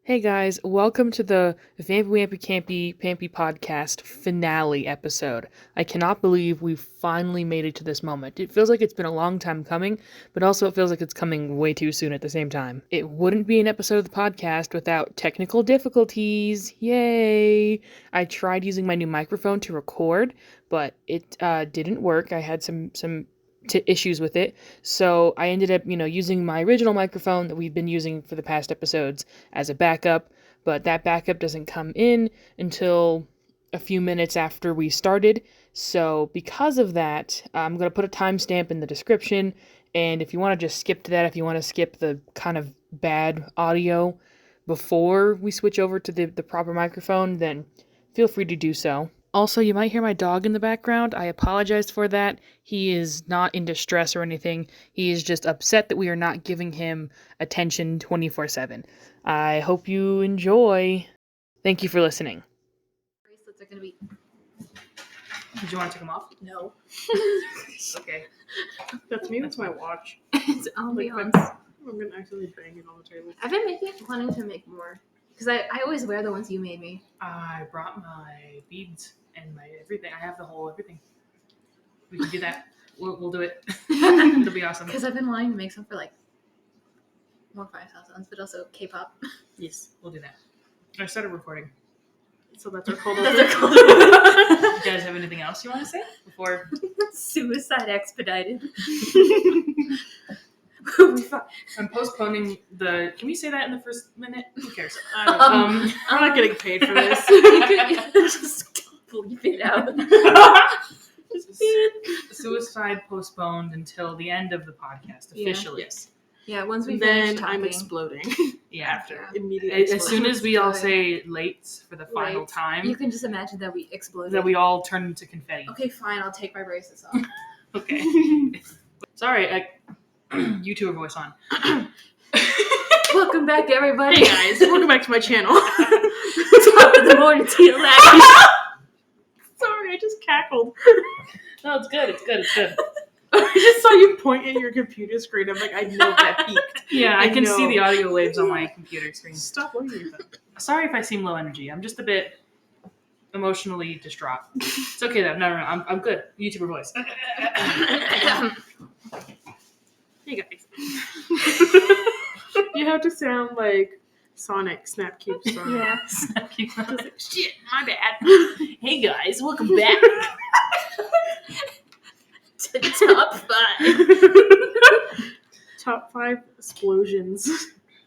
Hey guys, welcome to the Vampy Wampy Campy Podcast finale episode. I cannot believe we've finally made it to this moment. It feels like it's been a long time coming, but also it feels like it's coming way too soon at the same time. It wouldn't be an episode of the podcast without technical difficulties. Yay! I tried using my new microphone to record, but it didn't work. I had some issues with it, so I ended up using my original microphone that we've been using for the past episodes as a backup, but that backup doesn't come in until a few minutes after we started. So because of that, I'm going to put a timestamp in the description, and if you want to just skip to that, if you want to skip the kind of bad audio before we switch over to the proper microphone, then feel free to do so. Also, you might hear my dog in the background. I apologize for that. He is not in distress or anything. He is just upset that we are not giving him attention 24/7. I hope you enjoy. Thank you for listening. Bracelets are going to be... Did you want to take them off? No. Okay. That's me with my watch. It's ambiance. I'm going to accidentally bang it on the table. I've been wanting to make more. Because I always wear the ones you made me. I brought my beads and my everything. I have the whole everything. We can do that. We'll do it. It'll be awesome. Because I've been wanting to make some for like more 5,000s, but also K-pop. Yes, we'll do that. I started recording. So that's our cold That's open. our cold open. You guys have anything else you want to say before? Suicide expedited. I'm postponing the. Can we say that in the first minute? Who cares? I'm not getting paid for this. You could just bleep it out. Suicide postponed until the end of the podcast officially. Yes. Yeah, once we Then finish talking. I'm exploding. Yeah. After. Immediately. As soon as we all say late for the final Late. time, You can just imagine that we exploded. that we all turn into confetti. Okay, fine. I'll take my braces off. Okay. Sorry, YouTuber voice on. Welcome back, everybody. Hey guys, welcome back to my channel. Top of the morning to your left. Sorry, I just cackled. No, it's good. It's good. It's good. I just saw you point at your computer screen. I'm like, I know that peaked. Yeah, I can know. see the audio waves on my computer screen. Stop looking at that. Sorry if I seem low energy. I'm just a bit emotionally distraught. It's okay though. No, I'm good. YouTuber voice. Hey guys. You have to sound like Sonic Snapcube Sonic. Yeah. Just like, shit, my bad. Hey guys, welcome back. To top 5. Top 5 explosions.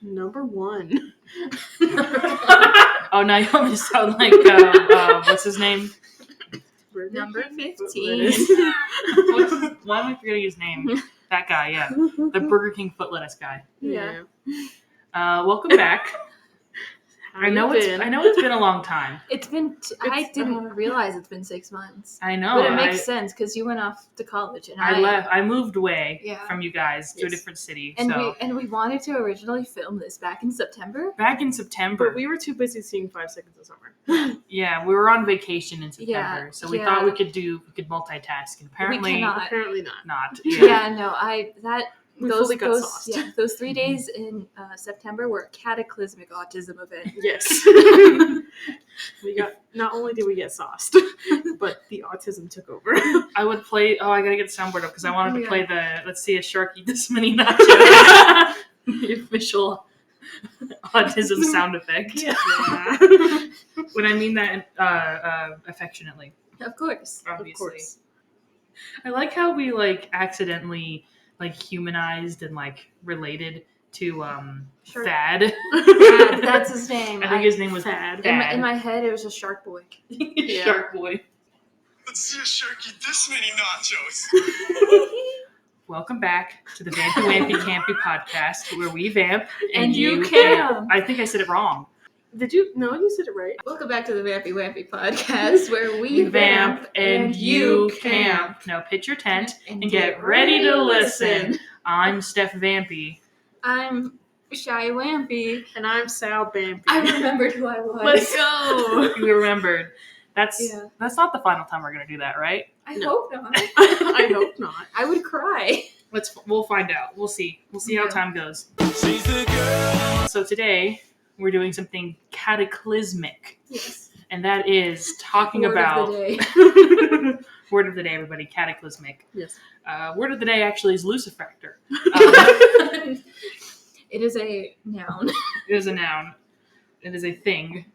Number 1. Oh, now you want me to sound like what's his name? Number 15. Why am I forgetting his name? That guy, yeah, the Burger King foot lettuce guy. Yeah. Welcome back. I know it's been a long time. It's been. I didn't realize it's been 6 months. I know, But it makes sense because you went off to college and I left. I moved away Yeah. from you guys to a Yes. different city. And so we wanted to originally film this back in September. back in September, But we were too busy seeing 5 Seconds of Summer. yeah, we were on vacation in September, Yeah, so we yeah. thought we could multitask, and apparently We cannot. Apparently not. not. Yeah, no, We fully got those sauced. yeah, those 3 days in September were a cataclysmic autism event. Yes. We got. Not only did we get sauced, but the autism took over. I would play. Oh, I gotta get the soundboard up because I wanted to Yeah. play the "Let's see a shark eat this many nachos," the official autism sound effect. Yeah. When I mean that affectionately, Of course. obviously. Of course. I like how we accidentally humanized and related to Sure. Thad. Yeah, that's his name. I think his name was Thad. Thad. in my head, it was just Shark Boy. Shark Boy. Let's see a shark eat this many nachos. Welcome back to the Vampy Wampy Campy Podcast, where we vamp And you camp. I think I said it wrong. Did you? No, you said it right. Welcome back to the Vampy Wampy Podcast, where we Vamp and you camp. Now pitch your tent and get ready to listen. I'm Steff Vampy. I'm Shay Wampy. And I'm Sal Bampy. I remembered who I was. Let's go. We remembered. That's Yeah. that's not the final time we're gonna do that, right? I No. hope not. I hope not. I would cry. We'll find out. We'll see how Yeah. time goes. She's the girl. So today we're doing something cataclysmic. Yes. And that is talking Word about... of the day. Word of the day, everybody. Cataclysmic. Yes. Word of the day actually is lucifactor. It is a noun. It is a noun. It is a thing.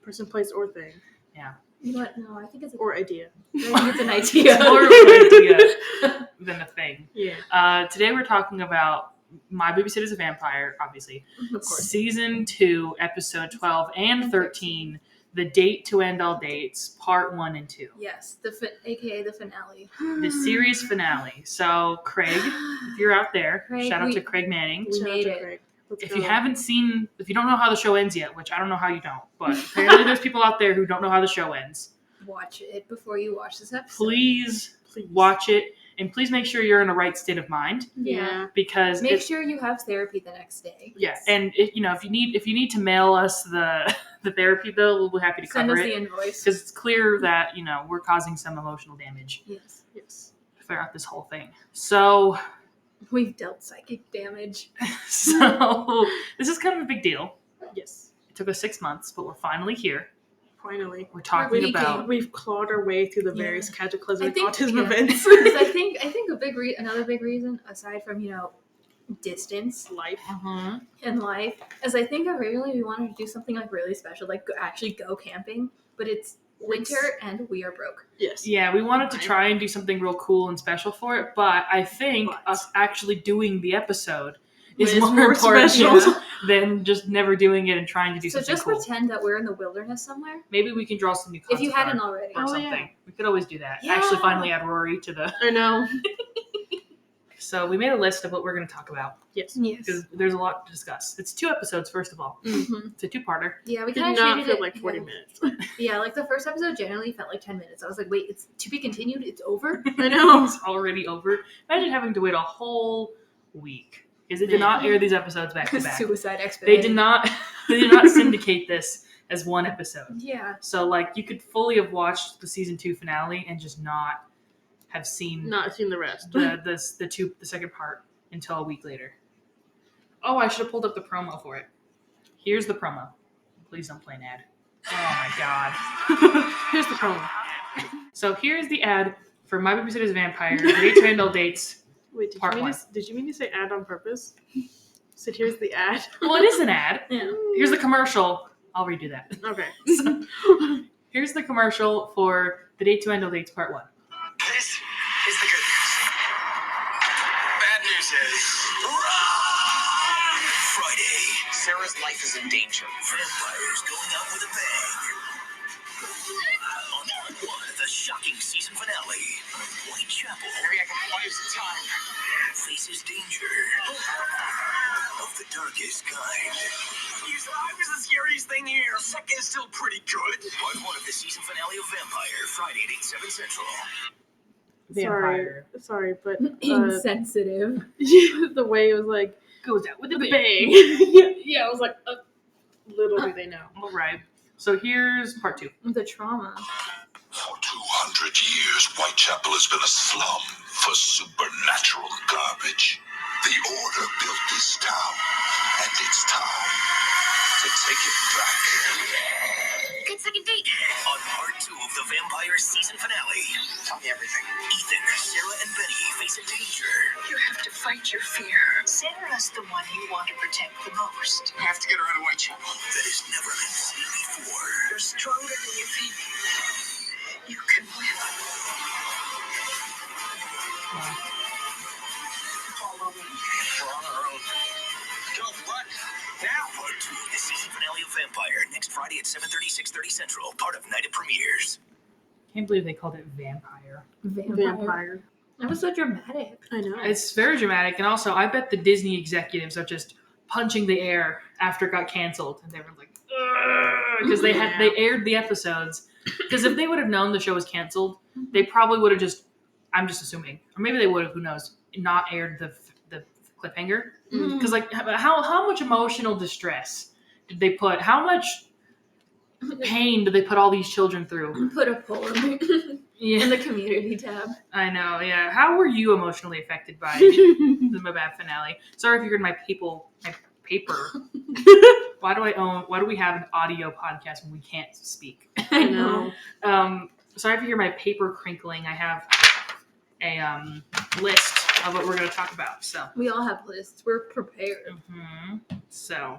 Person, place, or thing. Yeah. You know what? No, I think it's Or idea. an idea. It's more of an idea than a thing. Yeah. Today we're talking about My Babysitter's a Vampire, obviously. Of course. Season 2, episode 12 and 13. The Date to End All Dates, part 1 and 2. Yes, aka the finale. The series finale. So, Craig, if you're out there, Craig, shout out to Craig Manning. We Shout out made to it. Craig. Let's If go. you don't know how the show ends yet, which I don't know how you don't, but apparently there's people out there who don't know how the show ends. Watch it before you watch this episode. Please watch it, and please make sure you're in the right state of mind, Yeah. because Make sure you have therapy the next day. yeah, and if you need to mail us the therapy bill, we'll be happy to Send cover us the it, invoice. because it's clear that we're causing some emotional damage Yes. Yes. throughout this whole thing. So We've dealt psychic damage. this is kind of a big deal. Yes. It took us 6 months, but we're finally here. Finally. We're talking We about... came. We've clawed our way through the Yeah. various cataclysmic I think- autism yeah. events. 'Cause I think a another big reason, aside from distance Life. in life, is I think originally we wanted to do something like really special, like actually go camping, but it's winter and we are broke. Yes. Yeah, we wanted to try and do something real cool and special for it, but I think us actually doing the episode is Is more more important special. than just never doing it and trying to do So something just cool. pretend that we're in the wilderness somewhere. Maybe we can draw some new concept If you hadn't art already. or Oh, something. yeah. We could always do that. Yeah. Actually, finally add Rory to the... I know. So we made a list of what we're going to talk about, Yes. Yes. because there's a lot to discuss. It's 2 episodes, first of all. Mhm. It's a 2-parter. Yeah, we Did kind of not treated feel it like 40 yeah. minutes. Yeah, like the first episode generally felt like 10 minutes. I was like, wait, it's to be continued? It's over? I know. It's already over. Imagine having to wait a whole week, because they did not air these episodes back to back. Suicide They expedition. did not syndicate this as one episode. Yeah. So like you could fully have watched the season 2 finale and just not have seen Not seen the rest. the second part until a week later. Oh, I should have pulled up the promo for it. Here's the promo. Please don't play an ad. Oh my god. Here's the promo. So here's the ad for My Babysitter's Vampire, Date to End All Dates. Wait, Part one. did you mean to say ad on purpose? So here's the ad. Well, it is an ad. Yeah. Here's the commercial. I'll redo that. Okay. So, here's the commercial for the Date to End All Dates Part 1. This is the good news. Bad news is... Run! Friday. Sarah's life is in danger. Vampires going out with a bang. On part 1 of the shocking season finale, Whitechapel. Maybe I can buy you some time. Faces danger. Of the darkest kind. I was the scariest thing here. Second is still pretty good. Part 1 of the season finale of Vampire, Friday at 8, 7 Central. Vampire. Sorry, but Insensitive. the way it was like Goes out with a the bang. bang. yeah, I was like, little do they know. All right. So here's Part 2. The trauma. For 200 years, Whitechapel has been a slum for supernatural garbage. The Order built this town, and it's time to take it back. Good second date. On part 2 of the Vampire season finale, tell me everything. Ethan, Sarah, and Benny face a danger. You have to fight your fear. Sarah's the one you want to protect the most. I have to get her out of Whitechapel. That has never been seen before. You're stronger than you think. You can win. Follow me. We're on our own. Go, what? Now? Part 2 of The season finale of Vampire, next Friday at 7:30, 6:30 Central, part of Night of Premieres. Can't believe they called it Vampire. Vampire. That was so dramatic. I know. It's very dramatic, and also I bet the Disney executives are just punching the air after it got canceled, and they were like, because they aired the episodes. Because if they would have known the show was canceled, they probably would have just, I'm just assuming, or maybe they would have, who knows, not aired the cliffhanger. Because like, how much emotional distress did they put? How much pain did they put all these children through? Put a poll in Yeah, the community tab. I know. Yeah, how were you emotionally affected by the mbav finale? Sorry if you heard my paper. Why do we have an audio podcast when we can't speak? I know. Sorry if you hear my paper crinkling. I have a list of what we're going to talk about. So We all have lists. We're prepared. So,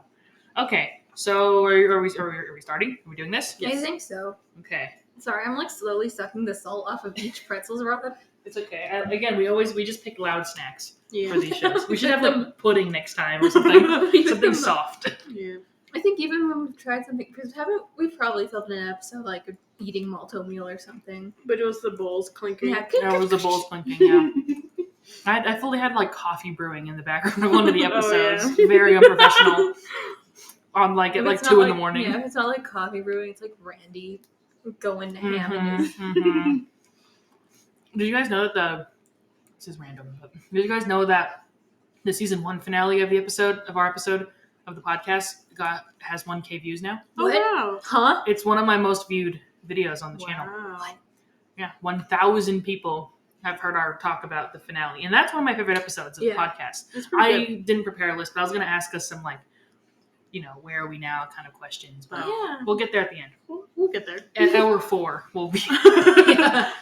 okay. So are we starting? Are we doing this? I think so. Okay. Sorry, I'm like slowly sucking the salt off of each pretzel's rod. It's okay. Again, we just pick loud snacks Yeah. for these shows. We should have like pudding next time or something soft. Yeah. I think even when we've tried something, because we've probably filmed an episode like eating malto meal or something. But it was the bowls clinking. Yeah. That was the bowls clinking. Yeah. I fully had like coffee brewing in the background of one of the episodes. yeah. Very unprofessional. On like at If like it's 2 not in the morning. Yeah, if it's not like coffee brewing, it's like Randy going ham in his. Did you guys know that this is random, but did you guys know that the season 1 finale of our episode of the podcast has 1K views now? Oh, What? wow. Huh? It's one of my most viewed videos on the channel. Wow. Yeah, 1,000 people have heard our talk about the finale, and that's one of my favorite episodes of the podcast. It's pretty good. I didn't prepare a list, but I was going to ask us some where are we now kind of questions, but Yeah. we'll get there at the end. We'll get there. At hour 4, we'll be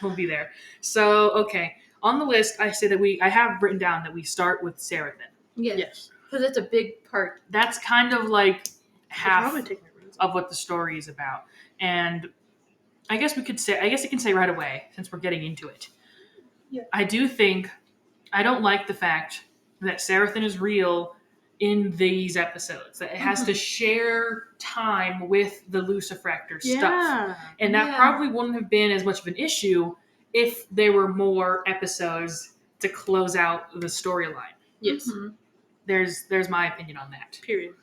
we'll be there. So, okay, on the list, I say that I have written down that we start with Seraphim. Yes. Because it's a big part. That's kind of like half Probably take my rings of what the story is about, and I guess I can say right away since we're getting into it. Yeah. I don't like the fact that Seraphim is real in these episodes. That it has to share time with the Lucifractor stuff. Yeah. And that probably wouldn't have been as much of an issue if there were more episodes to close out the storyline. Yes. Mhm. There's my opinion on that. Period.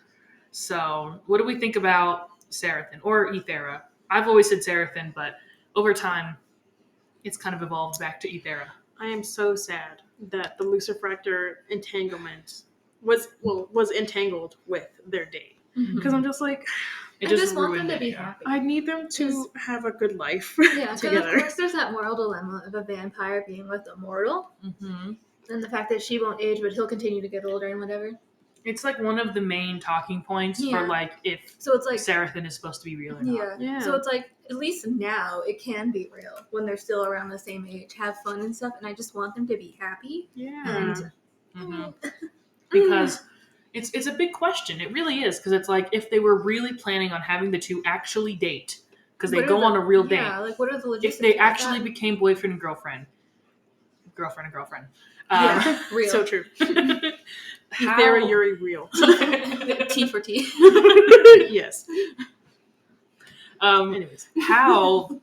So, what do we think about Seraphim or Ethera? I've always said Seraphim, but over time, it's kind of evolved back to Ethera. I am so sad that the Lucifractor entanglement was entangled with their date. Because I'm just like, It I just want them ruined to it, be yeah. happy. I need them to have a good life Yeah, because of together. course there's that moral dilemma of a vampire being with a mortal, Mm-hmm. and the fact that she won't age, but he'll continue to get older and whatever. It's like one of the main talking points Yeah. for like if So it's like, Seraphim is supposed to be real or not. yeah. Yeah. So it's like, at least now it can be real when they're still around the same age, have fun and stuff, and I just want them to be happy. Yeah. And Mhm. Because it's a big question. It really is, because it's like if they were really planning on having the two actually date, because they what are go the- on a real date. Yeah, like what are the logistics? If they of actually that? became boyfriend and girlfriend. Yeah, real. So true. How, Ethera, you're real. T for T. Yes. Anyways. how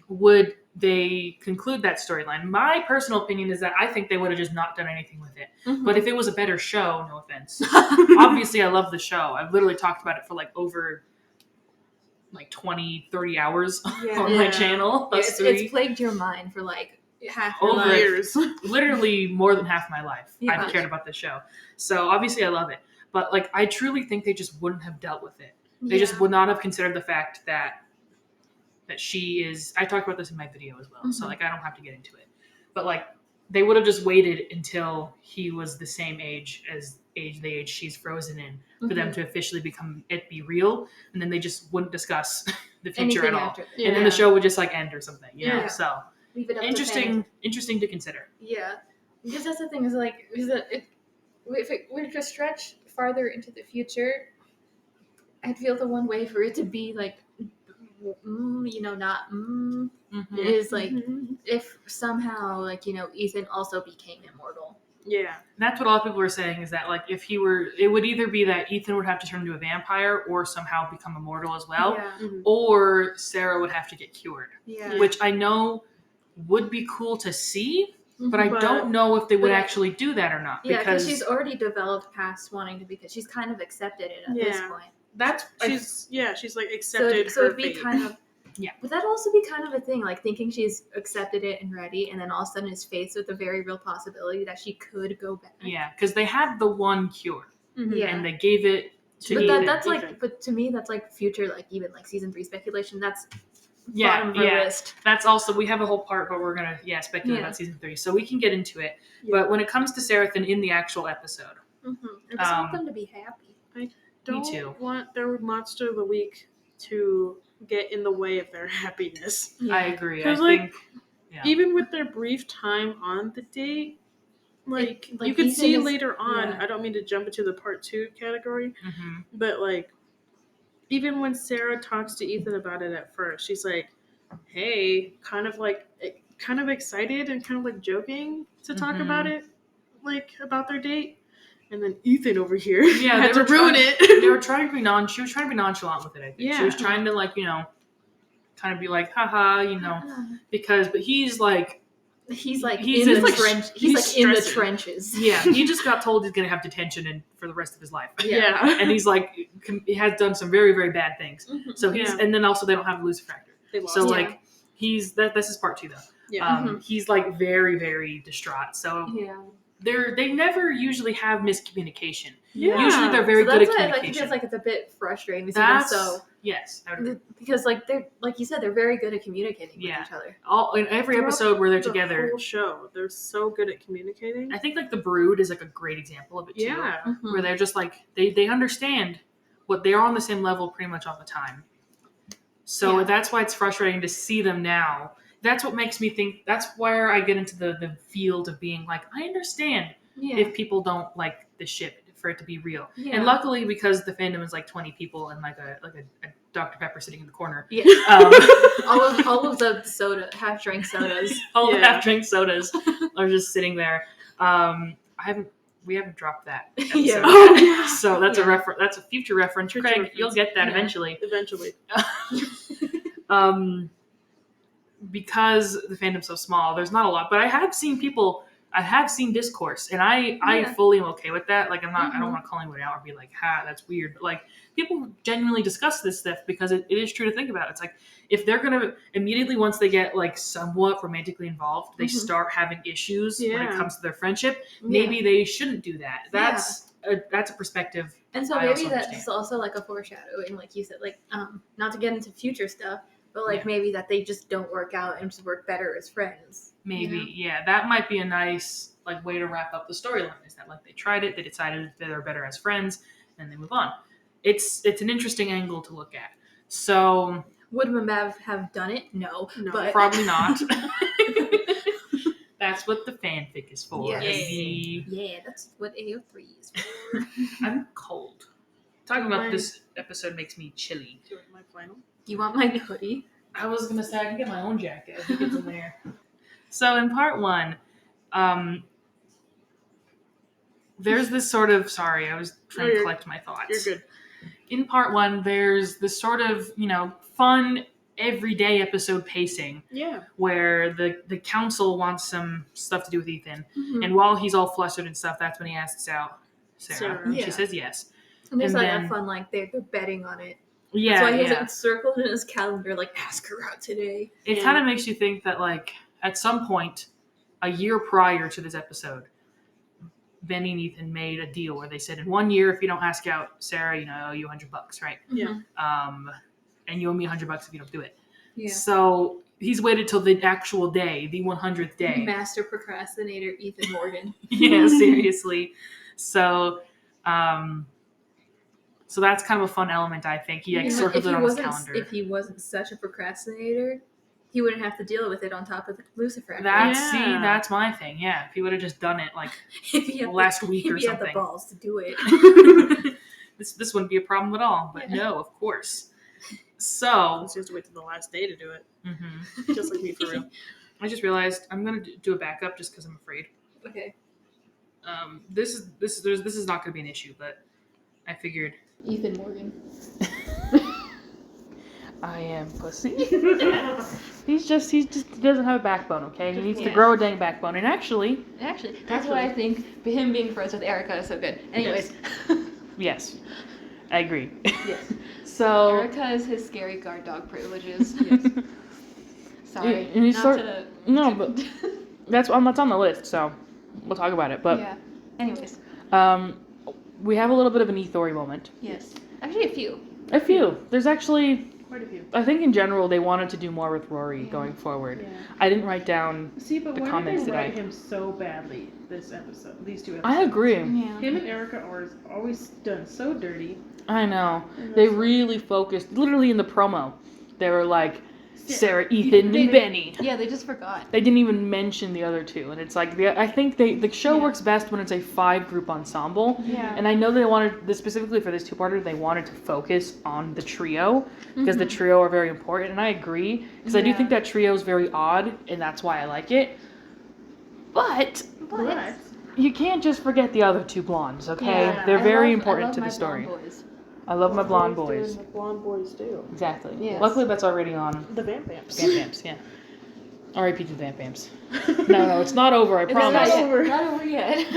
would they conclude that storyline? My personal opinion is that I think they would have just not done anything with it. But if it was a better show, no offense. Obviously, I love the show. I've literally talked about it for like over 20, 30 hours Yeah. on my Yeah. channel. Yeah, Us it's three. plagued your mind for like half your Over life. Years. Literally more than half my life Yeah. I've cared about this show. So obviously I love it. But like I truly think they just wouldn't have dealt with it. They Yeah. just would not have considered the fact that she is, I talked about this in my video as well, so Mhm. like I don't have to get into it. But like they would have just waited until he was the same age as the age she's frozen in for them to officially be real, and then they just wouldn't discuss the future Anything at all. after that. And then the show would just like end or something, you know? Yeah. So Leave it up to interesting fans. to consider. Yeah, because that's the thing is like, is that if it were to stretch farther into the future, I'd feel the one way for it to be like, not Mhm. is like Mhm. if somehow like Ethan also became immortal. Yeah. That's what a lot of people were saying, is that like if he were, it would either be that Ethan would have to turn into a vampire or somehow become immortal as well, Yeah. Mhm. or Sarah would have to get cured, Yeah. which I know would be cool to see, but I But- don't know if they would but- actually do that or not, Yeah, because because she's already developed past wanting to be, because she's kind of accepted it at this Yeah. point. that's She's like accepted So her it'd be fate. kind of Yeah. But that'd also be kind of a thing, like thinking she's accepted it and ready, and then all of a sudden is faced with the very real possibility that she could go back. yeah, because they had the one cure Mhm. Yeah. and they gave it to But Ethan. that's Ethan. like, but to me, that's like future, like even like season 3 speculation. That's Yeah, bottom of our yeah. list. That's also, we have a whole part, but we're gonna speculate Yeah. about season 3, so we can get into it. Yeah. But when it comes to Seraphim in the actual episode, I just want Um, them to be happy. I don't want their monster of the week to get in the way of their happiness. I agree. I 'Cause, like, think even with their brief time on the date, like like you could Ethan see is- later on. yeah. I don't mean to jump into the part 2 category, Mhm. but like even when Sarah talks to Ethan about it at first, she's like, "Hey," kind of excited and kind of like joking to talk Mhm. about it, like about their date. And then Ethan over here Yeah, had they to were ruin trying- it. They were trying to be She was trying to be nonchalant with it. I think she was Yeah. trying to like kind of be like, haha, but he's like, He's like He's in in- the trench. He's like in the stressing. trenches. yeah, he just got told he's gonna have detention for the rest of his life. Yeah. And he's like, he has done some very, very bad things. Mhm. So he's, Yeah. and then also they don't have a Lucifractor. They lost So it. like this is part 2 though. Yeah. He's like very, very distraught. So Yeah. they never usually have miscommunication. Yeah. Usually they're very So good at that's why I think communication. it's like it's a bit frustrating to see them so yes, I would agree. because like they're like you said they're very good at communicating Yeah. with each other. All in every Throughout episode where they're The together. whole show, they're so good at communicating. I think like the Brood is like a great example of it too. Yeah. Where they're just like they understand what they're on the same level pretty much all the time. So Yeah. that's why it's frustrating to see them now. That's what makes me think. That's where I get into the field of being like, I understand Yeah. if people don't like the ship for it to be real. Yeah. And luckily, because the fandom is like 20 people and like a Dr. Pepper sitting in the corner. Yeah. Um, all of the half drink sodas. all the Yeah. half drink sodas are just sitting there. We haven't dropped that episode Yeah. yet. Oh, yeah. So that's Yeah. that's a future reference. Future Craig, reference. you'll get that Yeah. eventually. Eventually. Because the fandom's so small, there's not a lot. But I have seen discourse, and I Yeah. fully am okay with that. Like, I don't Mhm. want to call anyone out or be like, ha, that's weird. But like, people genuinely discuss this stuff because it is true to think about. It's like, if they're gonna immediately, once they get like somewhat romantically involved, they Mhm. start having issues when it Yeah. comes to their friendship. Maybe they shouldn't do that. Yeah. That's a perspective. And so I maybe also that's understand. also like a foreshadowing, like you said, like not to get into future stuff, but like Yeah. maybe that they just don't work out and just work better as friends. Maybe, yeah, that might be a nice like way to wrap up the storyline. Is that like they tried it, they decided they're better as friends, and they move on. It's an interesting angle to look at. So Would mbav have done it? No, No, but probably not. That's what the fanfic is for. Yes. baby. yeah, that's what AO3 is for. I'm cold. Talking about this episode makes me chilly. Do you want my final? You want my hoodie? I was gonna say I can get my own jacket. I think it's in there. So in part 1, there's this sort of I was trying to collect my thoughts. You're good. In part 1, there's this sort of, fun everyday episode pacing Yeah. where the council wants some stuff to do with Ethan. Mm-hmm. And while he's all flustered and stuff, that's when he asks out Sarah. Sarah. And Yeah. she says yes. And there's and like then- a fun like they're betting on it. Yeah, That's why he has yeah. it circled in his calendar, like ask her out today. It Yeah. kind of makes you think that, like, at some point, a year prior to this episode, Benny and Ethan made a deal where they said, in 1 year, if you don't ask out Sarah, I owe you $100, right? Yeah. And you owe me $100 if you don't do it. Yeah. So he's waited till the actual day, the 100th day. Master procrastinator Ethan Morgan. Yeah, seriously. So that's kind of a fun element, I think. He like circled it on his calendar. If he wasn't such a procrastinator, he wouldn't have to deal with it on top of the Lucifer. That's my thing. Yeah, if he would have just done it like if he had last week or if he had the something. balls to do it. this wouldn't be a problem at all. But Yeah. no, of course. So Let's just wait till the last day to do it. mhm. Just like me, for real. I just realized I'm gonna do a backup just because I'm afraid. Okay. This is not gonna be an issue, but I figured Ethan Morgan. I am pussy. he just doesn't have a backbone, okay? He needs to Yeah. grow a dang backbone. And actually, That's why I think him being friends with Erica is so good. Anyways. yes, I agree. Yes. So Erica is his scary guard dog privileges. yes. Sorry. And he's not sort- to, no, but that's on the list, so we'll talk about it. But yeah. Anyways. we have a little bit of an Ethori moment. Yes. Actually a few. A few. There's actually Quite a few. I think in general they wanted to do more with Rory going forward. Yeah. I didn't write down. See, but The why comments did they that write I- him so badly this episode? These 2 episodes. I agree. Yeah. Him and Erica are always done so dirty. I know. And They that's- really focused. Literally in the promo, they were like Sarah, Ethan, and Benny. Yeah, they just forgot. They didn't even mention the other 2, and it's like I think the show Yeah. works best when it's a 5-group ensemble. Yeah. And I know they wanted this specifically for this 2-parter. They wanted to focus on the trio because the trio are very important, and I agree because I do Yeah. think that trio is very odd, and that's why I like it. But But you can't just forget the other 2 blondes, okay? Yeah. They're I very love- important I love to the my story. blonde boys. I love my blonde boys boys. do what blonde boys do. Exactly. Yes. Luckily, that's already on The Vampamps. Vamp Vamps. Yeah. R.I.P. to the Vamp Vamps. No, it's not over. I It's promise. not over. Not over yet.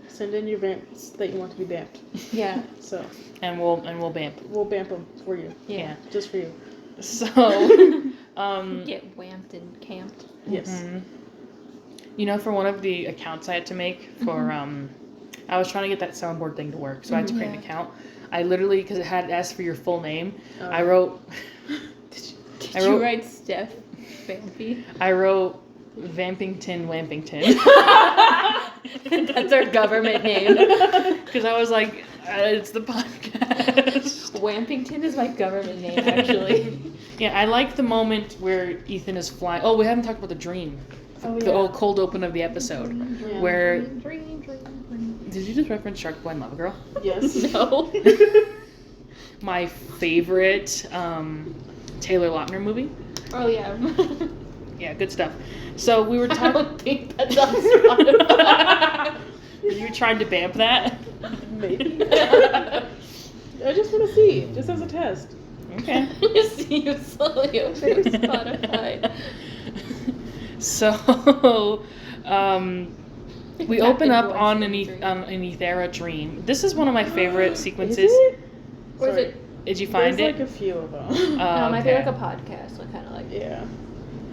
Send in your vamps that you want to be vamped. Yeah. So And we'll vamp. we'll vamp them for you, Yeah. just for you. So, Get whamped and camped. Yes. mhm. You know, for one of the accounts I had to make for I was trying to get that soundboard thing to work, so I had to create an Yeah. account. I literally, because it had asked for your full name, Oh. I wrote. Did I you wrote- write Steff Vampy? I wrote Vampington Wampington That's our government name. because I was like, it's the podcast. Wampington is my government name, actually. Yeah, I like the moment where Ethan is flying. Oh, we haven't talked about the dream. Oh, The yeah. old cold open of the episode. Yeah. Where. Dream. Did you just reference Shark Boy and Love Girl? Yes. No. My favorite Taylor Lautner movie. Oh, yeah. Yeah, good stuff. So we were I talking. don't think that's on Spotify. You tried to vamp that? Maybe. I just want to see, just as a test. Okay. You see you slowly open Spotify. So, we open up Voice on in an, a dream. an Ethera dream. This is one of my favorite sequences. Is it? Or is Sorry. it? Did you find There's it? like a few of them. Oh, No, it might be okay. like a podcast, so kind of like. Yeah.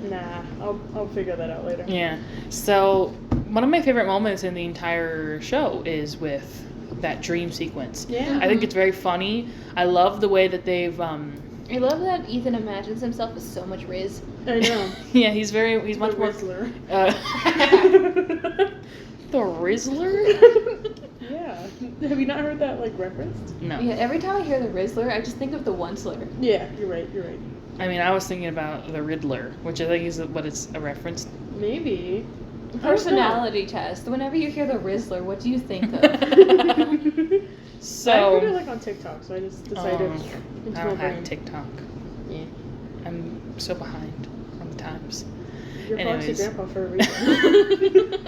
Nah, I'll figure that out later. Yeah. So one of my favorite moments in the entire show is with that dream sequence. Yeah. I think it's very funny. I love the way that they've I love that Ethan imagines himself as so much Riz. I know. yeah, he's much The more Rizzler. the Rizzler? Yeah. Have you not heard that like referenced? No. Yeah, every time I hear the Rizzler, I just think of the Onceler. Yeah, you're right. I mean, I was thinking about the Riddler, which I think is what it's a reference. Maybe. Personality test. Whenever you hear the Rizzler, what do you think of? So I heard it like on TikTok, so I just decided into I my don't brain. have TikTok. Yeah. I'm so behind on the times. You're Foxy Anyways. Grandpa for a reason.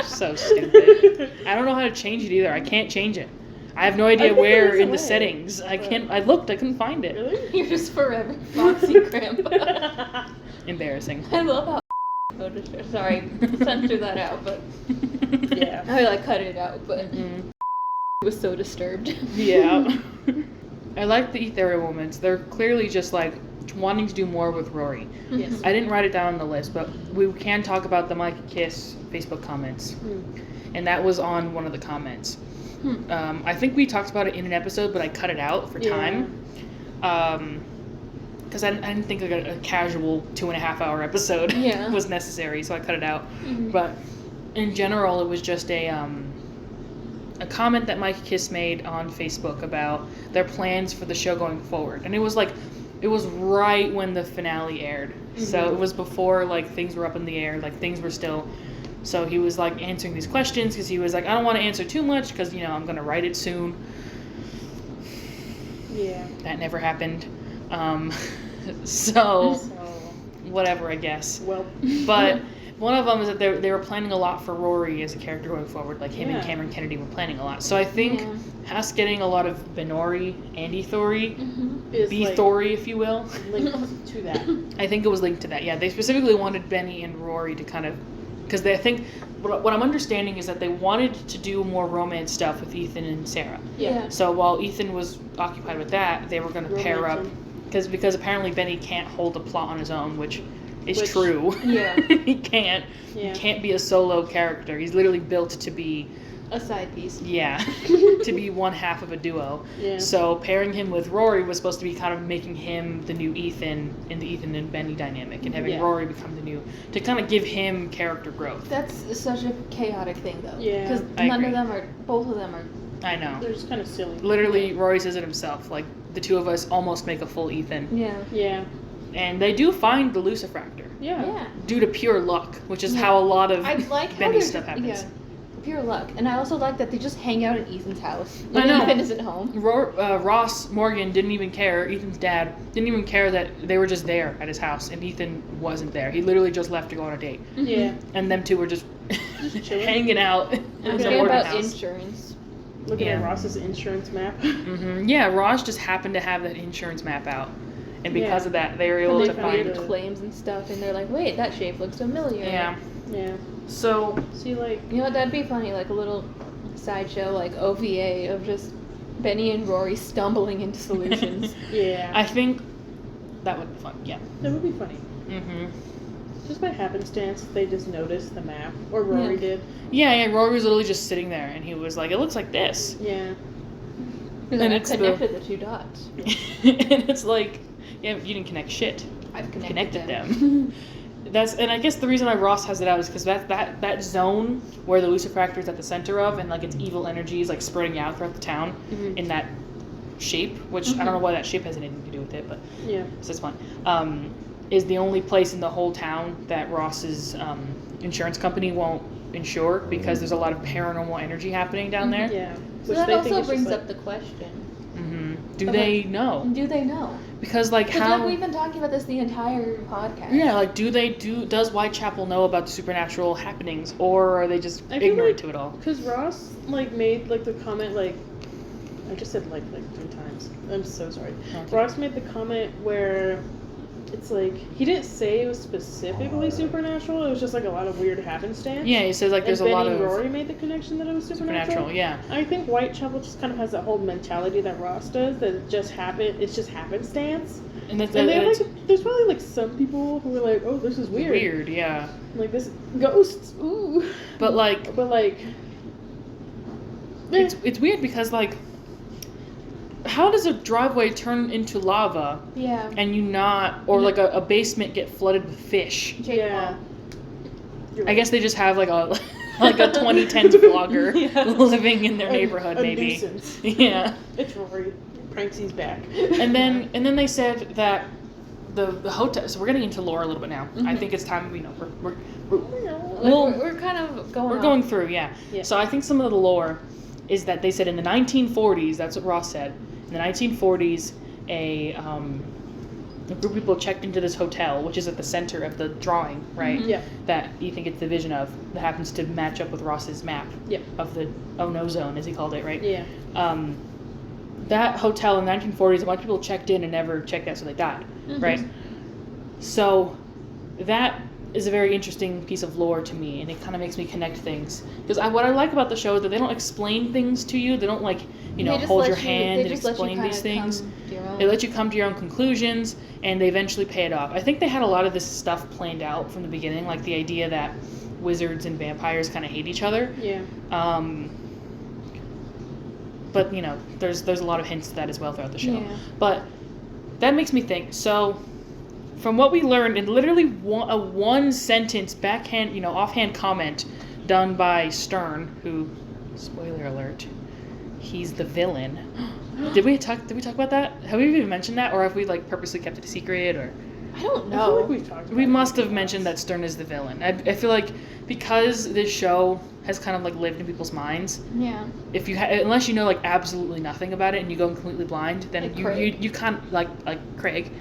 So stupid. I don't know how to change it either. I can't change it. I have no idea think there where is a in the way, settings. I but- can't. I looked. I couldn't find it. Really? You're just forever Foxy Grandpa. Embarrassing. I love how Photoshop. Sorry, censor that out, but Yeah. I like cut it out. But Mm. was so disturbed. Yeah. I like the Ethera moments. They're clearly just like wanting to do more with Rory. Yes. I didn't write it down on the list, but we can talk about the Mike Kiss Facebook comments. And that was on one of the comments. I think we talked about it in an episode, but I cut it out for Yeah. time. Because I didn't think like a casual 2.5 hour episode Yeah. was necessary, so I cut it out. But in general, it was just a comment that Mike Kiss made on Facebook about their plans for the show going forward. And it was right when the finale aired. So it was before like things were up in the air, like things were still. So he was like answering these questions because he was like, I don't want to answer too much because, you know, I'm going to write it soon. Yeah. That never happened. So So, whatever, I guess. well. But one of them is that they were planning a lot for Rory as a character going forward. Like him and Yeah. Cameron Kennedy were planning a lot. So I think us getting a lot of Benori, Andy Thory, Is B like Thory, if you will. linked to that. I think it was linked to that. Yeah, they specifically wanted Benny and Rory to kind of, because I think what I'm understanding is that they wanted to do more romance stuff with Ethan and Sarah. Yeah. So while Ethan was occupied with that, they were going to pair up, Romancing. because apparently Benny can't hold a plot on his own, which is Which- true. Yeah. He can't. Yeah. He can't be a solo character. He's literally built to be A side piece. Yeah, to be one half of a duo. Yeah. So pairing him with Rory was supposed to be kind of making him the new Ethan in the Ethan and Benny dynamic, and having Rory become the new, to kind of give him character growth. That's such a chaotic thing, though. Yeah. Because both of them are. I know. They're just kind of silly. Literally, Rory says it himself. Like, the two of us almost make a full Ethan. Yeah. Yeah. And they do find the Lucifractor. Yeah. Yeah. Due to pure luck, which is how a lot of I like how Benny there's stuff happens. Yeah, pure luck. And I also like that they just hang out at Ethan's house. I know. Ethan isn't home. Ross Morgan didn't even care, Ethan's dad, didn't even care that they were just there at his house, and Ethan wasn't there. He literally just left to go on a date. Yeah. And them two were just chilling. hanging out in the Forget Morgan about house. insurance. Looking Yeah. at Ross's insurance map. Yeah, Ross just happened to have that insurance map out. And because of that, they were able And to they find... find claims and stuff, and they're like, wait, that shape looks familiar. Yeah. Yeah. So... See, like... You know what, that'd be funny, like a little sideshow, like OVA of just Benny and Rory stumbling into solutions. Yeah. I think that would be fun, yeah. That would be funny. Mm-hmm. Just by happenstance, they just noticed the map. Or Rory did. Yeah, Rory was literally just sitting there, and he was like, it looks like this. Yeah. And And I've it's connected the two dots. And it's like, yeah, you didn't connect shit. I've Connected them. And I guess the reason why Ross has it out is because that zone where the Lucifractor is at the center of, and like its evil energy is like spreading out throughout the town in that shape, which I don't know why that shape has anything to do with it, but Yeah. it's just fun. Is the only place in the whole town that Ross's insurance company won't insure, because there's a lot of paranormal energy happening down there. Yeah. So that also brings up the question. Do But, they like, know? Do they know? Because like Because how? like we've been talking about this the entire podcast. Yeah, like does Whitechapel know about the supernatural happenings, or are they just I feel ignorant like- to it all? Because Ross, like, made, like, the comment, like... I just said, like 3 times. I'm so sorry. Okay. Ross made the comment where... It's like... He didn't say it was specifically supernatural. It was just, like, a lot of weird happenstance. Yeah, he says like there's and a lot Benny of and Rory made the connection that it was supernatural. yeah. I think Whitechapel just kind of has that whole mentality that Ross does, that it just it's just happenstance. And that's And they it's like, there's probably like some people who are like, oh, this is weird. weird, yeah. Like this ghosts, ooh. But like it's weird because like, how does a driveway turn into lava Yeah. and you not, or like a basement get flooded with fish? yeah. I guess they just have like a 2010s vlogger living in their neighborhood, a maybe. nuisance. Yeah. It's Rory. Pranksy's back. And then they said that the hotel. So we're getting into lore a little bit now. I think it's time. We're kind of going. We're going through, yeah. Yeah. So I think some of the lore is that they said in the 1940s. That's what Ross said. In the 1940s, a group of people checked into this hotel, which is at the center of the drawing, right? Yeah. That Ethan gets the vision of, that happens to match up with Ross's map. Yeah. Of the oh no zone, as he called it, right? Yeah. That hotel in the 1940s, a bunch of people checked in and never checked out, so they died, right? So that is a very interesting piece of lore to me, and it kind of makes me connect things. Because what I like about the show is that they don't explain things to you. They don't hold your hand and explain these things. They let you come to your own conclusions, and they eventually pay it off. I think they had a lot of this stuff planned out from the beginning, like the idea that wizards and vampires kind of hate each other. Yeah. But there's a lot of hints to that as well throughout the show. Yeah. But that makes me think. So, from what we learned in literally a one sentence offhand comment done by Stern, who, spoiler alert, he's the villain. Did we talk about that? Have we even mentioned that, or have we purposely kept it a secret, or? I don't I feel know. like we've talked about We it must have once. mentioned that Stern is the villain. I feel like because this show has kind of lived in people's minds. Yeah. If you unless you know absolutely nothing about it and you go completely blind, then Like you Craig. you can't like Craig,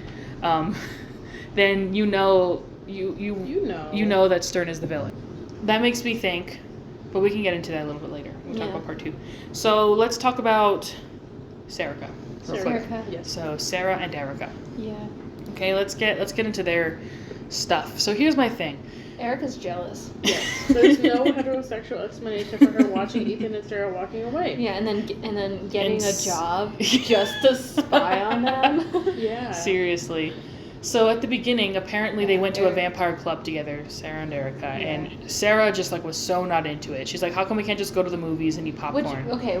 then you know that Stern is the villain. That makes me think, but we can get into that a little bit later. We'll talk about part 2. So let's talk about Serica. real quick. Serica. Yes. So Sarah and Erica. Yeah. Okay, let's get into their stuff. So here's my thing. Erica's jealous. Yes. There's no heterosexual explanation for her watching Ethan and Sarah walking away. Yeah, and then getting And a job just to spy on them. Yeah. Seriously. So at the beginning, apparently they went to a vampire club together, Sarah and Erica, and Sarah just like was so not into it. She's like, "How come we can't just go to the movies and eat popcorn?" Okay,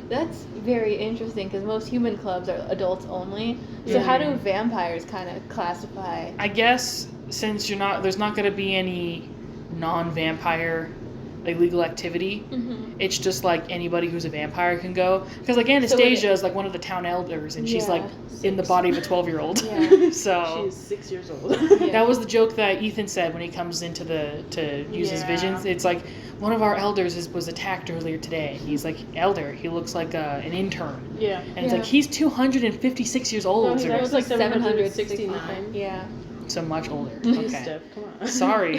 that's very interesting because most human clubs are adults only. So how do vampires kind of classify? I guess since there's not going to be any non-vampire like legal activity. It's just like anybody who's a vampire can go. Because like Anastasia is like one of the town elders, and she's like in the body of a 12-year-old. Yeah. So she's 6 years old. that was the joke that Ethan said when he comes into to use his visions. It's like one of our elders was attacked earlier today. He's like elder. He looks like an intern. Yeah. And it's like he's 256 years old. No, that was like 769. Yeah. So much older. Jeez, Okay. Steff, come on. Sorry.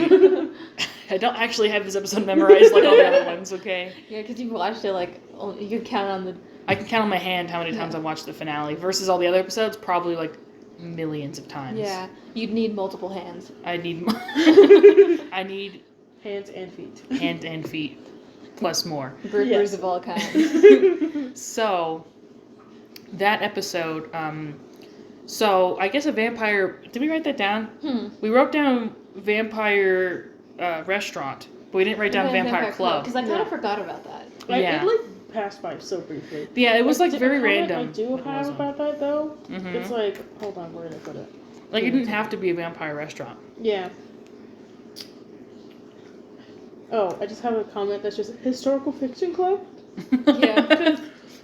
I don't actually have this episode memorized like all the other ones, okay? Yeah, because you've watched it like, you can count on the... I can count on my hand how many times I watched the finale versus all the other episodes, probably like millions of times. Yeah, you'd need multiple hands. I need hands and feet. hands and feet, plus more. Grippers of all kinds. So, that episode, so I guess a vampire, did we write that down? We wrote down vampire restaurant, but we didn't write down vampire club. Because I kind of forgot about that. Yeah. It like passed by so briefly. Yeah, it was like very The random. I do have about that though. Mhm. It's like, hold on, where did I put it? Like it didn't have to be a vampire restaurant. Yeah. Oh, I just have a comment that's just historical fiction club. Yeah.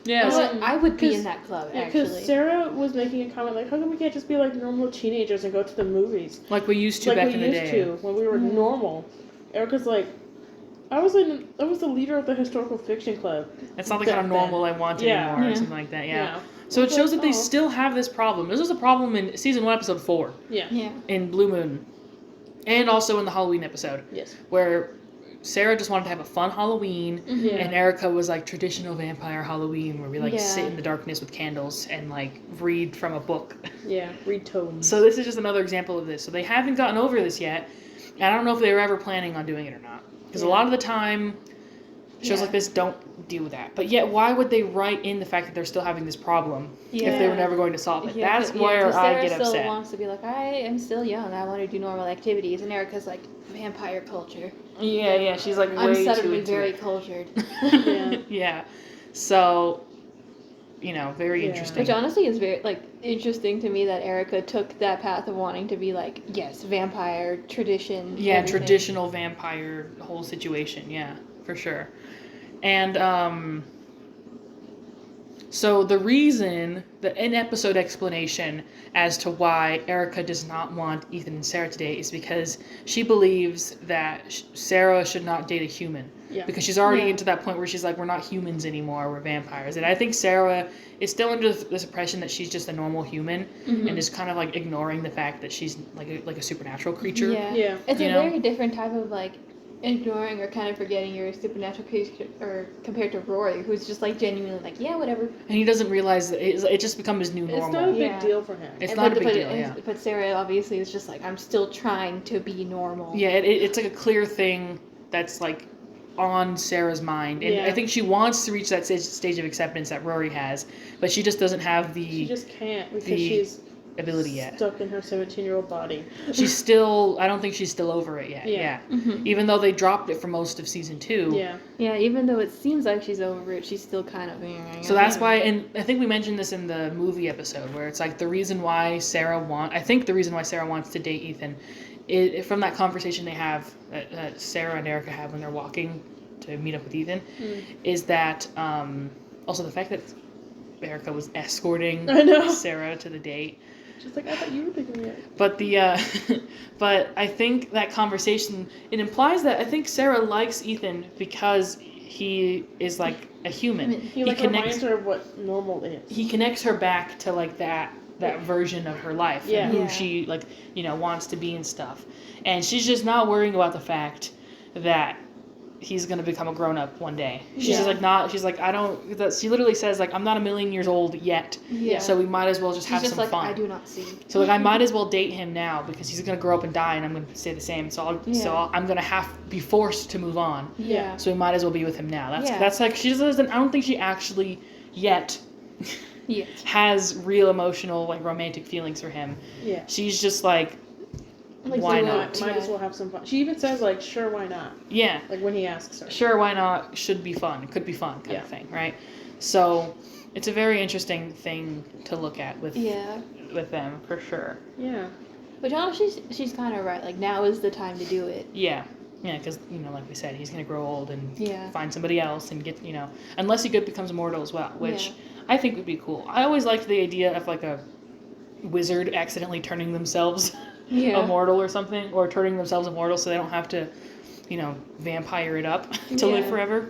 Yeah. I would be in that club, Because actually. Sarah was making a comment like, how come we can't just be like normal teenagers and go to the movies? Like we used to back in the day. Like we used to when we were normal. Erica's like, I was the leader of the historical fiction club. It's not the kind of normal I want anymore or something like that, yeah. So it shows that they still have this problem. This was a problem in season 1, episode 4. Yeah. In Blue Moon. And also in the Halloween episode. Yes. Where Sarah just wanted to have a fun Halloween, and Erica was like traditional vampire Halloween, where we like sit in the darkness with candles and like read from a book. Yeah, read tomes. So this is just another example of this. So they haven't gotten over this yet, and I don't know if they were ever planning on doing it or not. Because a lot of the time, shows like this don't do that. But yet, why would they write in the fact that they're still having this problem if they were never going to solve it? Yeah, That's where I get Sarah still upset. wants to be like, I am still young. I want to do normal activities. And Erica's like, vampire culture. Yeah, she's like way I'm too suddenly into very it. cultured. Yeah. So, very interesting. Which honestly is very, interesting to me that Erica took that path of wanting to be like, yes, vampire, tradition. Yeah, everything. traditional vampire whole situation. Yeah, for sure. And, so the reason, the in-episode explanation as to why Erica does not want Ethan and Sarah today is because she believes that Sarah should not date a human. Yeah. Because she's already into that point where she's like, we're not humans anymore, we're vampires. And I think Sarah is still under this impression that she's just a normal human and is kind of like ignoring the fact that she's like a supernatural creature. Yeah. It's You a know? very different type of ignoring or kind of forgetting your supernatural creature, or compared to Rory, who's just genuinely like, yeah, whatever. And he doesn't realize that it just becomes his new normal. It's not a big deal for him. It's not a big deal, yeah. But Sarah obviously is just like, I'm still trying to be normal. Yeah, it's like a clear thing that's like on Sarah's mind. And I think she wants to reach that stage of acceptance that Rory has, but she just doesn't have She just can't because the she's ability yet. stuck in her 17-year-old body. She's still, I don't think she's still over it yet. Yeah. Even though they dropped it for most of season 2. Yeah. Yeah, even though it seems like she's over it, she's still kind of... So that's why, and I think we mentioned this in the movie episode, where it's like the reason why Sarah wants to date Ethan, from that conversation they have, that Sarah and Erica have when they're walking to meet up with Ethan, is that, also the fact that Erica was escorting Sarah to the date. Just like, I thought you were picking me up. But but I think that conversation, it implies that I think Sarah likes Ethan because he is like a human. He reminds her of what normal is. He connects her back to that version of her life and who she wants to be and stuff. And she's just not worrying about the fact that he's gonna become a grown up one day. She's just she literally says I'm not a million years old yet. Yeah. So we might as well just have some fun. I do not see. So I might as well date him now because he's gonna grow up and die and I'm gonna stay the same. So I'm gonna be forced to move on. Yeah. So we might as well be with him now. That's she doesn't. I don't think she actually yet Yes. has real emotional, like, romantic feelings for him. Yeah. She's just like Like, why so not? Might as well have some fun. She even says, like, sure, why not? Yeah. Like, when he asks her. Sure, why not? Should be fun. Could be fun, kind Yeah. of thing, right? So it's a very interesting thing to look at with them, for sure. Yeah. But she's kind of right. Like, now is the time to do it. Yeah. Yeah, because, like we said, he's going to grow old and Yeah. find somebody else and get, unless he becomes immortal as well, which I think would be cool. I always liked the idea of, like, a wizard accidentally turning themselves immortal or something, or turning themselves immortal so they don't have to, vampire it up to live forever.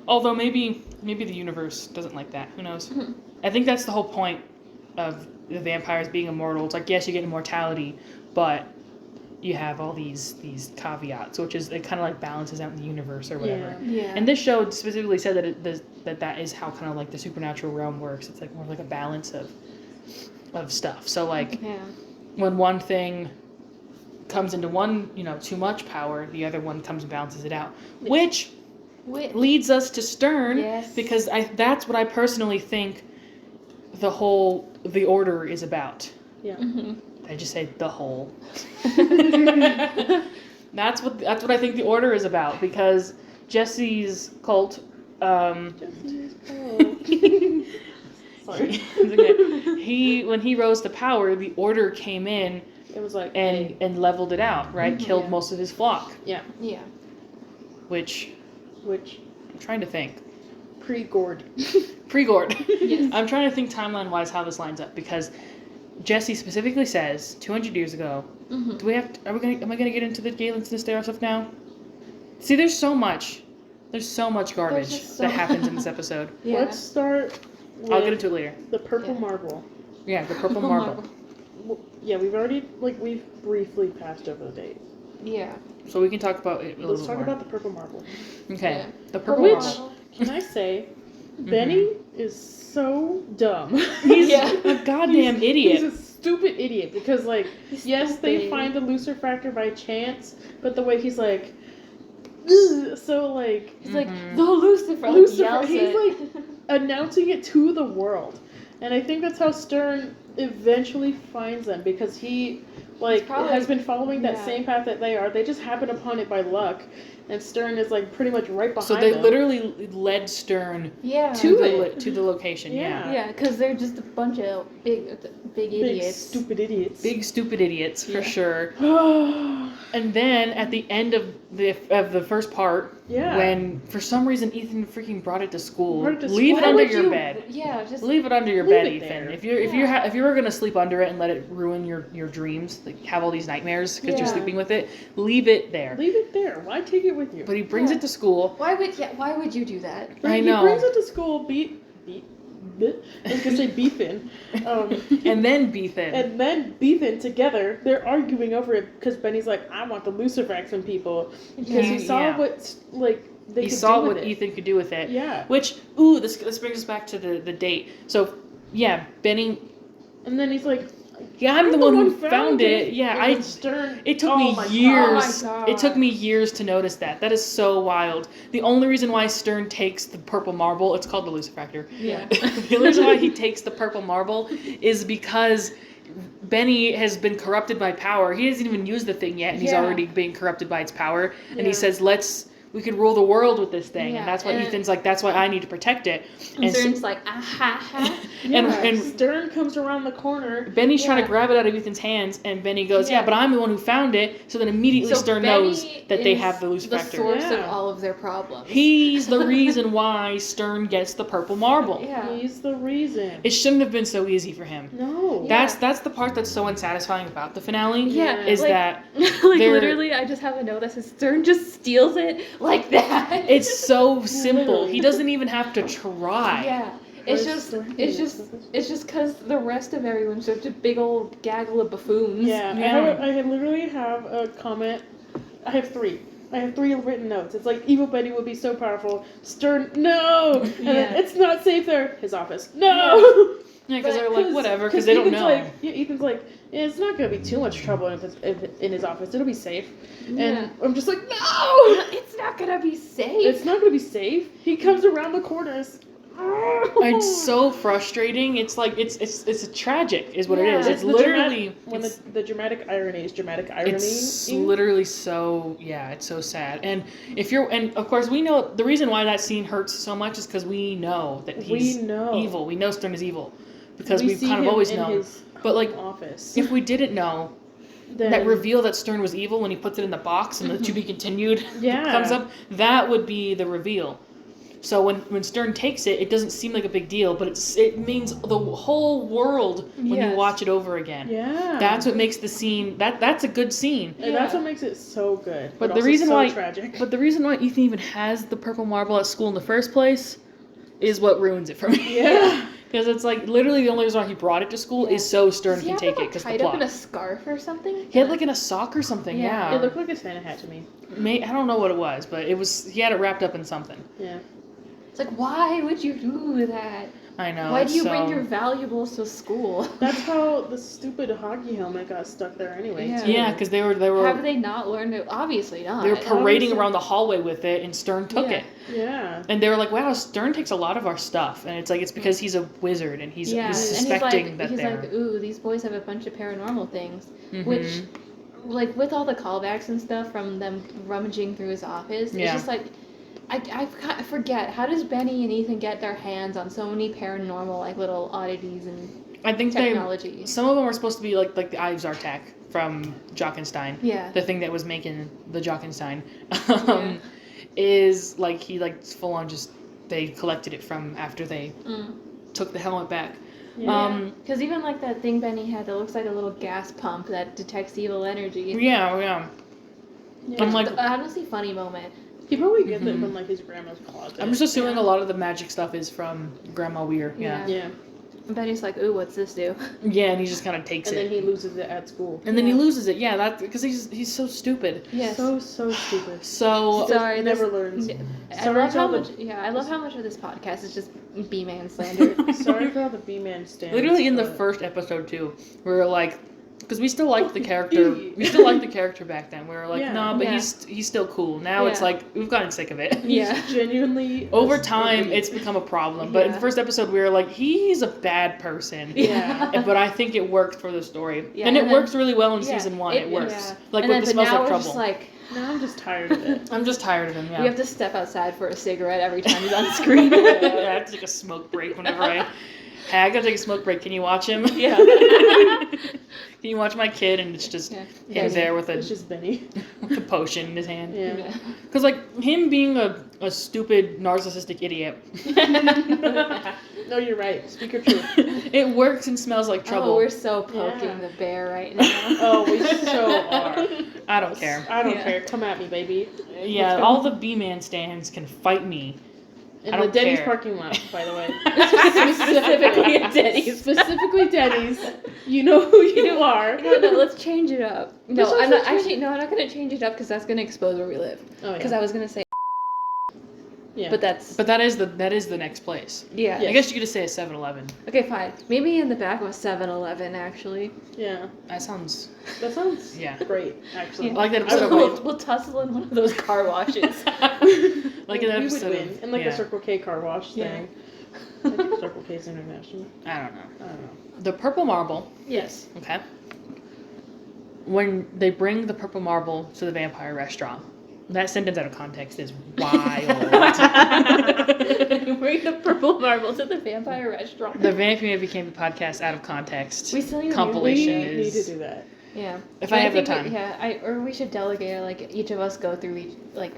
Although maybe the universe doesn't like that. Who knows? Mhm. I think that's the whole point of the vampires being immortal. It's like, yes, you get immortality, but you have all these caveats, which is, it kind of like balances out in the universe or whatever. Yeah. And this show specifically said that that is how kind of like the supernatural realm works. It's like more like a balance of stuff. So like when one thing comes into one, too much power, the other one comes and balances it out. Which leads us to Stern, because that's what I personally think the Order is about. Yeah. Mm-hmm. I just say the whole. That's what I think the Order is about, because Jesse's cult. Jesse's cult. Sorry. When he rose to power, the Order came in. It was like and leveled it out, right? Mm-hmm. Killed most of his flock. Yeah. Yeah. Which I'm trying to think. Pre-Gord. Pre-Gord. Yes. I'm trying to think timeline-wise how this lines up, because Jesse specifically says 200 years ago. Mm-hmm. Am I gonna get into the Galen Sinistera stuff now? See, there's so much garbage that happens in this episode. Yeah. Let's start with I'll get into it later. the purple marble. Yeah, the purple marble. Well, yeah, we've briefly passed over the date. Yeah. So we can talk about it a little Let's talk more. about the purple marble. Okay. Yeah. The purple Which- marble. Can I say, Benny is so dumb. He's a goddamn idiot. He's a stupid idiot because, like, yes, they stupid. find the Lucifer by chance, but the way he's like, "Ugh," so like He's like, Mhm. the Lucifer. Like, Lucifer, yells he's it. like announcing it to the world, and I think that's how Stern eventually finds them, because he like probably- has been following that yeah. same path that they are. They just happen upon it by luck, and Stern is like pretty much right behind So they them. literally led Stern Yeah. To to the location. Yeah. Yeah, because they're just a bunch of big Big idiots. stupid idiots. Big stupid idiots for Yeah. sure. yeah. And then at the end of the first part, when for some reason Ethan freaking brought it to school, Brought it to leave it school. under Why would your you- bed. Yeah, just Leave it under your Leave bed, it Ethan. there. If you were gonna sleep under it and let it ruin your dreams, like have all these nightmares because you're Yeah. sleeping with it, leave it there. Leave it there. Why take it with you? But he brings Yeah. it to school. why would you do that? I He know. brings it to school, I was gonna say beefing, And then Ethan. and then beefing together. They're arguing over it because Benny's like, I want the Lucifaxing people because he saw Yeah. what like they he could saw do with what it. Ethan could do with it. Yeah, Which this brings us back to the date. So yeah, Benny. and then he's like, Yeah, I'm the one who found it. Yeah, And then Stern. It took Oh me my years. God. It took me years to notice that. That is so wild. The only reason why Stern takes the purple marble, it's called the Lucifactor. Yeah. The only reason why he takes the purple marble is because Benny has been corrupted by power. He hasn't even used the thing yet, and he's Yeah. already being corrupted by its power. And he Yeah. says, we could rule the world with this thing. Yeah, And that's why and- Ethan's like, that's why I need to protect it. And And, Stern's like, ah ha ha. and Stern comes around the corner. Benny's trying Yeah. to grab it out of Ethan's hands, and Benny goes, Yeah. yeah, but I'm the one who found it. So then immediately So Stern Benny knows that they is have the the Lucifactor. source Yeah. of all of their problems. He's the reason why Stern gets the purple marble. Yeah. He's the reason. It shouldn't have been so easy for him. No. Yeah. That's the part that's so unsatisfying about the finale. Yeah, Is like- that like they're- literally, I just have a note that says Stern just steals it like that. it's so simple. Literally. He doesn't even have to try. Yeah, it's Where's just Stern? it's just because the rest of everyone's such a big old gaggle of buffoons. Yeah, Yeah. I literally have a comment. I have three written notes. It's like, evil Benny would be so powerful. Stern, no! And then, Yeah. it's not safe there. His office, no! Yeah, because But- they're like, whatever, because they don't Ethan's know. Like, yeah, Ethan's like, yeah, it's not gonna be too much trouble in his office. It'll be safe. Yeah. And I'm just like, no! It's not gonna be safe. It's not gonna be safe. He comes around the corners. It's so frustrating. It's like it's tragic, is what it is. Yeah. It's literally The dramatic irony is dramatic irony. it's literally so it's so sad. And and of course we know the reason why that scene hurts so much is because we know that he's evil. We know Stern is evil because we've kind of always known. But like, office. if we didn't know, that reveal that Stern was evil when he puts it in the box and the to be continued comes up, that would be the reveal. So when Stern takes it, it doesn't seem like a big deal, but it means the whole world when you watch it over again. Yeah. That's what makes the scene that's a good scene. And that's what makes it so good. But the reason why tragic. But the reason why Ethan even has the purple marble at school in the first place is what ruins it for me. Yeah. Because it's like literally the only reason why he brought it to school is so Stern can take it because the tied plot. up in a scarf or something? He had like in a sock or something. Yeah. It looked like a Santa hat to me. I don't know what it was, but he had it wrapped up in something. Yeah. It's like, why would you do that? I know. Why do you bring your valuables to school? That's how the stupid hockey helmet got stuck there anyway. Yeah, because they were. Have they not learned it? Obviously not. They were parading around the hallway with it, and Stern took it. Yeah. And they were like, "Wow, Stern takes a lot of our stuff," and it's like it's because he's a wizard and he's suspecting that he's they're. He's like, ooh, these boys have a bunch of paranormal things, which, like, with all the callbacks and stuff from them rummaging through his office, it's just like. I forget, how does Benny and Ethan get their hands on so many paranormal, like, little oddities and I think technology? Some of them were supposed to be like the Eye of Zartak from Jockenstein. Yeah. The thing that was making the Jockenstein. Is, like, he, like, full on just, they collected it from after they took the helmet back. Yeah. Because even, like, that thing Benny had that looks like a little gas pump that detects evil energy. Yeah. I'm like... The honestly funny moment. He probably gets it from, like, his grandma's closet. I'm just assuming a lot of the magic stuff is from Grandma Weir. Yeah. And Benny's like, ooh, what's this do? Yeah, and he just kind of takes it. And then he loses it at school. And then he loses it. Yeah, that's because he's so stupid. Yes. So stupid. So sorry, never learns. I love how much of this podcast is just B-man slander. Sorry for all the B-man stands. Literally in the first episode too, we were like, because we still liked the character. We still liked the character back then. We were like, no, but he's still cool. Now it's like we've gotten sick of it. He's genuinely. Over time, it's become a problem. But in the first episode, we were like, he's a bad person. Yeah. But I think it worked for the story, and it works really well in season 1. It works. Yeah. Like with the Smells Like Trouble. Just like, now I'm just tired of it. I'm just tired of him. Yeah. We have to step outside for a cigarette every time he's on screen. I have to take a smoke break whenever Hey, I gotta take a smoke break. Can you watch him? Yeah. Can you watch my kid? And it's just him there with It's just Benny. with a potion in his hand. Yeah. Because, like, him being a stupid, narcissistic idiot. No, you're right. Speak your truth. It works and Smells Like Trouble. Oh, we're so poking the bear right now. Oh, we so are. I don't care. I don't care. Come at me, baby. Yeah, all the B-Man stands can fight me. In the Denny's parking lot, by the way. Specifically at Denny's. Specifically Denny's. You know who you are. No, let's change it up. No, I'm not going to change it up because that's going to expose where we live. Oh, because I was going to say yeah. But that is the next place. Yeah. I guess you could just say a 7-Eleven. Okay, fine. Maybe in the back of a 7-Eleven, actually. Yeah. That sounds great, actually. I like that episode. We'll tussle in one of those car washes. Like an episode. We would win. And like a Circle K car wash thing. I think Circle K is international. I don't know. The purple marble. Yes. Okay. When they bring the purple marble to the vampire restaurant, that sentence out of context is wild. Bring the purple marble to the vampire restaurant. The Vampy Wampy Campy Podcast out of context. We still need compilation we need to do that. Yeah. If I have the time. Or we should delegate, like, each of us go through each, like,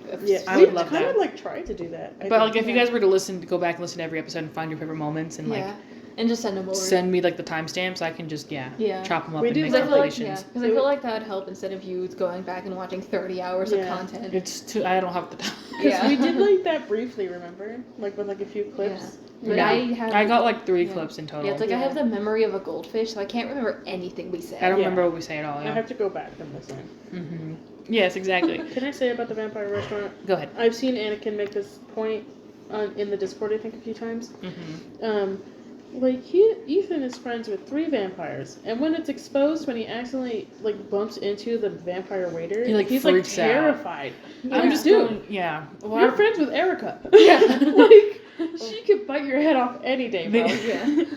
I would love that. We kind of, like, tried to do that. But, like, if you guys were to go back and listen to every episode and find your favorite moments and, like... And just send them over. Send me, like, the timestamps. I can just, chop them up and make compilations. Because I feel like that would help instead of you going back and watching 30 hours of content. I don't have the time. Because we did, like, that briefly, remember? Like, with, like, a few clips. But I got, like, 3 clips in total. Yeah, it's like I have the memory of a goldfish, so I can't remember anything we said. I don't remember what we say at all, I have to go back and listen. Mm-hmm. Yes, exactly. Can I say about the vampire restaurant? Go ahead. I've seen Anakin make this point in the Discord, I think, a few times. Mm-hmm. Like, Ethan is friends with 3 vampires, and when it's exposed, when he accidentally, like, bumps into the vampire waiter, he's like, terrified. I'm just Dude, Well, you're friends with Erica. Yeah. Like, she could bite your head off any day, bro.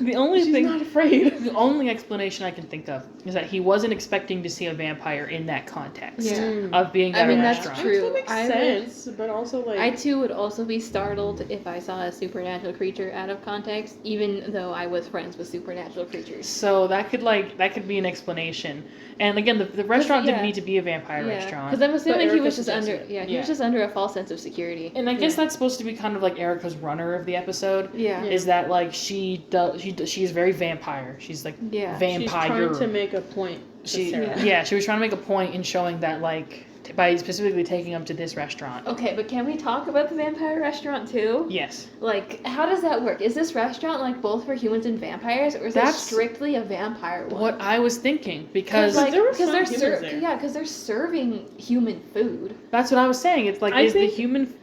The only She's thing, not afraid. the only explanation I can think of is that he wasn't expecting to see a vampire in that context of being at a that's restaurant. true. That makes sense, but also like I too would also be startled if I saw a supernatural creature out of context, even though I was friends with supernatural creatures. So that could be an explanation. And again, the restaurant didn't need to be a vampire restaurant. Because I'm assuming he was just suggested under it. he was just under a false sense of security. And I guess that's supposed to be kind of like Erica's runner of the episode. Yeah. Is that like she's very vampire. She's like vampire. She's trying to make a point. She was trying to make a point in showing that like by specifically taking them to this restaurant. Okay, but can we talk about the vampire restaurant too? Yes. Like, how does that work? Is this restaurant like both for humans and vampires, or is it strictly a vampire one? What I was thinking, because they're serving human food. That's what I was saying. It's like the human.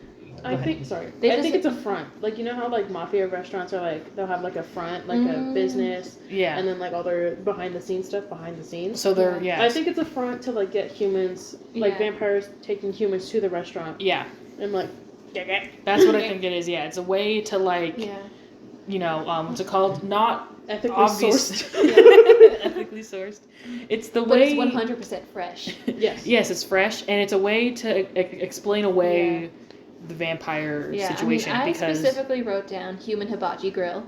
I think it's a front. Like, you know how like mafia restaurants are like they'll have like a front, like a business, and then like all their behind the scenes stuff behind the scenes. So they're I think it's a front to like get humans, like vampires taking humans to the restaurant. Yeah. And like. That's what I think it is. Yeah, it's a way to like. Yeah. You know, what's it called? Not ethically sourced. Ethically sourced. It's the way. But it's 100% fresh. Yes. Yes, it's fresh, and it's a way to explain away. Yeah. The vampire situation. I because specifically wrote down human hibachi grill.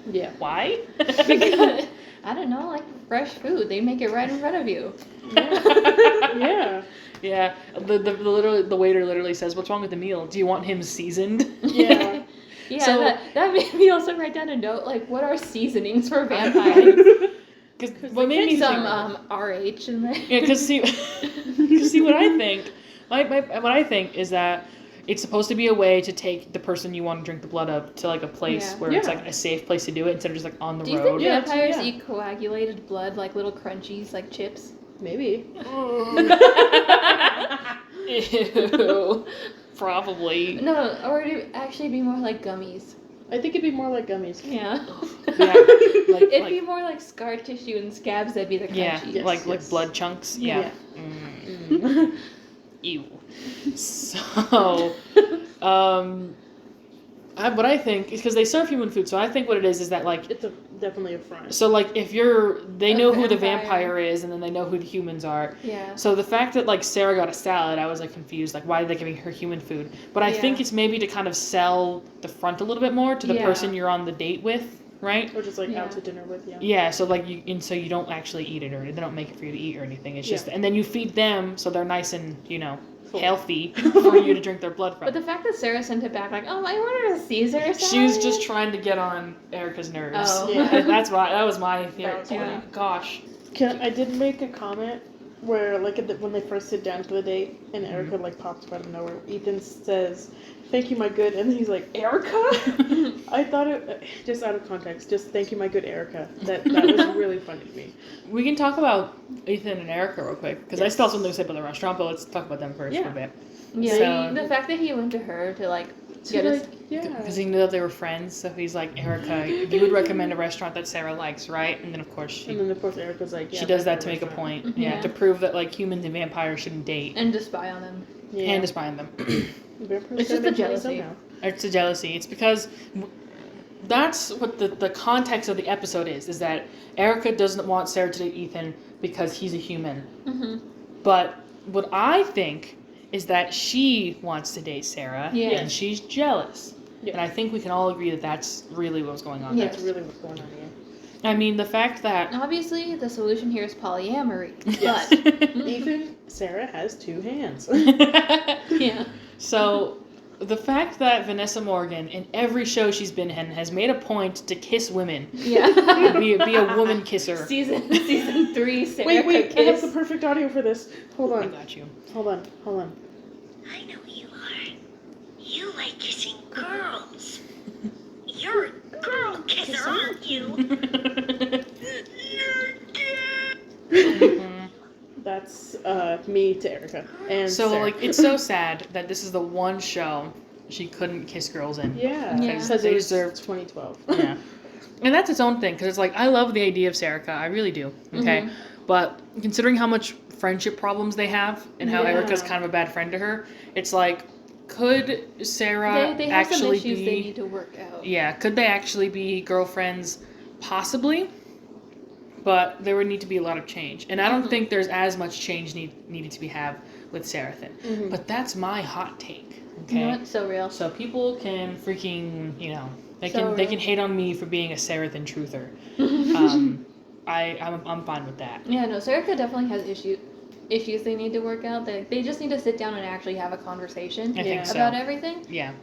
Yeah. Why? Because, I don't know, like fresh food. They make it right in front of you. Yeah. Yeah. The waiter literally says, "What's wrong with the meal? Do you want him seasoned?" Yeah. Yeah. So, that made me also write down a note like, what are seasonings for vampires? Because what made me some RH in there. Yeah. Because see, what I think. What I think is that. It's supposed to be a way to take the person you want to drink the blood of to like a place where it's like a safe place to do it instead of just like on the road. Do you think vampires eat coagulated blood like little crunchies like chips? Maybe. Ew. Probably. No, or it'd actually be more like gummies. I think it'd be more like gummies. Yeah. It'd be more like scar tissue and scabs that'd be the crunchies. Yeah, like blood chunks. Yeah. Ew. So, what I think is because they serve human food, so I think what it is that like it's definitely a front. So like if they know who the vampire is, and then they know who the humans are. Yeah. So the fact that like Sarah got a salad, I was like confused. Like why are they giving her human food? But I think it's maybe to kind of sell the front a little bit more to the person you're on the date with. Right? Or just like out to dinner with, Yeah, so like so you don't actually eat it, or they don't make it for you to eat or anything. It's just, and then you feed them so they're nice and, healthy for you to drink their blood from. But the fact that Sarah sent it back like, I ordered a Caesar salad. She was just trying to get on Erica's nerves. Oh. Yeah. That was my theory. Gosh. I did make a comment where like when they first sit down for the date and Erica like pops out of nowhere, Ethan says, "Thank you, my good," and he's like, "Erica?" I thought it just out of context. Just "Thank you, my good Erica." That was really funny to me. We can talk about Ethan and Erica real quick because I still have something to say about the restaurant, but let's talk about them first for a bit. Yeah, the fact that he went to her to like get us. Because he knew that they were friends, so he's like, "Erica, you would recommend a restaurant that Sarah likes, right?" And then of course Erica's like, she does that to make a point, to prove that like humans and vampires shouldn't date and to spy on them. And to spy on them. It's just the jealousy. It's the jealousy. It's because that's what the context of the episode is that Erica doesn't want Sarah to date Ethan because he's a human. Mm-hmm. But what I think is that she wants to date Sarah, and she's jealous. Yeah. And I think we can all agree that that's really what's going on. That's really what's going on here. I mean, the fact that... Obviously, the solution here is polyamory. Yes. But... Even Sarah has two hands. Yeah. So, the fact that Vanessa Morgan, in every show she's been in, has made a point to kiss women. Yeah. be a woman kisser. Season 3, Sarah Wait, kiss. I have the perfect audio for this. Hold on. I got you. Hold on. I know who you are. You like kissing girls. You're a girl kisser, aren't you? That's me to Erica. And so, Sarah. like, it's so sad that this is the one show she couldn't kiss girls in. Yeah. Because it was 2012. Yeah. And that's its own thing, because it's like, I love the idea of Serica. I really do. Okay? Mm-hmm. But considering how much friendship problems they have, and how Erica's kind of a bad friend to her, it's like, could Sarah They have some actually issues be? they need to work out. Yeah, could they actually be girlfriends? Possibly, but there would need to be a lot of change, and I don't think there's as much change needed to be have with Sarathan. But that's my hot take. Okay, You know what? So real. so people can freaking they So can real. hate on me for being a Sarathan truther. I'm fine with that. Yeah, no, Serica definitely has issues they need to work out. They just need to sit down and actually have a conversation I think so. about everything. Yeah.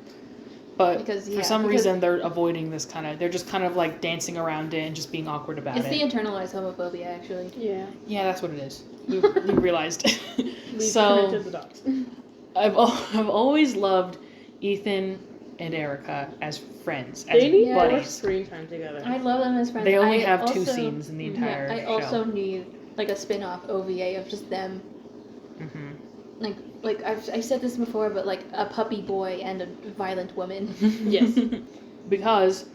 But Because, for some reason they're avoiding this they're just kind of like dancing around it and just being awkward about It's it. the internalized homophobia, actually. Yeah. Yeah, that's what it is. We realized. We So connected the dots. I've always loved Ethan and Erica as friends, as They need more buddies. screen time together. I love them as friends. They only I have two also- scenes in the entire I show. also need like a spin-off OVA of just them. Like I said this before, but like a puppy boy and a violent woman. Yes. Because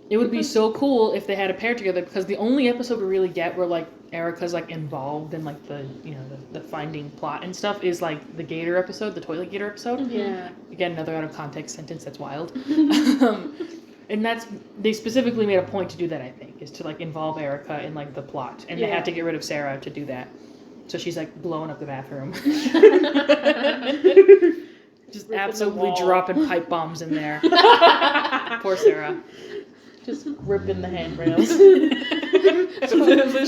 it would be so cool if they had a pair together, because the only episode we really get where like Erica's like involved in like the the finding plot and stuff is like the gator episode, the toilet gator episode. Yeah. Again, another out of context sentence that's wild. And they specifically made a point to do that, I think, is to like involve Erica in like the plot, and they Yeah. had to get rid of Sarah to do that. So she's like blowing up the bathroom. Just Ripping the absolutely wall. dropping pipe bombs in there. Poor Sarah. Just ripping the handrails.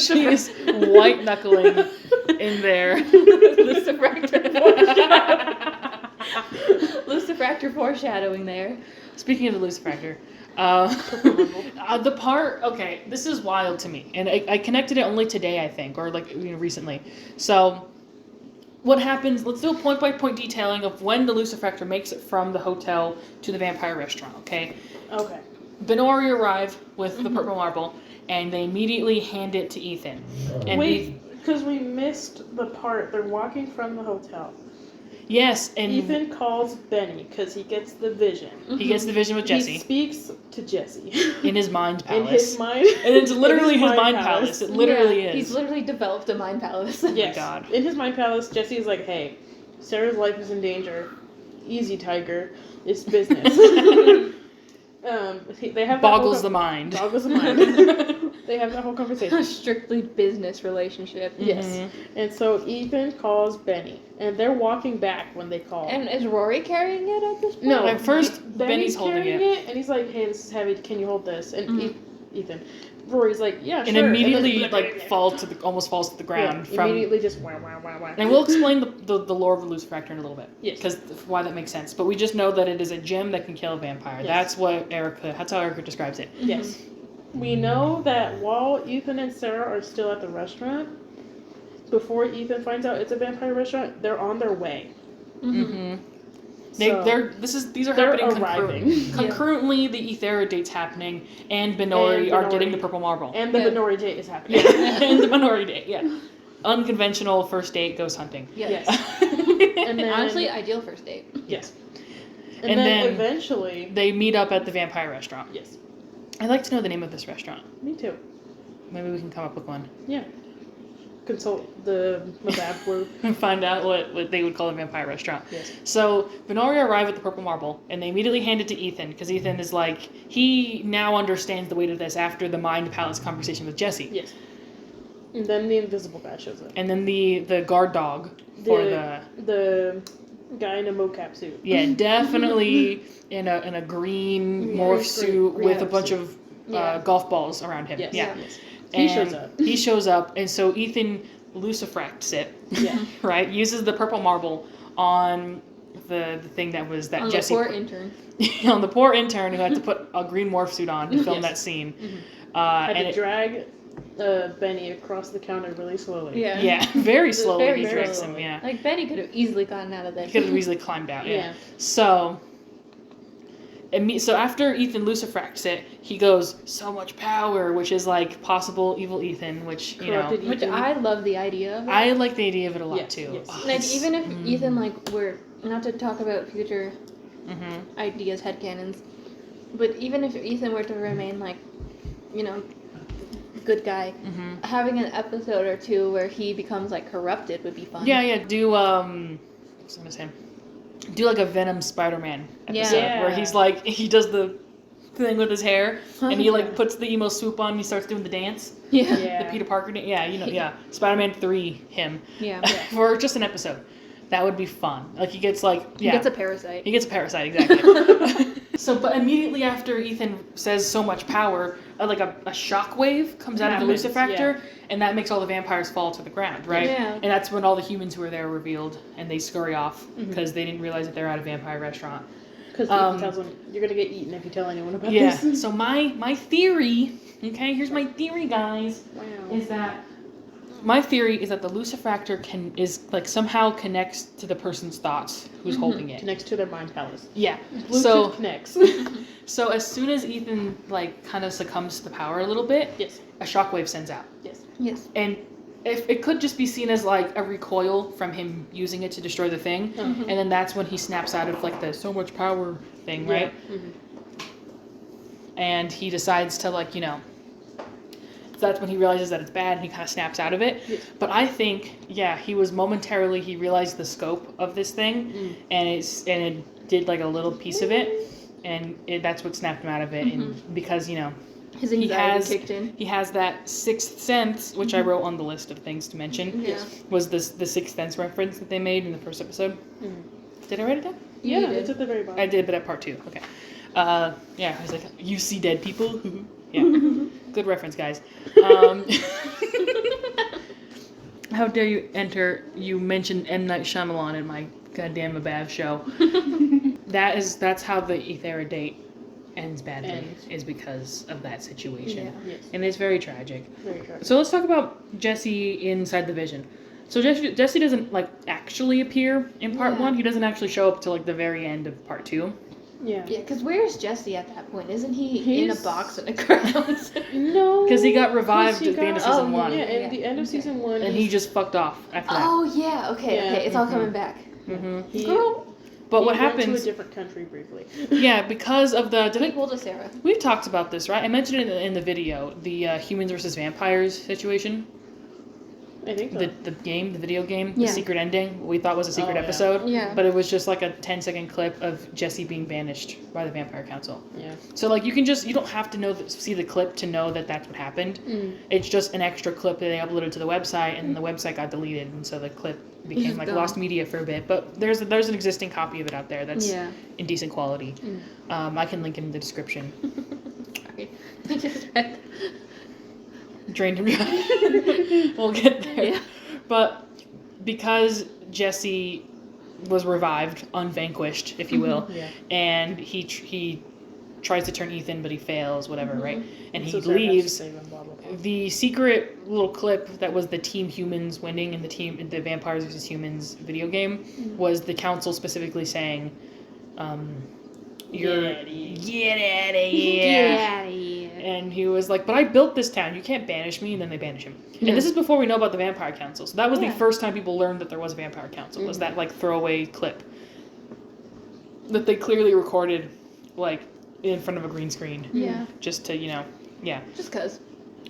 She is white knuckling in there. Lucifractor foreshadowing there. Speaking of the Lucifractor, the part, okay, this is wild to me, and I connected it only today, I think, or like recently. So, what happens? Let's do a point-by-point detailing of when the Lucifractor makes it from the hotel to the vampire restaurant. Okay, Okay. Benori arrive with the purple marble, and they immediately hand it to Ethan. And Wait, because we missed the part. They're walking from the hotel. yes, and Ethan calls Benny because he gets the vision. he gets the vision with Jesse He speaks to Jesse. in his mind In palace. his mind. And it's literally in his mind palace. It literally Yeah, is. He's literally developed a mind palace. Yes. God. In his mind palace, Jesse is like, hey, Sarah's life is in danger. Easy, Tiger. It's business. They have that Boggles whole the mind. Boggles the mind. They have that whole A conversation. strictly business relationship. Yes. Mhm. And so Ethan calls Benny. And they're walking back when they call. And is Rory carrying it at this point? no, At first, Benny's holding carrying it. And he's like, hey, this is heavy. Can you hold this? And Ethan. Rory's like, yeah, And sure. immediately then- like almost falls to the ground yeah, from. immediately just wah, wah, wah, wah. And we'll explain the lore of the Lucifractor in a little bit. Yes. Because why that makes sense. But we just know that it is a gem that can kill a vampire. Yes. That's how Erica describes it. Yes. We know that while Ethan and Sarah are still at the restaurant, before Ethan finds out it's a vampire restaurant, they're on their way. Mm-hmm. So, These are they're happening arriving. concurrently. The Ethera date's happening, and Benori are getting the Benori. purple marble. and the Yeah. Benori date is happening. And the Benori date, yeah. Unconventional first date ghost hunting. Yes. And then, Honestly, ideal first date. yes. And And, then then- eventually, They meet up at the vampire restaurant. yes. I'd like to know the name of this restaurant. Me too. Maybe we can come up with one. Yeah. Consult the mbav group. And find out what they would call a vampire restaurant. Yes. So Benori arrive at the purple marble, and they immediately hand it to Ethan, because Ethan is like, he now understands the weight of this after the mind palace conversation with Jesse. Yes. And then the invisible guy shows up. And then the guard dog for The guy in a mocap suit. yeah, definitely in a green Yeah, morph green- suit green with a bunch suit. of Yeah. golf balls around him. Yes. Yeah. Yes. He And shows up. He shows up, and so Ethan lucifracts it. Yeah. Right? Uses the purple marble on the thing that was that On Jesse the poor intern. on the poor intern who had to put a green morph suit on to film Yes. that scene. Had And to it, drag Benny across the counter really slowly. Yeah. yeah, very slowly Very he drags slowly. him. Yeah, Like, Benny could have easily gotten out of he this. could have easily climbed out. Yeah. Yeah. So. So after Ethan lucifracts it, he goes, so much power, which is like possible evil Ethan, which, you know, Corrupted Which Ethan. I love the idea of it. I like the idea of it a lot Yes, too. yes. Oh, Like, it's- even if Ethan, like, were, not to talk about future Mhm. ideas, headcanons, but even if Ethan were to remain, like, you know, good guy, Mhm. having an episode or two where he becomes, like, corrupted would be fun. Yeah, do what's his name? do like a Venom Spider-Man episode Yeah. where he's like, he does the thing with his hair and he like Yeah. puts the emo swoop on and he starts doing the dance. Yeah. The Peter Parker dance. Yeah, you know, yeah. Spider-Man 3, him. Yeah. For just an episode. That would be fun. Like he gets like, yeah. He gets a parasite. He gets a parasite, exactly. So, but immediately after Ethan says so much power, like a shockwave comes out of the Lucifactor, and that makes all the vampires fall to the ground, right? Yeah. And that's when all the humans who were there are revealed, and they scurry off because they didn't realize that they're at a vampire restaurant. Because Ethan tells them, you're going to get eaten if you tell anyone about Yeah. this. So my theory, okay, here's my theory, guys, is that my theory is that the Lucifactor is like somehow connects to the person's thoughts who's holding it. Connects to their mind palace. Yeah. Bluetooth So connects. so as soon as Ethan like kind of succumbs to the power a little bit, Yes. a shockwave sends out. Yes. Yes. And if it could just be seen as like a recoil from him using it to destroy the thing, and then that's when he snaps out of like the so much power thing, right? Yeah. Mm-hmm. And he decides to like, you know, that's when he realizes that it's bad and he kind of snaps out of it. Yes. But I think, yeah, he realized the scope of this thing, and it did like a little piece of it, and that's what snapped him out of it. And because, you know, His anxiety kicked in. he has that sixth sense, which I wrote on the list of things to mention. Yeah. Was the sixth sense reference that they made in the first episode? Did I write it down? Yeah, You did. it's at the very bottom. I did, but at part 2. Okay. Yeah, I was like, you see dead people? Yeah. Good reference, guys. How dare you mentioned M. Night Shyamalan in my goddamn mbav show. That's how the Ethera date ends badly, is because of that situation. Yeah. Yes. And it's very tragic. Very tragic. So let's talk about Jesse inside the Vision. So Jesse doesn't like actually appear in part 1. He doesn't actually show up till like the very end of part 2. Yeah. Yeah, because where's Jesse at that point? Isn't he in a He's- box in the ground? No. Because he got revived he at the end of got- season oh, 1. Yeah, at Yeah. the end of season 1. And he just fucked off after that. Oh yeah, okay, Yeah. okay, it's all coming back. He, But he what went happens? to a different country briefly. Yeah, because of the. Equal to Sarah. We've talked about this, right? I mentioned it in the video, the humans versus vampires situation. I think so. The video game, Yeah. the secret ending. We thought was a secret Oh, yeah. episode. Yeah. But it was just like a 10-second clip of Jesse being banished by the Vampire Council. Yeah. So like you don't have to see the clip to know that that's what happened. It's just an extra clip that they uploaded to the website, and the website got deleted, and so the clip became like gone. lost media for a bit. But there's an existing copy of it out there that's Yeah. in decent quality. I can link it in the description. Sorry. I just read. Drained him dry. We'll get there. Yeah. But because Jesse was revived, unvanquished, if you will, Yeah. and he tries to turn Ethan, but he fails, whatever, right? And he So Sarah has to leaves. save him, blah, blah, blah. The secret little clip that was the Team Humans winning in the Vampires vs. Humans video game was the council specifically saying, "You're Get outta here." get out of here." Get out of here. And he was like, "But I built this town. You can't banish me." And then they banish him. And this is before we know about the Vampire Council. So that was the first time people learned that there was a Vampire Council. Was that like throwaway clip that they clearly recorded, like in front of a green screen, Yeah. just to Just cause.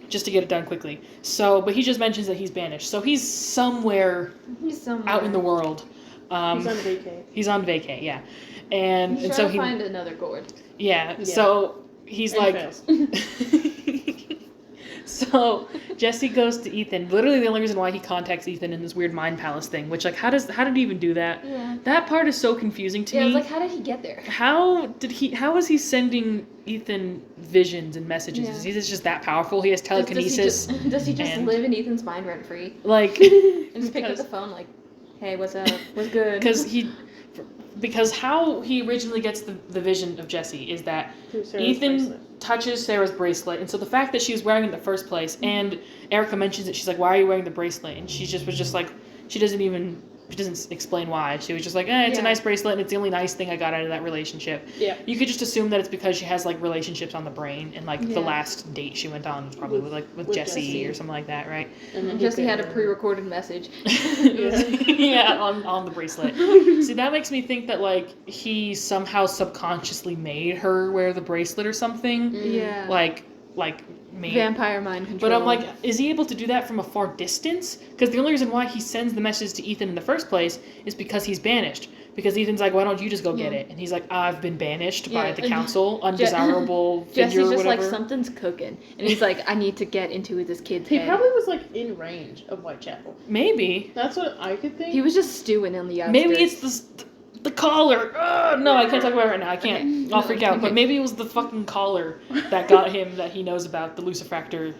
just to get it done quickly. So, but he just mentions that he's banished. So he's somewhere He's somewhere. out in the world. He's on vacay. He's on vacay, yeah. And He's so trying he to find another gourd. yeah. So he's And like fails. So Jesse goes to Ethan. Literally the only reason why he contacts Ethan in this weird mind palace thing, which like how did he even do that? Yeah. That part is so confusing to Yeah, I me. was like, how did he get there? How is he sending Ethan visions and messages? Yeah. Is he just that powerful? He has telekinesis. Does he just and- live in Ethan's mind rent free? like And just pick up the phone like, hey, what's up? What's good? because how he originally gets the vision of Jesse is that Through Sarah's Ethan bracelet. touches Sarah's bracelet, and so the fact that she was wearing it in the first place, and Erica mentions it, she's like, "Why are you wearing the bracelet?" And she was just like, she doesn't explain why. She was just like, it's a Yeah. nice bracelet, and it's the only nice thing I got out of that relationship. Yeah. You could just assume that it's because she has like relationships on the brain, and like the Yeah. last date she went on was probably with Jesse, Jesse. or something like that, right? And then Jesse had a could- pre-recorded message. Yeah, on the bracelet. See, that makes me think that like he somehow subconsciously made her wear the bracelet or something. Yeah. Like made. Vampire mind control. But I'm like, is he able to do that from a far distance? Because the only reason why he sends the message to Ethan in the first place is because he's banished. because Ethan's like, why don't you just go get it? And he's like, I've been banished by the council, undesirable figure Jesse's or just whatever. like, something's cooking. And he's like, I need to get into this kid's He head. probably was like in range of Whitechapel. Maybe. That's what I could think. He was just stewing on the outskirts. Maybe it's the collar. No, I can't talk about it right now. I can't. Okay. I'll freak out. But maybe it was the fucking collar that got him that he knows about the Lucifractor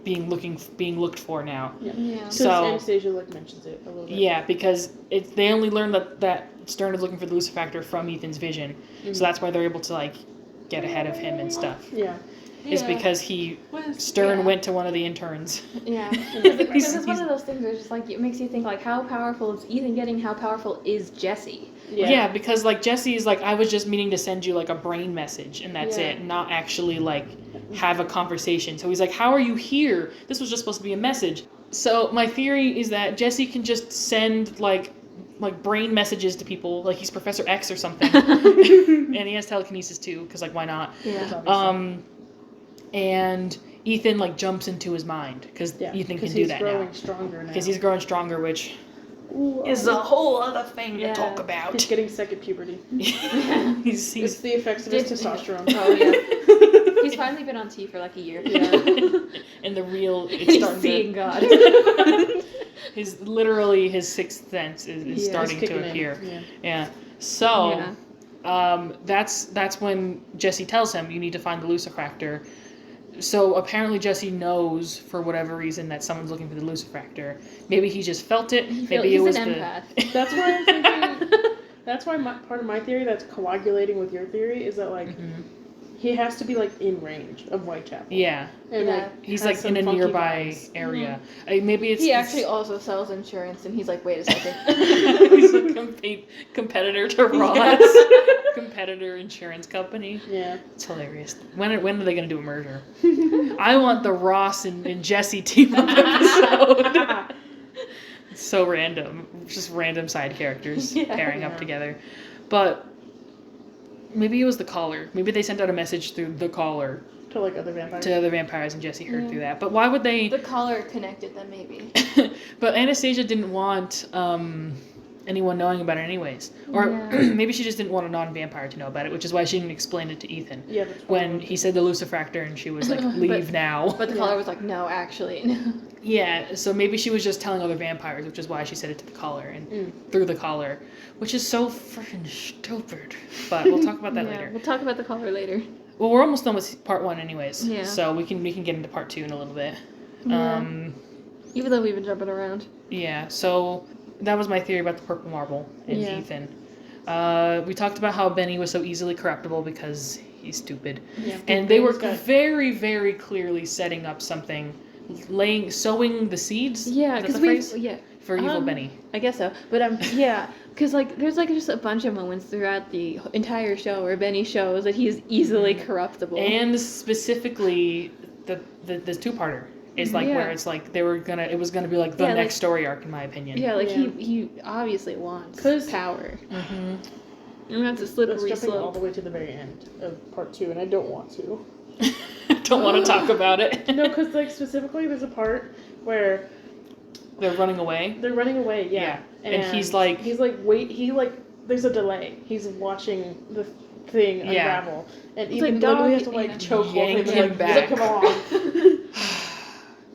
being looked for now. Yeah. Yeah. So Anastasia like mentions it a little bit. yeah, because they only learned that Stern is looking for the Lucifractor from Ethan's vision, so that's why they're able to like get ahead of him and stuff. Yeah. Is because Stern went to one of the interns. Yeah, because it's one of those things where it's just like, it makes you think like, how powerful is Ethan getting? How powerful is Jesse? Yeah, because like Jesse is like, I was just meaning to send you like a brain message and that's it, not actually like have a conversation. So he's like, how are you here? This was just supposed to be a message. So my theory is that Jesse can just send like brain messages to people, like he's Professor X or something, and he has telekinesis too, because like why not? Yeah. And Ethan like jumps into his mind because Ethan can do that now. He's growing stronger now. Because he's growing stronger, which is a whole other thing to talk He's about. getting second puberty. he's It's the effects of his testosterone. Oh yeah. He's finally been on T for like a year. Yeah. and the real it's He's starting seeing to God. his sixth sense is starting to appear. Yeah. So that's when Jesse tells him you need to find the Lucifractor. So apparently Jesse knows for whatever reason that someone's looking for the Lucifractor. Maybe he just felt it. Maybe it was an empath. That's why I'm thinking. That's why part of my theory that's coagulating with your theory is that like he has to be like in range of Whitechapel. Yeah. And like he's has like in a some funky nearby vibes. area. Maybe it's He actually also sells insurance, and he's like, wait a second. he's a competitor to Ross. Competitor insurance company. Yeah. It's hilarious. When are they going to do a merger? I want the Ross and Jesse team up episode. It's so random. Just random side characters pairing up together. But maybe it was the collar. Maybe they sent out a message through the collar To like other vampires. to other vampires and Jesse heard through that. But why would they... The collar connected them, maybe. But Anastasia didn't want anyone knowing about it anyways. Or maybe she just didn't want a non-vampire to know about it, which is why she didn't explain it to Ethan. Yeah, that's when he said the Lucifractor and she was like, leave now. But the collar was like, no, actually. Yeah, so maybe she was just telling other vampires, which is why she said it to the collar and through the collar, which is so freaking stupid. But we'll talk about that later. We'll talk about the collar later. Well, we're almost done with part 1 anyways. Yeah. So we can get into part 2 in a little bit. Yeah. Even though we've been jumping around. Yeah, so that was my theory about the purple marble and Ethan. We talked about how Benny was so easily corruptible because he's stupid. Yeah. And they were very, very clearly setting up something, sowing the seeds. Yeah, because for evil Benny. I guess so, but because like there's like just a bunch of moments throughout the entire show where Benny shows that he is easily corruptible, and specifically the 2-parter is like where it's like it was gonna be like the next story arc in my opinion. Yeah, like he obviously wants power. And that's a slippery jumping all slope. the way to the very end of part 2, and I don't want to. Don't want to talk about it. No, because like specifically, there's a part where they're running away. They're running away. Yeah. And he's like, there's a delay. He's watching the thing unravel, and even like literally has to like choke hold him and like back. zip him along.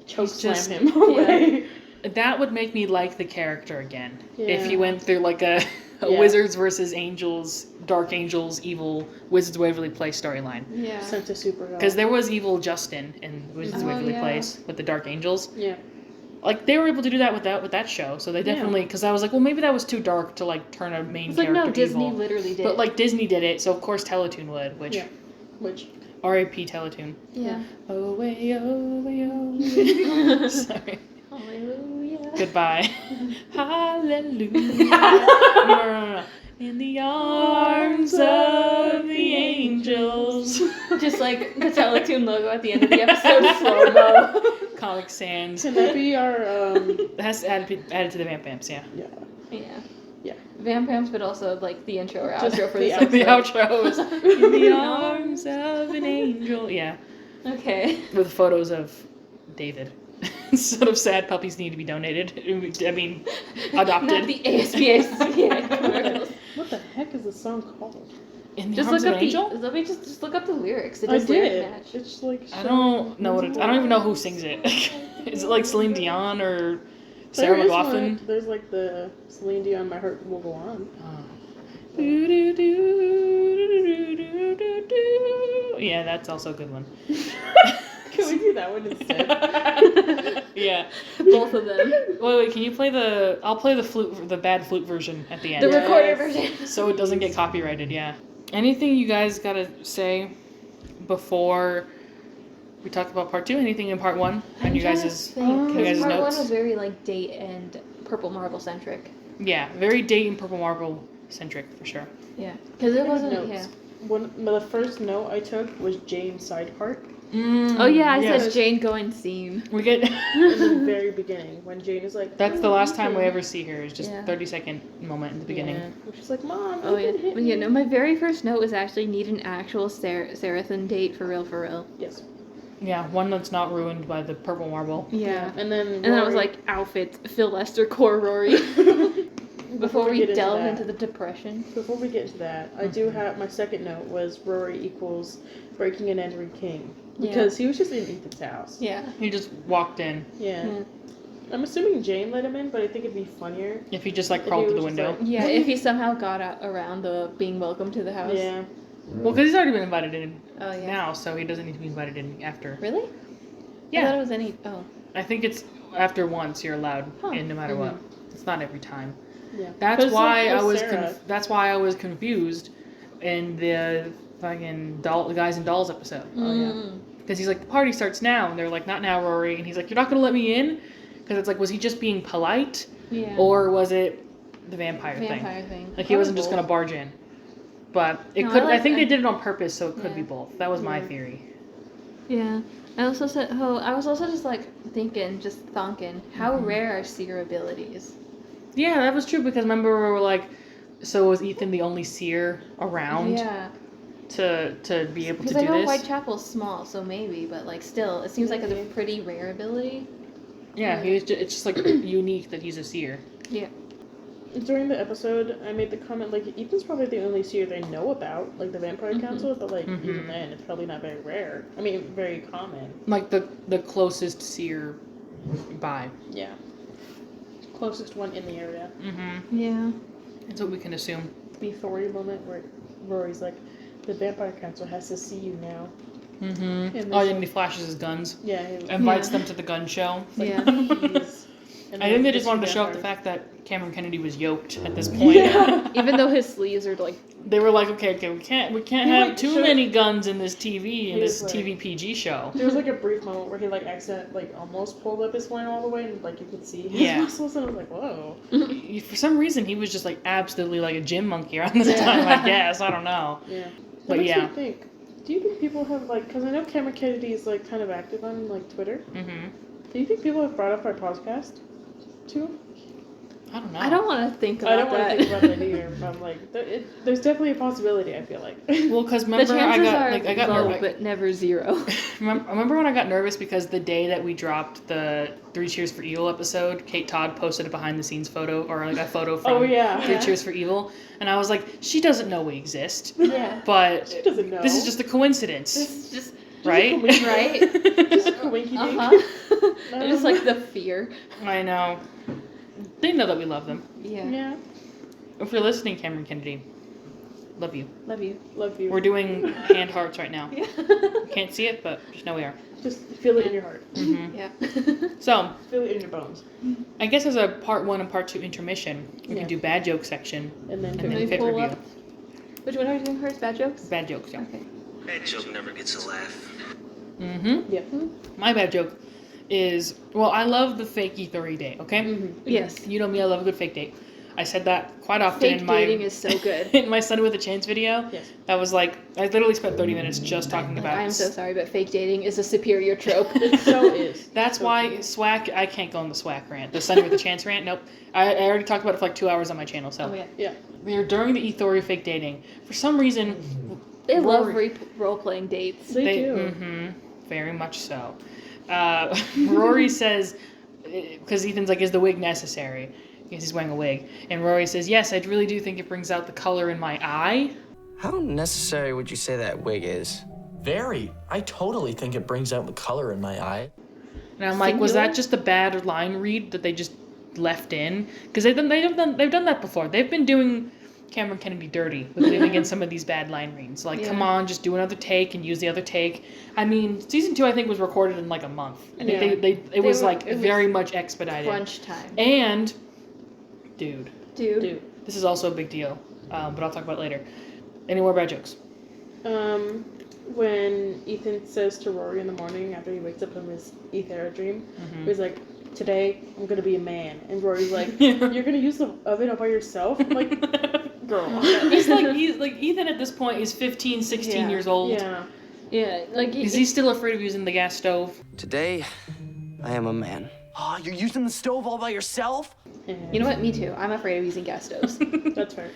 Choke slam him away. That would make me like the character again. Yeah. If he went through like a Wizards versus Angels, Dark Angels, evil Wizards Waverly Place storyline. Yeah. Sent to Supergirl. Because there was evil Justin in Wizards Waverly Place with the Dark Angels. Yeah. Like they were able to do that with that show, so they definitely. Because I was like, well, maybe that was too dark to like turn a main character no, evil. Disney literally did. But like Disney did it, so of course Teletoon would, which R.I.P. Teletoon. Yeah. Oh way, oh way, oh way. Sorry. Hallelujah. Goodbye. Hallelujah. No. In the arms of the angels. Just like the Teletoon logo at the end of the episode, slow-mo. Comic Sans. Can that be our It has to added to the Vamp Vamps, yeah. Yeah. Vampamps, but also like the intro or Just outro for the this episode. The outro is in the arms of an angel. Yeah. Okay. With photos of David. Instead of sad puppies need to be donated. I mean, adopted. Not the ASPCA commercials. What the heck is the song called? In the Just Arms look of up an Angel? let me just look up the lyrics. It I does lyric did. match. It's like I don't know what it's. I don't even know who sings it. Is it like Celine Dion or Sarah There is McLachlan? one. There's like the Celine Dion, My Heart Will Go On. Yeah, that's also a good one. Can we do that one instead? Yeah. Both of them. Wait, can you play the... I'll play the bad flute version at the end. The Yes. recorded version. So it doesn't get copyrighted, yeah. Anything you guys gotta say before we talk about part 2? Anything in part 1? And you guys' Part notes? one was very like date and Purple Marble centric. Yeah, very date and Purple Marble centric for sure. Yeah, because it wasn't. Notes. Yeah. The first note I took was Jane's side part Oh yeah, I yes. said Jane go insane. We get... in the very beginning when Jane is like. That's the last time we ever see her. Is just Yeah. 30-second moment in the beginning. Yeah. She's like, Mom. Oh yeah, Ethan hit but yeah. me." No, my very first note was actually need an actual Sarathon date for real. Yes. Yeah, one that's not ruined by the Purple Marble. Yeah. And then. And then I was like, outfits, Phil Lester, core Rory. Before we get delve that- into the depression. Before we get into that, I do have my second note was Rory equals breaking and entering King because he was just in Ethan's house. Yeah. He just walked in. Yeah. Yeah. I'm assuming Jane let him in, but I think it'd be funnier. If he just like If crawled he through the was just window. like- Yeah, if he somehow got around the being welcome to the house. Yeah. Well, because he's already been invited in Oh yeah. now, so he doesn't need to be invited in after. Really? I Yeah, thought it was any. Oh. I think it's after once you're allowed Huh. in no matter what. It's not every time. Yeah. That's 'Cause, why like, I was. Sarah- That's why I was confused in the fucking the Guys and Dolls episode. Oh, yeah. Because he's like, the party starts now, and they're like, not now, Rory. And he's like, you're not gonna let me in? Because it's like, was he just being polite, Yeah. or was it the vampire thing? thing. Like he wasn't just gonna barge in. But it No, could. I I like think they that. did it on purpose, so it could be Yeah. both. That was my Yeah. theory. Yeah. I also said. Oh, I was also just like thinking, just thonking, how rare are seer abilities? Yeah, that was true because remember we were like, so was Ethan the only seer around Yeah. to be able to Because I do know this? Whitechapel's small, so maybe, but like still, it seems like it's a pretty rare ability. Yeah, it's just like unique that he's a seer. Yeah. During the episode, I made the comment like Ethan's probably the only seer they know about, like the Vampire Council, but like even then, it's probably not very rare. I mean, very common. Like the closest seer by. Yeah. Closest one in the area. Mm-hmm. Yeah. That's what we can assume. The authority moment where Rory's like, the Vampire Council has to see you now. Mm-hmm. And Oh, this- and he flashes his guns. Yeah. He was Invites Yeah. them to the gun show. Yeah. Please. And I then think they the just wanted to two show up the vampires- fact that Cameron Kennedy was yoked at this point. Yeah. Even though his sleeves are like. They were like, okay, we can't He, have like, too showed- many guns in this TV in He this was like- TV PG show. There was like a brief moment where he like accidentally like almost pulled up his wine all the way and like you could see his Yeah. muscles and I was like, whoa. For some reason, he was just like absolutely like a gym monkey around this time. I guess I don't know. Yeah. But That makes yeah. me think. Do you think people have like? Because I know Cameron Kennedy is like kind of active on like Twitter. Mm-hmm. Do you think people have brought up our podcast to him? I don't know. I don't want to think about I don't want that. to think about it either. But I'm like, there's definitely a possibility. I feel like. Well, because The remember I chances got are like I got low, nervous. but never zero. Remember when I got nervous because the day that we dropped the 3 Cheers for Evil episode, Kate Todd posted a behind the scenes photo or like a photo from Oh, yeah. 3 Cheers for Evil, and I was like, she doesn't know we exist, Yeah. but She doesn't know. this is just a coincidence, This is just right? right. Just a winky dink. Uh-huh. Just like the fear. I know. They know that we love them. Yeah. Yeah. If you're listening, Cameron Kennedy, love you. Love you. Love you. We're doing hand hearts right now. Yeah. Can't see it, but just know we are. Just feel it in your heart. Hmm. Yeah. So, Feel it in your bones. I guess as a part 1 and part 2 intermission, we Yeah. can do bad joke section And then. and then we fit pull review. up? Which one are you doing first? Bad jokes? Bad jokes, yeah. Okay. That joke never gets a laugh. Mm-hmm. Yeah. My bad joke is, well, I love the fake E3 date, okay? Mm-hmm. Yes. You know me, I love a good fake date. I said that quite often Fake in my dating is so good. in my Sunday with a Chance video. Yes. That was like, I literally spent 30 minutes just talking about I'm so sorry, but fake dating is a superior trope. It so is. That's why SWAC, I can't go on the SWAC rant. The Sunday with a Chance rant, nope. I already talked about it for like 2 hours on my channel, so. Oh yeah. Yeah. We are during the E3 fake dating. For some reason, They love Rory- role playing dates. They do. Mm-hmm, very much so. Rory says, because Ethan's like, is the wig necessary? because he's wearing a wig. And Rory says, yes, I really do think it brings out the color in my eye. How necessary would you say that wig is? Very. I totally think it brings out the color in my eye. And I'm like, was that just a bad line read that they just left in? Because they've done that before. They've been doing Cameron Kennedy dirty with leaving in some of these bad line reads. Like, come on, just do another take and use the other take. I mean, season 2 I think was recorded in like a month. I think it was very much expedited. Crunch time. And, dude, this is also a big deal. But I'll talk about it later. Any more bad jokes? When Ethan says to Rory in the morning after he wakes up from his ethera dream, he's like, today I'm gonna be a man, and Rory's like, you're gonna use the oven all by yourself? I'm like, girl. he's like Ethan at this point is 15, 16 years old. Yeah, like is he still afraid of using the gas stove? Today, I am a man. Oh, you're using the stove all by yourself? You know what? Me too. I'm afraid of using gas stoves. That's fair.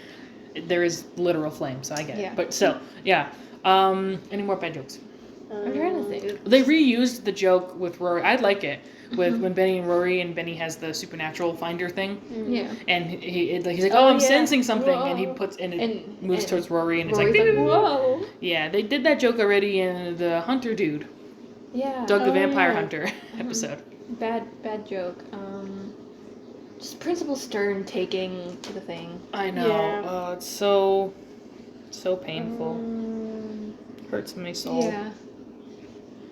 There is literal flame, so I get Yeah. it. But still, yeah. Any more bad jokes? I'm trying to think. They reused the joke with Rory. I'd like it. With when Benny and Rory, and Benny has the supernatural finder thing. Yeah. And he's like, oh, I'm sensing something. Whoa. And he puts, and it moves towards Rory, and it's like, whoa. Yeah, they did that joke already in the Hunter dude. Yeah. Doug the Vampire Hunter episode. Bad joke. Just Principal Stern taking the thing. I know. Yeah. It's so painful. Hurts my soul. Yeah.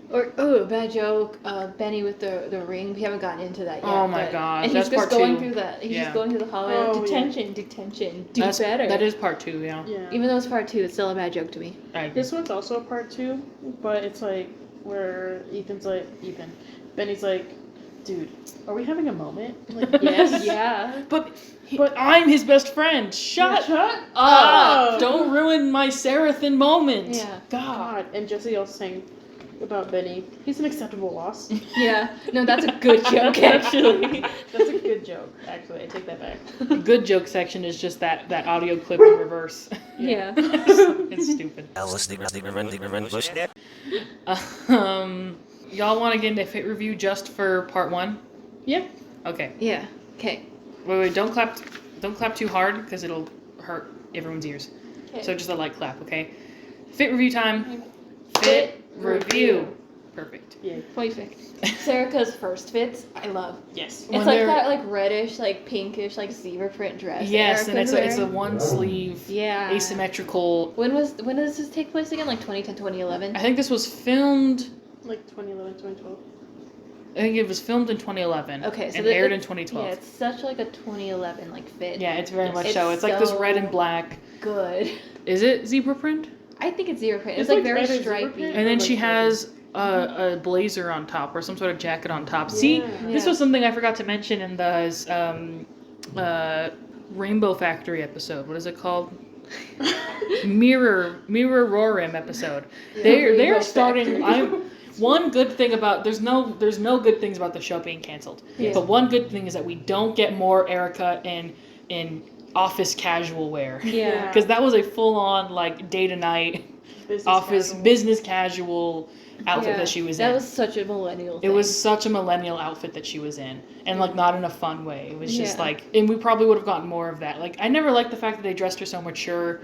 Or bad joke. Benny with the ring. We haven't gotten into that yet. Oh my god, and that's he's just part going 2. through that. He's just going through the hallway. Oh, detention. Do better. That is part 2. Yeah. Even though it's part 2, it's still a bad joke to me. This one's also a part 2, but it's like where Benny's like, dude, are we having a moment? I'm like, yes. Yeah. But I'm his best friend. Shut up! up. Don't ruin my Seraphin moment. Yeah. God. And Jesse also saying about Benny, he's an acceptable loss. Yeah. No, that's a good joke, actually. That's a good joke, actually. I take that back. The good joke section is just that audio clip in reverse. Yeah. It's stupid. Y'all want to get into fit review just for part 1? Yep. Okay. Yeah. Okay. Wait, don't clap too hard because it'll hurt everyone's ears. Okay. So just a light clap, okay? Fit review time. Fit review. Perfect. Yeah. Perfect. Serica's first fits, I love. Yes. It's like that like reddish, like pinkish, like zebra print dress. Yes, and it's wearing. a one sleeve, asymmetrical. When does this take place again? Like 2010, 2011? I think this was filmed. Like 2011, 2012. I think it was filmed in 2011. Okay, so and aired in 2012. Yeah, it's such like a 2011 like fit. Yeah, it's very much so. It's like this red and black. Good. Is it zebra print? I think it's zebra print. It's like very stripy. And then she has a blazer on top or some sort of jacket on top. See, this was something I forgot to mention in the Rainbow Factory episode. What is it called? Mirror Rorim episode. They're starting. One good thing about there's no good things about the show being canceled. Yeah. But one good thing is that we don't get more Erica in office casual wear. Yeah. Because that was a full on like day to night business casual outfit that she was in. That was such a millennial thing. It was such a millennial outfit that she was in. And like not in a fun way. It was just like, and we probably would have gotten more of that. Like I never liked the fact that they dressed her so mature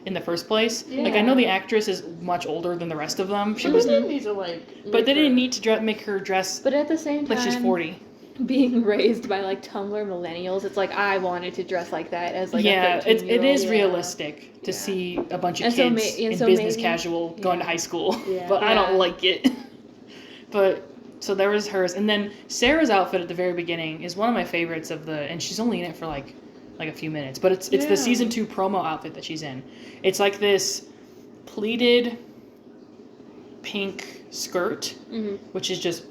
in the first place. Yeah. Like I know the actress is much older than the rest of them. She was but they didn't need to make her dress. But at the same time, like she's 40. Being raised by like Tumblr millennials, it's like I wanted to dress like that as like a 13-year-old. it is realistic to see a bunch of kids in business casual going to high school. Yeah. But I don't like it. But so there was hers, and then Sarah's outfit at the very beginning is one of my favorites and she's only in it for like a few minutes, but it's the season 2 promo outfit that she's in. It's like this pleated pink skirt, which is just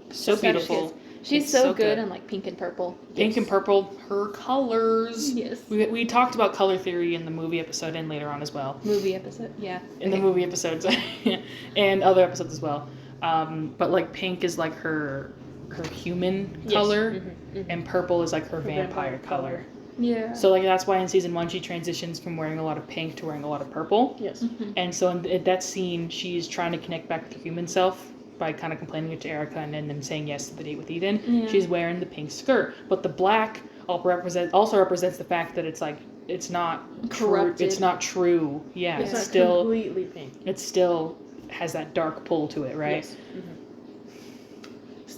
so beautiful. She's so good in like pink and purple. Pink and purple, her colors. Yes. We talked about color theory in the movie episode and later on as well. Movie episode, yeah. In the movie episodes and other episodes as well. But like pink is like her human color, and purple is like her vampire color. Yeah. So like that's why in season 1 she transitions from wearing a lot of pink to wearing a lot of purple. Yes. And so in that scene, she's trying to connect back with her human self by kind of complaining it to Erica and then saying yes to the date with Ethan. Yeah. She's wearing the pink skirt, but the black also represents the fact that it's like it's not corrupted. It's not true. Yeah, It's it's not still completely pink. it still has that dark pull to it, right? Yes.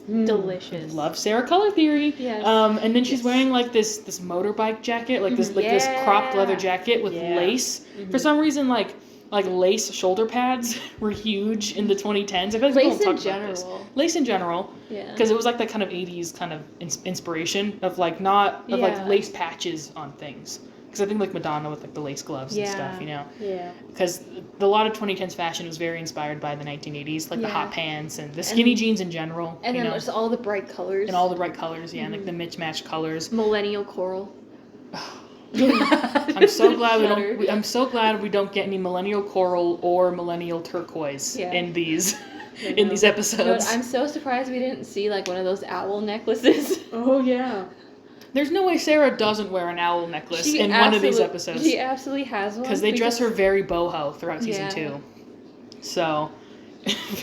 Delicious. Love Sarah color theory. Yes. And then she's wearing like this motorbike jacket, like this this cropped leather jacket with lace. For some reason, like lace shoulder pads were huge in the 2010s. I feel like Lace people in don't talk about this. general. Lace in general. Yeah. Because it was like that kind of 80s kind of inspiration of like not of like lace patches on things. Because I think like Madonna with like the lace gloves and stuff, you know. Yeah. Because a lot of 2010s fashion was very inspired by the 1980s, like the hot pants and the skinny jeans in general. And then there's all the bright colors. And all the bright colors, and like the mismatched colors. Millennial coral. I'm so glad we don't get any millennial coral or millennial turquoise in these episodes. You know what, I'm so surprised we didn't see like one of those owl necklaces. Oh yeah. There's no way Sarah doesn't wear an owl necklace in one of these episodes. She absolutely has one. Because they dress her very boho throughout season 2. So,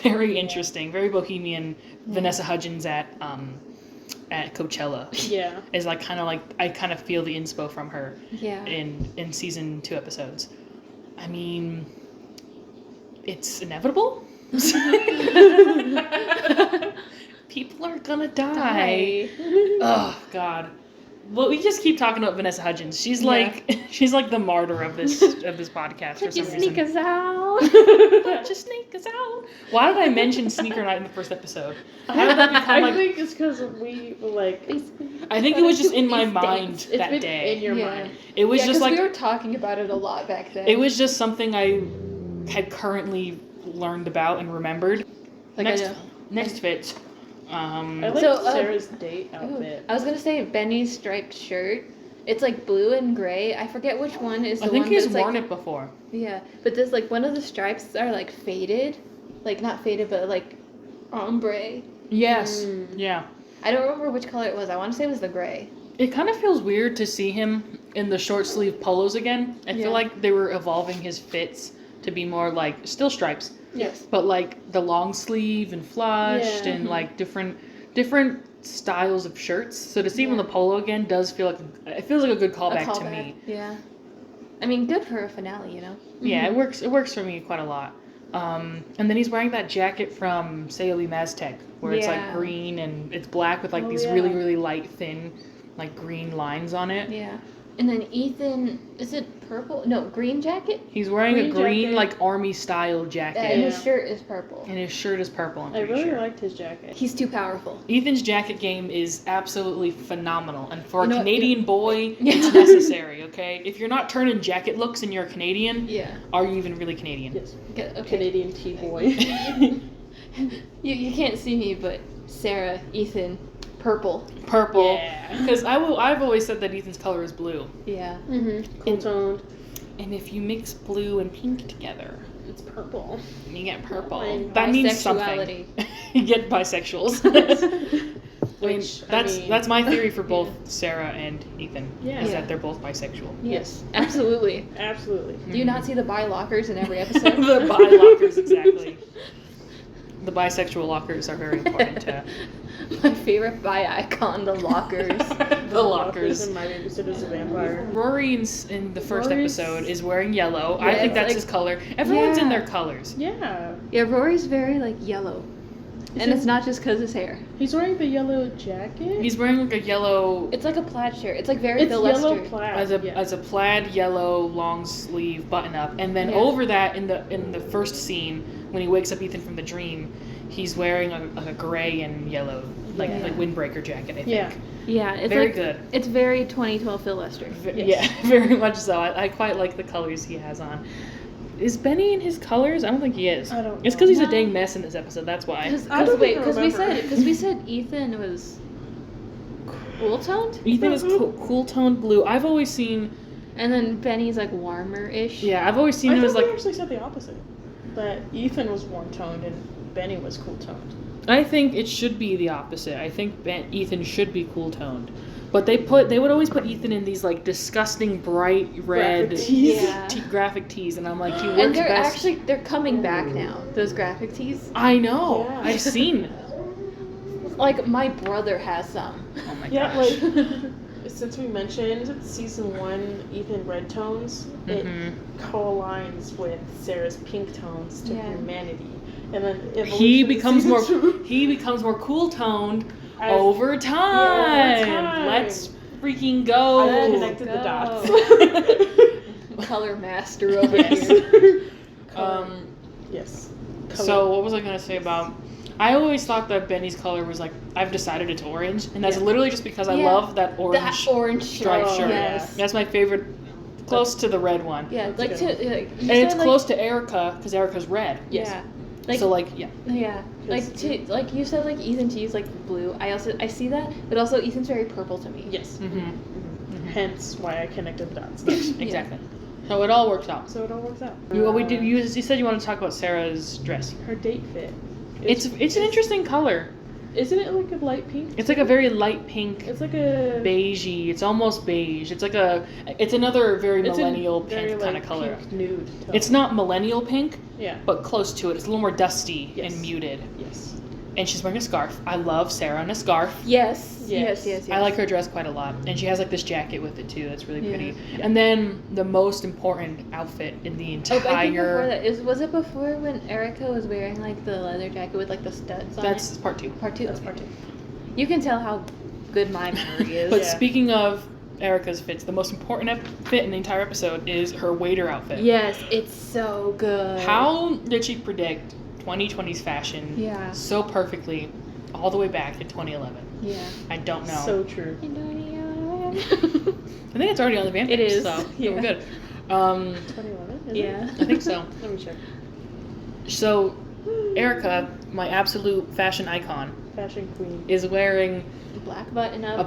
very interesting, very bohemian. Vanessa Hudgens at Coachella. Yeah. Is like kind of like I kind of feel the inspo from her. Yeah. In season 2 episodes. I mean, it's inevitable. People are gonna die. Oh God. Well, we just keep talking about Vanessa Hudgens. She's like the martyr of this podcast for some reason. Sneak us out. Just sneak us out. Why did I mention Sneaker Night in the first episode? How did that become I think it's because we like. I think it was just in my mind that been day. In your mind. It was just like we were talking about it a lot back then. It was just something I had currently learned about and remembered. Like next fit. I like Sarah's date outfit. I was gonna say Benny's striped shirt. It's like blue and gray. I forget which one is the one. I think he's that's worn like, it before. Yeah, but there's like one of the stripes are like faded, like not faded, but like ombre. Yes. Yeah. I don't remember which color it was. I want to say it was the gray. It kind of feels weird to see him in the short sleeve polos again. I feel like they were evolving his fits to be more like still stripes. Yes. But like the long sleeve and flushed and like different styles of shirts. So to see him in the polo again does feel like it feels like a good callback to me. Yeah. I mean, good for a finale, you know. Yeah, it works for me quite a lot. And then he's wearing that jacket from Sayoli Maztec where it's like green and it's black with like these really really light thin like green lines on it. Yeah. And then Ethan, is it purple? No, green jacket? He's wearing a green like army style jacket. And his shirt is purple. And his shirt is purple, I'm pretty I really sure. liked his jacket. He's too powerful. Ethan's jacket game is absolutely phenomenal. And for a Canadian boy, it's necessary, okay? If you're not turning jacket looks and you're a Canadian, are you even really Canadian? Yes. Okay. Canadian T-boy. you can't see me, but Sarah, Ethan, purple. Because I've always said that Ethan's color is blue. Yeah. Cool toned. And if you mix blue and pink together, it's purple. You get purple. That means something. You get bisexuals. That's my theory for both Sarah and Ethan. Yeah. Is that they're both bisexual. Yes. Absolutely. Absolutely. Do you not see the bi lockers in every episode? The bi lockers, exactly. The bisexual lockers are very important to... My favorite bi icon, the lockers. The lockers. And My Babysitter's a vampire. Rory in the first episode is wearing yellow. I think that's his color. Everyone's in their colors. Yeah. Yeah, Rory's very like yellow. And it's not just because his hair. He's wearing the yellow jacket? He's wearing like a yellow... It's like a plaid shirt. It's like very Phil yellow Lester. plaid. As a plaid yellow long sleeve button up. And then over that in the first scene, when he wakes up Ethan from the dream, he's wearing a gray and yellow like windbreaker jacket, I think. Yeah, it's very like, good. It's very 2012 Phil Lester. Yeah, very much so. I quite like the colors he has on. Is Benny in his colors? I don't think he is. I don't know. It's because he's a dang mess in this episode. That's why. Because we said Ethan was cool toned. Ethan is cool toned blue. I've always seen. And then Benny's like warmer-ish. Yeah, I've always seen him as like. I actually said the opposite. That Ethan was warm toned and Benny was cool toned. I think it should be the opposite. I think Ethan should be cool toned. But they would always put Ethan in these like disgusting bright red graphic tees, and I'm like, he works and best. they're coming back now. Those graphic tees. I know. Yeah. I've seen. Like my brother has some. Oh my Yeah, gosh. since we mentioned season 1 Ethan red tones, it co-aligns with Sarah's pink tones to humanity, and then he becomes more cool toned over time. Let's freaking go. I connected the dots. Color master over here. Yes. So what was I gonna say about? I always thought that Benny's color was like, I've decided it's orange, and that's literally just because I love that orange striped shirt. Yes. That's my favorite, close to the red one. Yeah, and it's close to Erica because Erica's red. Yes. Yeah. Yeah. Like you said, like Ethan T's like blue. I see that, but also Ethan's very purple to me. Yes. Hence why I connected the dots. Exactly. So it all works out. You said you wanted to talk about Sarah's dress. Her date fit. It's an interesting color. Isn't it like a light pink? It's like a very light pink. It's like a beigey. It's almost beige. It's another very millennial pink kind of color. Pink nude tone. It's not millennial pink. Yeah. But close to it. It's a little more dusty and muted. Yes. And she's wearing a scarf. I love Sarah in a scarf. Yes. I like her dress quite a lot. And she has like this jacket with it too. That's really pretty. Yeah. And then the most important outfit in the entire... I think before that, was it before when Erica was wearing like the leather jacket with like the studs on That's part 2. Part 2? That's part 2. You can tell how good my memory is. But speaking of Erica's fits, the most important fit in the entire episode is her waiter outfit. Yes, it's so good. How did she predict 2020's fashion so perfectly all the way back to 2011? Yeah. I don't know. So true. I think it's already on the Vampy. It is. So we're good. 2011? Yeah. I think so. Let me check. So, Erica, my absolute fashion icon, fashion queen, is wearing a black button up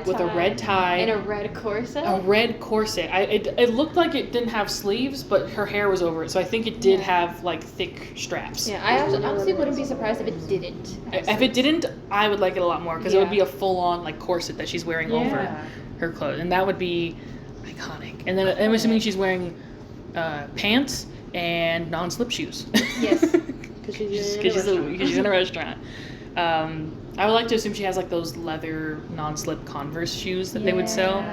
with a red tie and a red corset. It looked like it didn't have sleeves, but her hair was over it, so I think it did have like thick straps. Yeah, I honestly wouldn't be surprised if it didn't. If it didn't, I would like it a lot more because it would be a full-on like corset that she's wearing over her clothes, and that would be iconic. And then I'm assuming she's wearing pants and non-slip shoes. Yes. Because she's in a restaurant. I would like to assume she has like those leather non-slip Converse shoes that they would sell.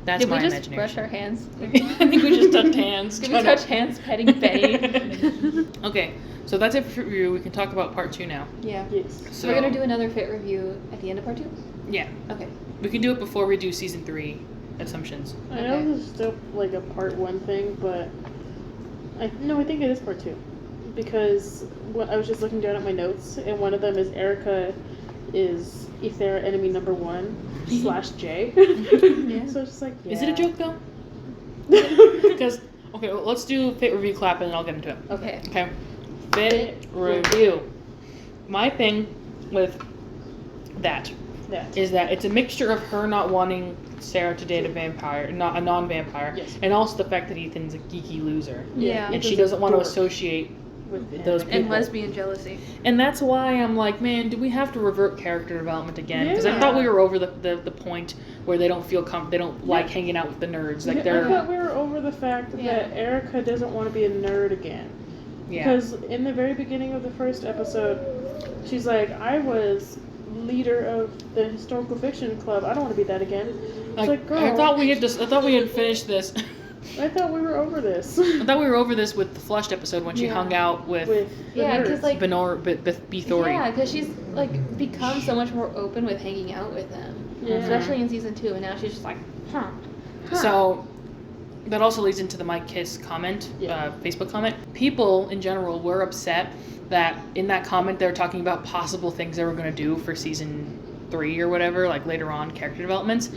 That's my imagination. Did we just brush our hands? I think we just touched hands. Did we touch hands petting Betty? Okay, so that's it for review. We can talk about part 2 now. Yeah. Yes. So we're gonna do another fit review at the end of part 2? Yeah. Okay. We can do it before we do season 3 assumptions. I know this is still like a part 1 thing, but I think it is part 2. Because I was just looking down at my notes, and one of them is Erica is Ethera enemy number 1 /J. So it's just like, Is it a joke though? Because well, let's do fit review clap and then I'll get into it. Okay. Fit review. My thing with that is that it's a mixture of her not wanting Sarah to date a vampire, not a non-vampire, and also the fact that Ethan's a geeky loser. Yeah. And she doesn't want to associate with those people. And lesbian jealousy. And that's why I'm like, man, do we have to revert character development again? Because I thought we were over the point where they don't feel they don't like hanging out with the nerds. Like I thought we were over the fact that Erica doesn't want to be a nerd again. Yeah. Because in the very beginning of the first episode, she's like, I was leader of the historical fiction club. I don't want to be that again. It's like, girl, I thought we had finished this. I thought we were over this. I thought we were over this with the Flushed episode when she hung out with because like Bithori. Yeah, because she's like become so much more open with hanging out with them, especially in season 2, and now she's just like, So that also leads into the Mike Kiss comment, Facebook comment. People in general were upset that in that comment they were talking about possible things they were going to do for season 3 or whatever, like later on character developments.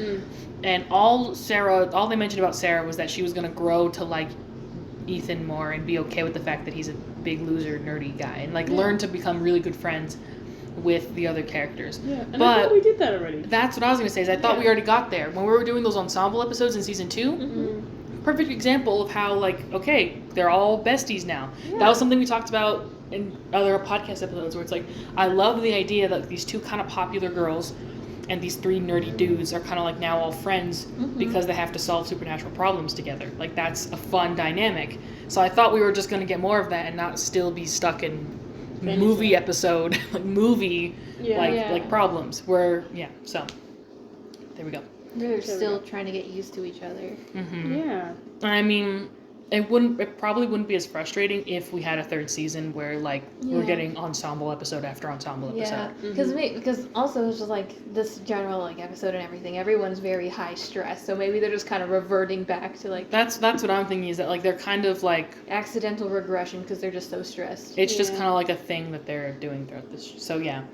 And all they mentioned about Sarah was that she was going to grow to like Ethan more and be okay with the fact that he's a big loser, nerdy guy, and like learn to become really good friends with the other characters. Yeah, and I thought we did that already. That's what I was going to say, is I thought we already got there. When we were doing those ensemble episodes in season 2, perfect example of how like, okay, they're all besties now. That was something we talked about in other podcast episodes where it's like, I love the idea that these 2 kind of popular girls and these 3 nerdy dudes are kind of like now all friends because they have to solve supernatural problems together. Like that's a fun dynamic. So I thought we were just going to get more of that and not still be stuck in movie episode, like movie like problems where so there we go. They're still trying to get used to each other. Mm-hmm. Yeah. I mean, it probably wouldn't be as frustrating if we had a third season where, like, we're getting ensemble episode after ensemble episode. Yeah, because also it's just, like, this general, like, episode and everything, everyone's very high stress, so maybe they're just kind of reverting back to, like... That's what I'm thinking, is that, like, they're kind of, like... accidental regression, because they're just so stressed. It's just kind of like a thing that they're doing throughout this... So, yeah.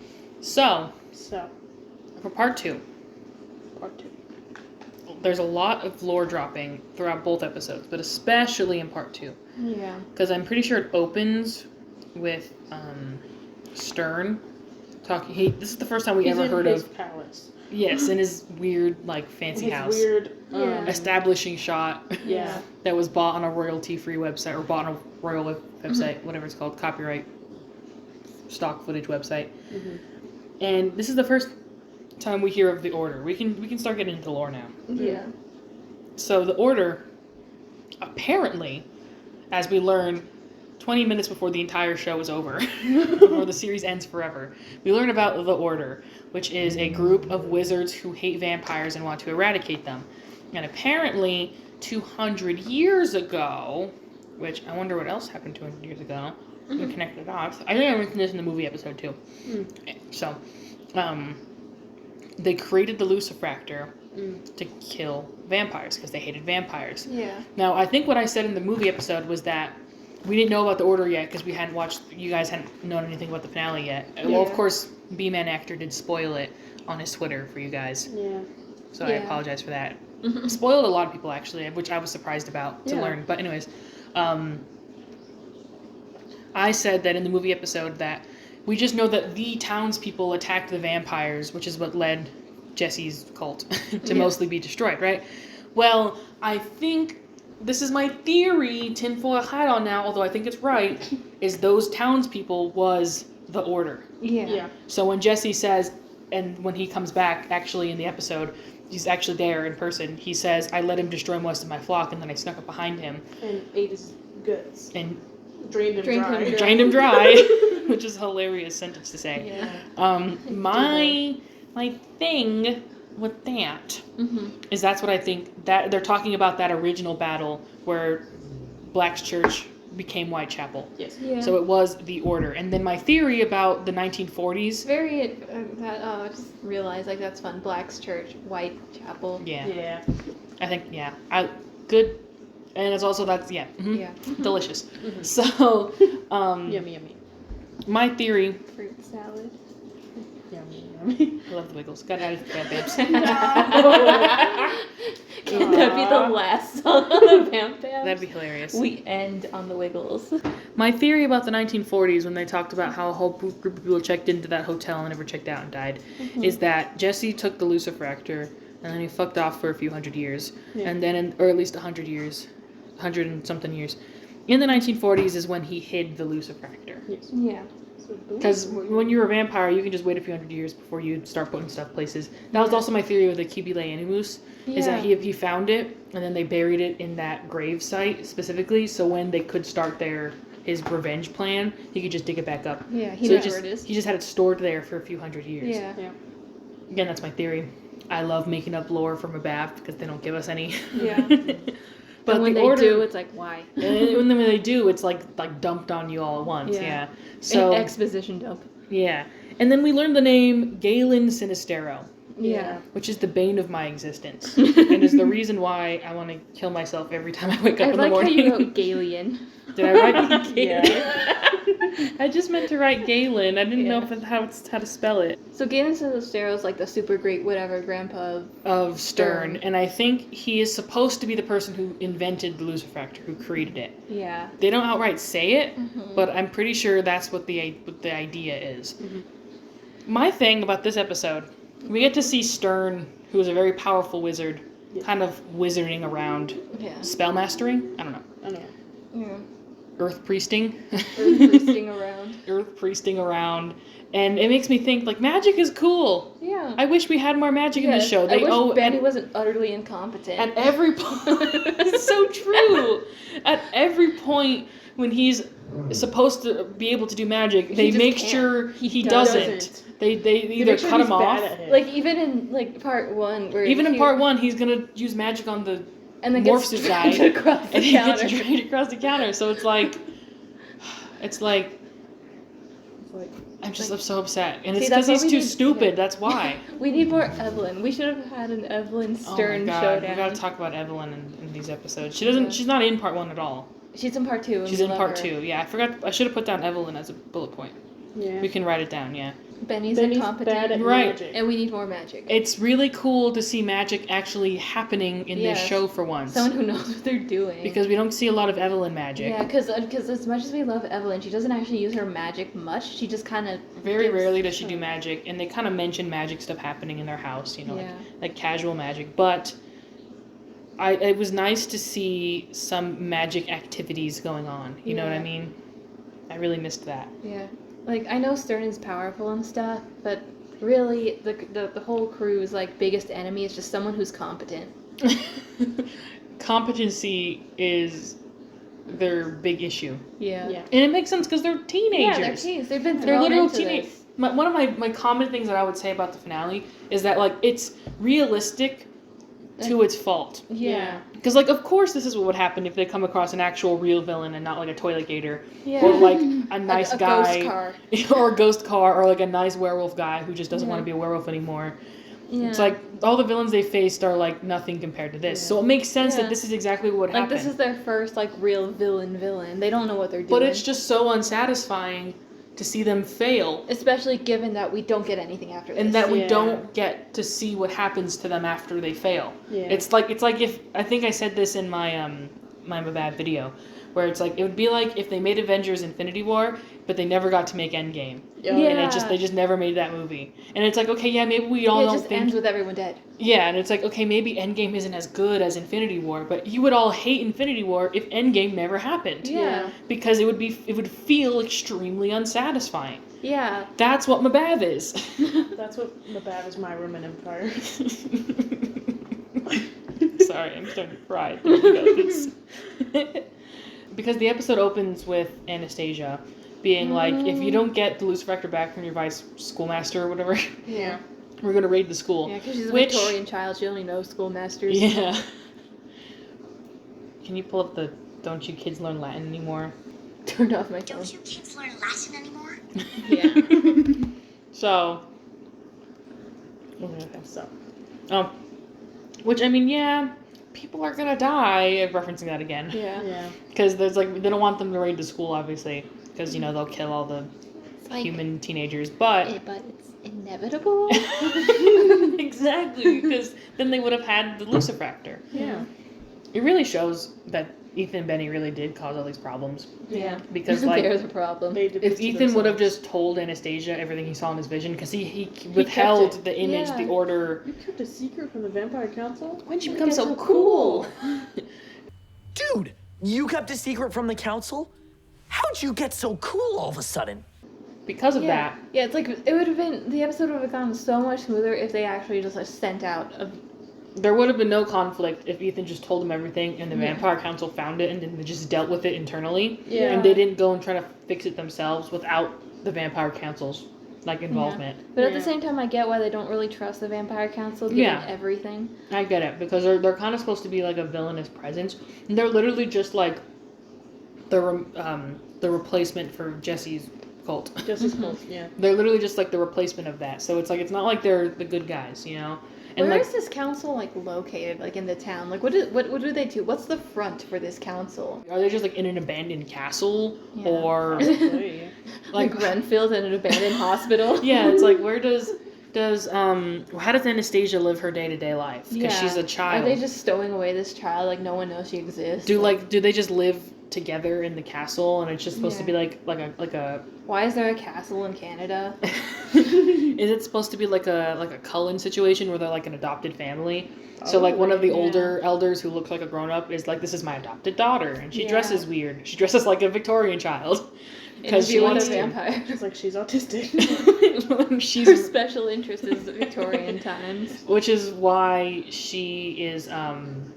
So, for part 2... There's a lot of lore dropping throughout both episodes, but especially in part 2. Yeah. Because I'm pretty sure it opens with Stern talking. This is the first time we ever heard his of palace. Yes, in his weird, like, fancy His house. weird Establishing shot. Yeah. That was bought on a royalty-free website, or bought on a royal website, whatever it's called, copyright stock footage website. And this is the first time we hear of the Order. We can start getting into lore now. Yeah. So the Order, apparently, as we learn 20 minutes before the entire show is over, before the series ends forever, we learn about the Order, which is a group of wizards who hate vampires and want to eradicate them. And apparently, 200 years ago, which I wonder what else happened 200 years ago, we connected the dots. I think I mentioned this in the movie episode too. So, they created the Lucifractor to kill vampires because they hated vampires. Yeah. Now, I think what I said in the movie episode was that we didn't know about the Order yet because we hadn't watched. You guys hadn't known anything about the finale yet. Well, of course, B-Man Actor did spoil it on his Twitter for you guys. Yeah. So I apologize for that. Spoiled a lot of people actually, which I was surprised about to learn. But anyways, I said that in the movie episode that we just know that the townspeople attacked the vampires, which is what led Jesse's cult to mostly be destroyed, right? Well, I think this is my theory, tinfoil hat on now, although I think it's right, is those townspeople was the Order. Yeah. So when Jesse says, and when he comes back, actually in the episode, he's actually there in person, he says, I let him destroy most of my flock, and then I snuck up behind him. And ate his guts. And drained him dry. Which is a hilarious sentence to say. Yeah. My thing with that is that's what I think, that they're talking about that original battle where Black's church became Whitechapel. Yes. Yeah. So it was the Order. And then my theory about the 1940s. I just realized, like, that's fun. Black's church, Whitechapel. Yeah. I think, good. And it's also, delicious. So, Yummy. my theory. Fruit salad. Yummy. I love the Wiggles. Gotta add it to Bad Babes. Can that be the last song on the Vampabs? That'd be hilarious. We end on the Wiggles. My theory about the 1940s, when they talked about how a whole group of people checked into that hotel and never checked out and died, is that Jesse took the Lucifractor and then he fucked off for a few hundred years. And then, or at least 100 years. 100 and something years. In the 1940s is when he hid the Lucifractor. Yes. Yeah. Because when you're a vampire, you can just wait a few hundred years before you start putting stuff places. That was also my theory with the Cubile Animus, is that he found it, and then they buried it in that grave site specifically, so when they could start his revenge plan, he could just dig it back up. Yeah, he knows where it is. He just had it stored there for a few hundred years. Yeah. Again, that's my theory. I love making up lore from mbav because they don't give us any. Yeah. But and when they do, it's like, why? And when they do, it's like dumped on you all at once. Yeah. So an exposition dump. Yeah. And then we learned the name Galen Sinistero. Yeah. Which is the bane of my existence. And is the reason why I want to kill myself every time I wake up in the morning. I like how you wrote Galian. Did I write Galen? I just meant to write Galen. I didn't know how to spell it. So Galen Sinistero is like the super great whatever grandpa of Stern. And I think he is supposed to be the person who invented the Lucifractor, who created it. Yeah. They don't outright say it, but I'm pretty sure that's what the idea is. My thing about this episode, we get to see Stern, who is a very powerful wizard, kind of wizarding around. Yeah. Spellmastering? I don't know. Yeah. Earth priesting. Earth priesting around. And it makes me think, like, magic is cool. Yeah. I wish we had more magic in this show. I wish Benny wasn't utterly incompetent. At every point. It's so true. At every point when he's supposed to be able to do magic, they just make can't. sure he doesn't. doesn't. They either make sure cut he's him off. bad at it. Like even in like part 1, where Even in part 1, he's gonna use magic on the and then morph gets suit guy, dragged across the and he counter. gets dragged across the counter. So it's like, I'm so upset, and it's See, because that's he's what we too need- stupid. okay. That's why. We need more Evelyn. We should have had an Evelyn Stern Oh my God, showdown. we gotta talk about Evelyn in these episodes. She doesn't. She's not in part 1 at all. She's in part 2. And She's we in love part her. 2. Yeah, I forgot. I should have put down Evelyn as a bullet point. Yeah. We can write it down. Yeah. Benny's Bad incompetent. at Right. magic. And we need more magic. It's really cool to see magic actually happening in this Yes. show for once. Someone who knows what they're doing. Because we don't see a lot of Evelyn magic. Yeah, because as much as we love Evelyn, she doesn't actually use her magic much. She just kind of Very rarely does she do magic, and they kind of mention magic stuff happening in their house, you know, Yeah. like casual magic. But it was nice to see some magic activities going on. You know what I Yeah. mean? I really missed that. Yeah. Like, I know Stern is powerful and stuff, but really, the whole crew's, like, biggest enemy is just someone who's competent. Competency is their big issue. Yeah. Yeah. And it makes sense because they're teenagers. Yeah, they're teens. They've been They're thrown literal into teenagers. this. One of my common things that I would say about the finale is that, like, it's realistic to its fault. Yeah. Because, like, of course this is what would happen if they come across an actual real villain and not, like, a toilet gator. Yeah. Or, like, a nice a guy. ghost car. Or a ghost car, or, like, a nice werewolf guy who just doesn't want to be a werewolf anymore. Yeah. It's like, all the villains they faced are, like, nothing compared to this. So it makes sense that this is exactly what would Like, happen. this is their first, like, real villain. They don't know what they're doing. But it's just so unsatisfying to see them fail. Especially given that we don't get anything after this. And that we Yeah. don't get to see what happens to them after they fail. Yeah. It's like if I think I said this in my my mbav video, where it's like it would be like if they made Avengers Infinity War, but they never got to make Endgame. Yeah. And they just never made that movie. And it's like, okay, yeah, maybe we all it don't just think ends with everyone dead. Yeah, and it's like, okay, maybe Endgame isn't as good as Infinity War, but you would all hate Infinity War if Endgame never happened. Yeah. Because it would feel extremely unsatisfying. Yeah. That's what mbav is. That's what mbav is, my room in Empire. Sorry, I'm starting to cry thinking about this. Because the episode opens with Anastasia being like, if you don't get the Lucifactor back from your vice schoolmaster or whatever, Yeah. we're going to raid the school. Yeah, because she's a Which- Victorian child. She only knows schoolmasters. Yeah. Can you pull up the Don't You Kids Learn Latin Anymore? Turned off my phone. Don't you kids learn Latin anymore? Yeah. So, So. which I mean, yeah, people are gonna die. Referencing that again, Yeah. Yeah. because there's like they don't want them to raid the school, obviously, because you know they'll kill all the Like, human teenagers. But but it's inevitable. exactly, because then they would have had the Lucifactor. Yeah. It really shows that Ethan and Benny really did cause all these problems. Yeah. Because like. There's a problem. They did If this to Ethan would have themselves. just told Anastasia everything he saw in his vision, because he withheld it. the image, Yeah. the order. You kept a secret from the Vampire Council? When'd you become so cool? Dude, you kept a secret from the council? How'd you get so cool all of a sudden? Because of Yeah. that. Yeah, it's like it would have been the episode would have gone so much smoother if they actually just like sent out a There would have been no conflict if Ethan just told him everything and the Vampire Council found it and then they just dealt with it internally. Yeah. And they didn't go and try to fix it themselves without the Vampire Council's like involvement. But at the Yeah. same time, I get why they don't really trust the Vampire Council given Yeah. everything. I get it, because they're kind of supposed to be like a villainous presence. And they're literally just like the replacement for Jesse's cult. Just as close, yeah. They're literally just like the replacement of that. So it's like it's not like they're the good guys, you know? And Where like is this council like located? Like in the town? Like what do they do? What's the front for this council? are they just like in an abandoned castle Yeah. or Probably. Like Renfield in an abandoned hospital? yeah, it's like where does how does Anastasia live her day-to-day life? Because she's a child. Are they just stowing away this child like no one knows she exists? do they just live together in the castle and it's just supposed to be like a Why is there a castle in Canada? is it supposed to be like a Cullen situation where they're like an adopted family? So like one of the older elders who looks like a grown-up is like, this is my adopted daughter, and she Yeah. dresses weird. She dresses like a Victorian child because she Interviewing wants a to. vampire. It's like she's autistic. Her She's special interest is the Victorian times. which is why she is what's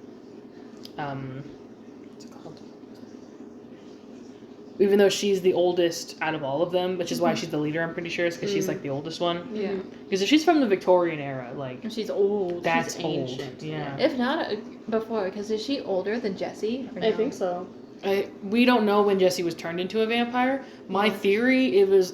it called? even though she's the oldest out of all of them, which is why she's the leader, I'm pretty sure, is because she's, like, the oldest one. Yeah. Because if she's from the Victorian era, like... She's old. That's She's old. ancient. Yeah. If not before, because is she older than Jessie? I think so. We don't know when Jessie was turned into a vampire. My theory, it was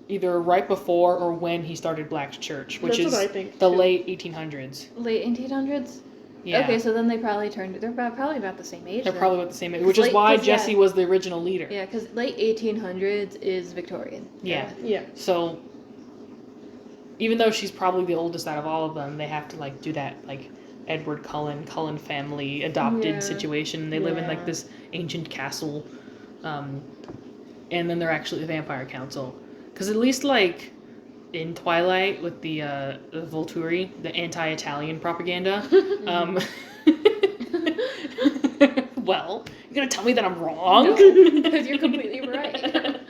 either right before or when he started Black's Church, which That's is what I think, the too. late 1800s. Late 1800s? Yeah. Okay, so then they probably they're probably about the same age. They're then. probably about the same age, which is late- why 'cause, yeah. Jessie was the original leader. Yeah, because late 1800s is Victorian. Yeah. Yeah. So, even though she's probably the oldest out of all of them, they have to, like, do that, like, Edward Cullen family adopted Yeah. situation. They live in, like, Yeah. this ancient castle. And then they're actually the Vampire Council. Because at least, like, in Twilight with the Volturi, the anti-Italian propaganda, well, you're gonna tell me that I'm wrong? Because you're completely right.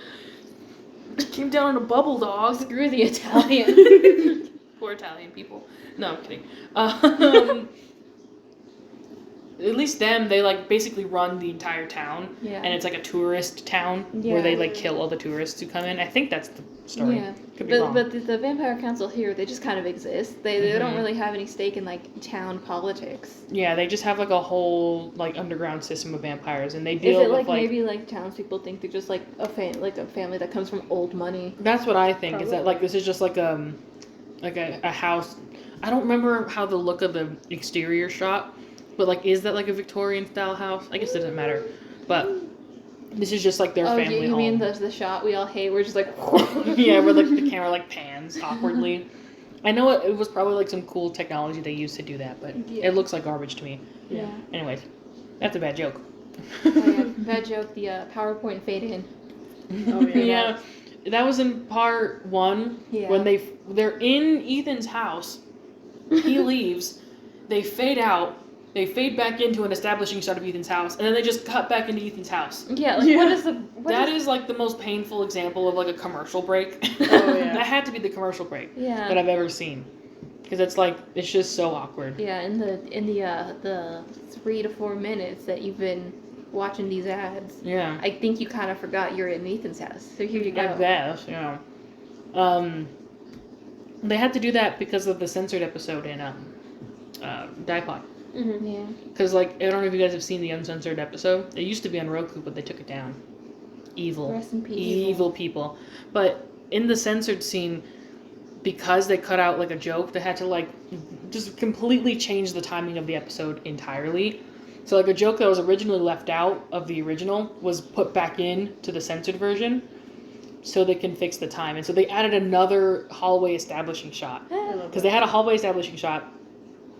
Came down in a bubble, dog. Screw the Italians. Poor Italian people. No, I'm kidding. At least them, they, like, basically run the entire town. Yeah. And it's, like, a tourist town Yeah. where they, like, kill all the tourists who come in. I think that's the story. Yeah. Could be wrong. But the Vampire Council here, they just kind of exist. They don't Mhm. really have any stake in, like, town politics. Yeah, they just have, like, a whole, like, underground system of vampires, and they Is deal it with, like, like... maybe like townspeople think they're just like a family that comes from old money? That's what I think, is that, like, this is just, like a house... I don't remember how the look of the exterior shot, but, like, is that, like, a Victorian-style house? I guess it doesn't matter. But this is just, like, their family you home. mean the shot we all hate? We're just like... Yeah, where, like, the camera, like, pans awkwardly. I know it was probably, like, some cool technology they used to do that, but Yeah. it looks like garbage to me. Yeah. Anyways, that's a bad joke. Oh, yeah. Bad joke, the PowerPoint fade in. Oh, yeah. Yeah, that was in part 1, Yeah. when they're in Ethan's house, he leaves, they fade out, they fade back into an establishing shot of Ethan's house, and then they just cut back into Ethan's house. Yeah, like, what is the... That is, like, the most painful example of, like, a commercial break. Oh, yeah. That had to be the commercial break Yeah. that I've ever seen. Because it's, like, it's just so awkward. Yeah, in the 3 to 4 minutes that you've been watching these ads, Yeah. I think you kind of forgot you're in Ethan's house. So here you go. I guess, yeah. They had to do that because of the censored episode in Dipod. Yeah. Because, like, I don't know if you guys have seen the uncensored episode. It used to be on Roku, but they took it down. Evil. Rest in peace. Evil people. But in the censored scene, because they cut out, like, a joke, they had to, like, just completely change the timing of the episode entirely. So, like, a joke that was originally left out of the original was put back in to the censored version so they can fix the time. And so they added another hallway establishing shot. Because they had a hallway establishing shot.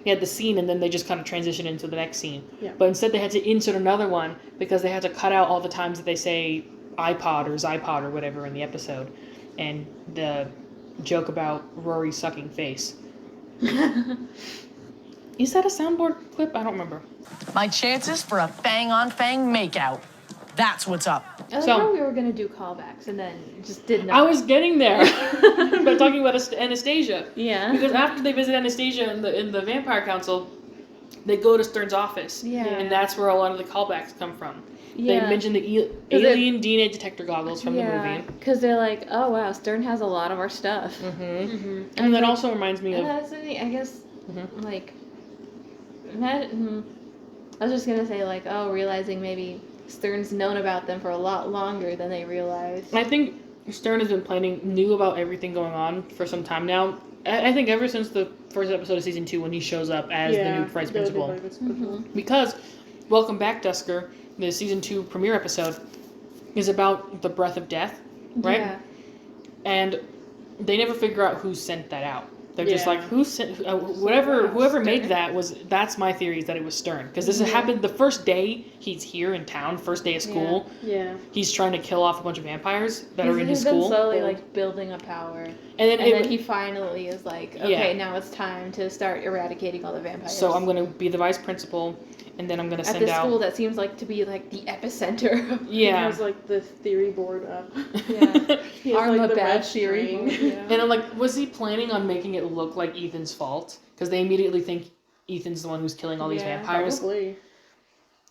They had the scene, and then they just kind of transitioned into the next scene. Yeah. But instead they had to insert another one because they had to cut out all the times that they say iPod or Zypod or whatever in the episode. And the joke about Rory sucking face. Is that a soundboard clip? I don't remember. My chances for a bang-on-fang makeout. That's what's up. I So- thought we were gonna do callbacks and then just did not. I was getting there by talking about Anastasia. Yeah. Because after they visit Anastasia in the Vampire Council, they go to Stern's office. Yeah. And that's where a lot of the callbacks come from. Yeah. They mention the it- alien DNA detector goggles from the movie. Because they're like, oh wow, Stern has a lot of our stuff. Mm-hmm. And that also reminds me of... That's the thing, I guess, Mhm. like, I was just gonna say, like, oh, realizing maybe Stern's known about them for a lot longer than they realized. I think Stern has been knew about everything going on for some time now. I think ever since the first episode of season 2 when he shows up as the new vice principal. Because Welcome Back, Dusker, the season 2 premiere episode, is about the breath of death, right? Yeah. And they never figure out who sent that out. They're just Yeah. like, who sent, whoever made that that's my theory is that it was Stern. Because this happened the first day he's here in town, first day of school. Yeah. He's trying to kill off a bunch of vampires that are in his He's been school. slowly, like, building a power. And then he finally is like, okay, Yeah. now it's time to start eradicating all the vampires. So I'm going to be the vice principal, and then I'm going to At send this out... school that seems like to be, like, the epicenter. He Yeah. has like the theory board up. Yeah. He has, Arm like, a the bad red theory. string. Yeah. And I'm like, was he planning on making it look like Ethan's fault? Because they immediately think Ethan's the one who's killing all these vampires. Probably.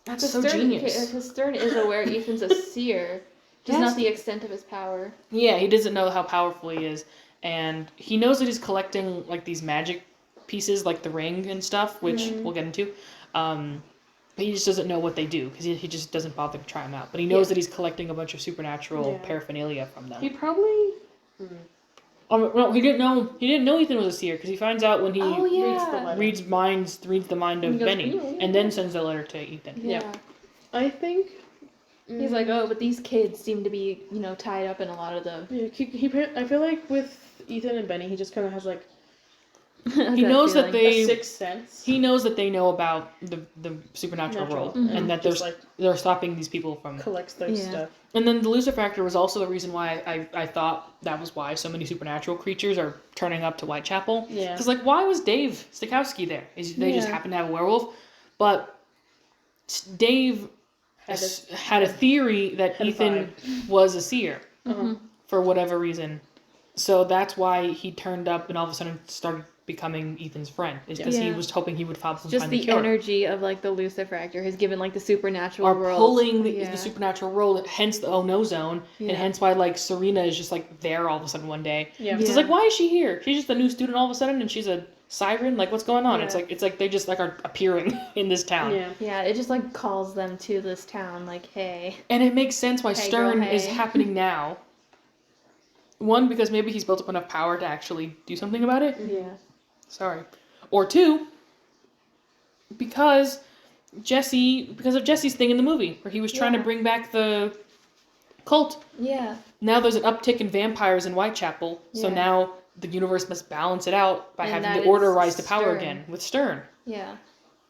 That's so genius. Because Stern is aware Ethan's a seer, Just not the extent of his power. Yeah, he doesn't know how powerful he is. And he knows that he's collecting, like, these magic pieces, like the ring and stuff, which we'll get into. But he just doesn't know what they do, because he just doesn't bother to try them out. But he knows that he's collecting a bunch of supernatural paraphernalia from them. He probably... Well, he didn't know Ethan was a seer, because he finds out when he reads the mind of Benny, and then sends the letter to Ethan. Yeah. I think... He's like, oh, but these kids seem to be, tied up in a lot of the... Yeah, I feel like with Ethan and Benny, he just kind of has, like... He knows that a sixth sense. He knows that they know about the supernatural world, and that they're stopping these people from... Collects their stuff. And then the Lucifer factor was also the reason why I thought that was why so many supernatural creatures are turning up to Whitechapel. Yeah. Because, like, why was Dave Stokowski there? They just happened to have a werewolf. But Dave had a theory that Ethan was a seer for whatever reason. So that's why he turned up and all of a sudden started becoming Ethan's friend. Is because he was hoping he would find the cure. Just the energy of, like, the Lucifer factor has given, like, the supernatural world. Pulling the supernatural world, hence the oh no zone, and hence why, like, Serena is just, like, there all of a sudden one day. Yeah. It's like, why is she here? She's just a new student all of a sudden, and she's a siren? Like, what's going on? Yeah. It's like they just, like, are appearing in this town. Yeah, it just, like, calls them to this town, like, hey. And it makes sense why Stern is happening now. One, because maybe he's built up enough power to actually do something about it. Yeah. Sorry. Or two, because of Jesse's thing in the movie, where he was trying to bring back the cult. Yeah. Now there's an uptick in vampires in Whitechapel, so now the universe must balance it out by having the Order rise to power again with Stern. Yeah.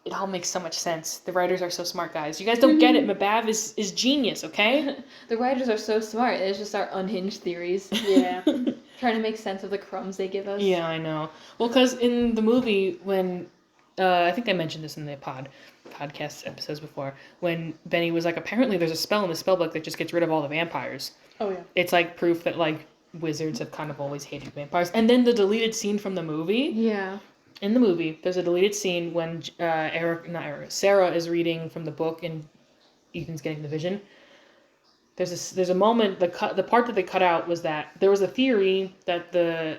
It all makes so much sense. The writers are so smart, guys. You guys don't get it. Mbav is genius, okay? The writers are so smart. It's just our unhinged theories. Yeah. Trying to make sense of the crumbs they give us. Yeah, I know. Well, because in the movie, when... I think I mentioned this in the podcast episodes before, when Benny was like, apparently there's a spell in the spellbook that just gets rid of all the vampires. Oh, yeah. It's like proof that, like, wizards have kind of always hated vampires. And then the deleted scene from the movie... Yeah. In the movie, there's a deleted scene when Sarah is reading from the book and Ethan's getting the vision. There's a moment, the part that they cut out was that there was a theory that the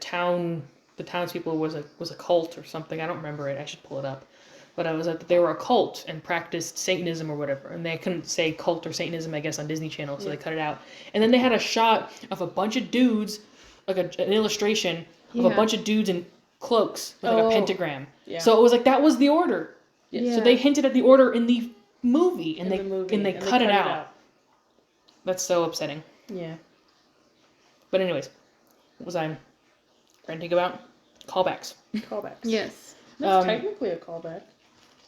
townspeople was a cult or something. I don't remember it. I should pull it up. But it was that they were a cult and practiced Satanism or whatever. And they couldn't say cult or Satanism, I guess, on Disney Channel, so they cut it out. And then they had a shot of a bunch of dudes, like an illustration of a bunch of dudes in cloaks with like a pentagram. Yeah. So it was like that was the Order. Yeah. So they hinted at the Order in the movie and they cut it out. That's so upsetting. Yeah. But anyways, what was I ranting about? Callbacks. Yes. That's technically a callback.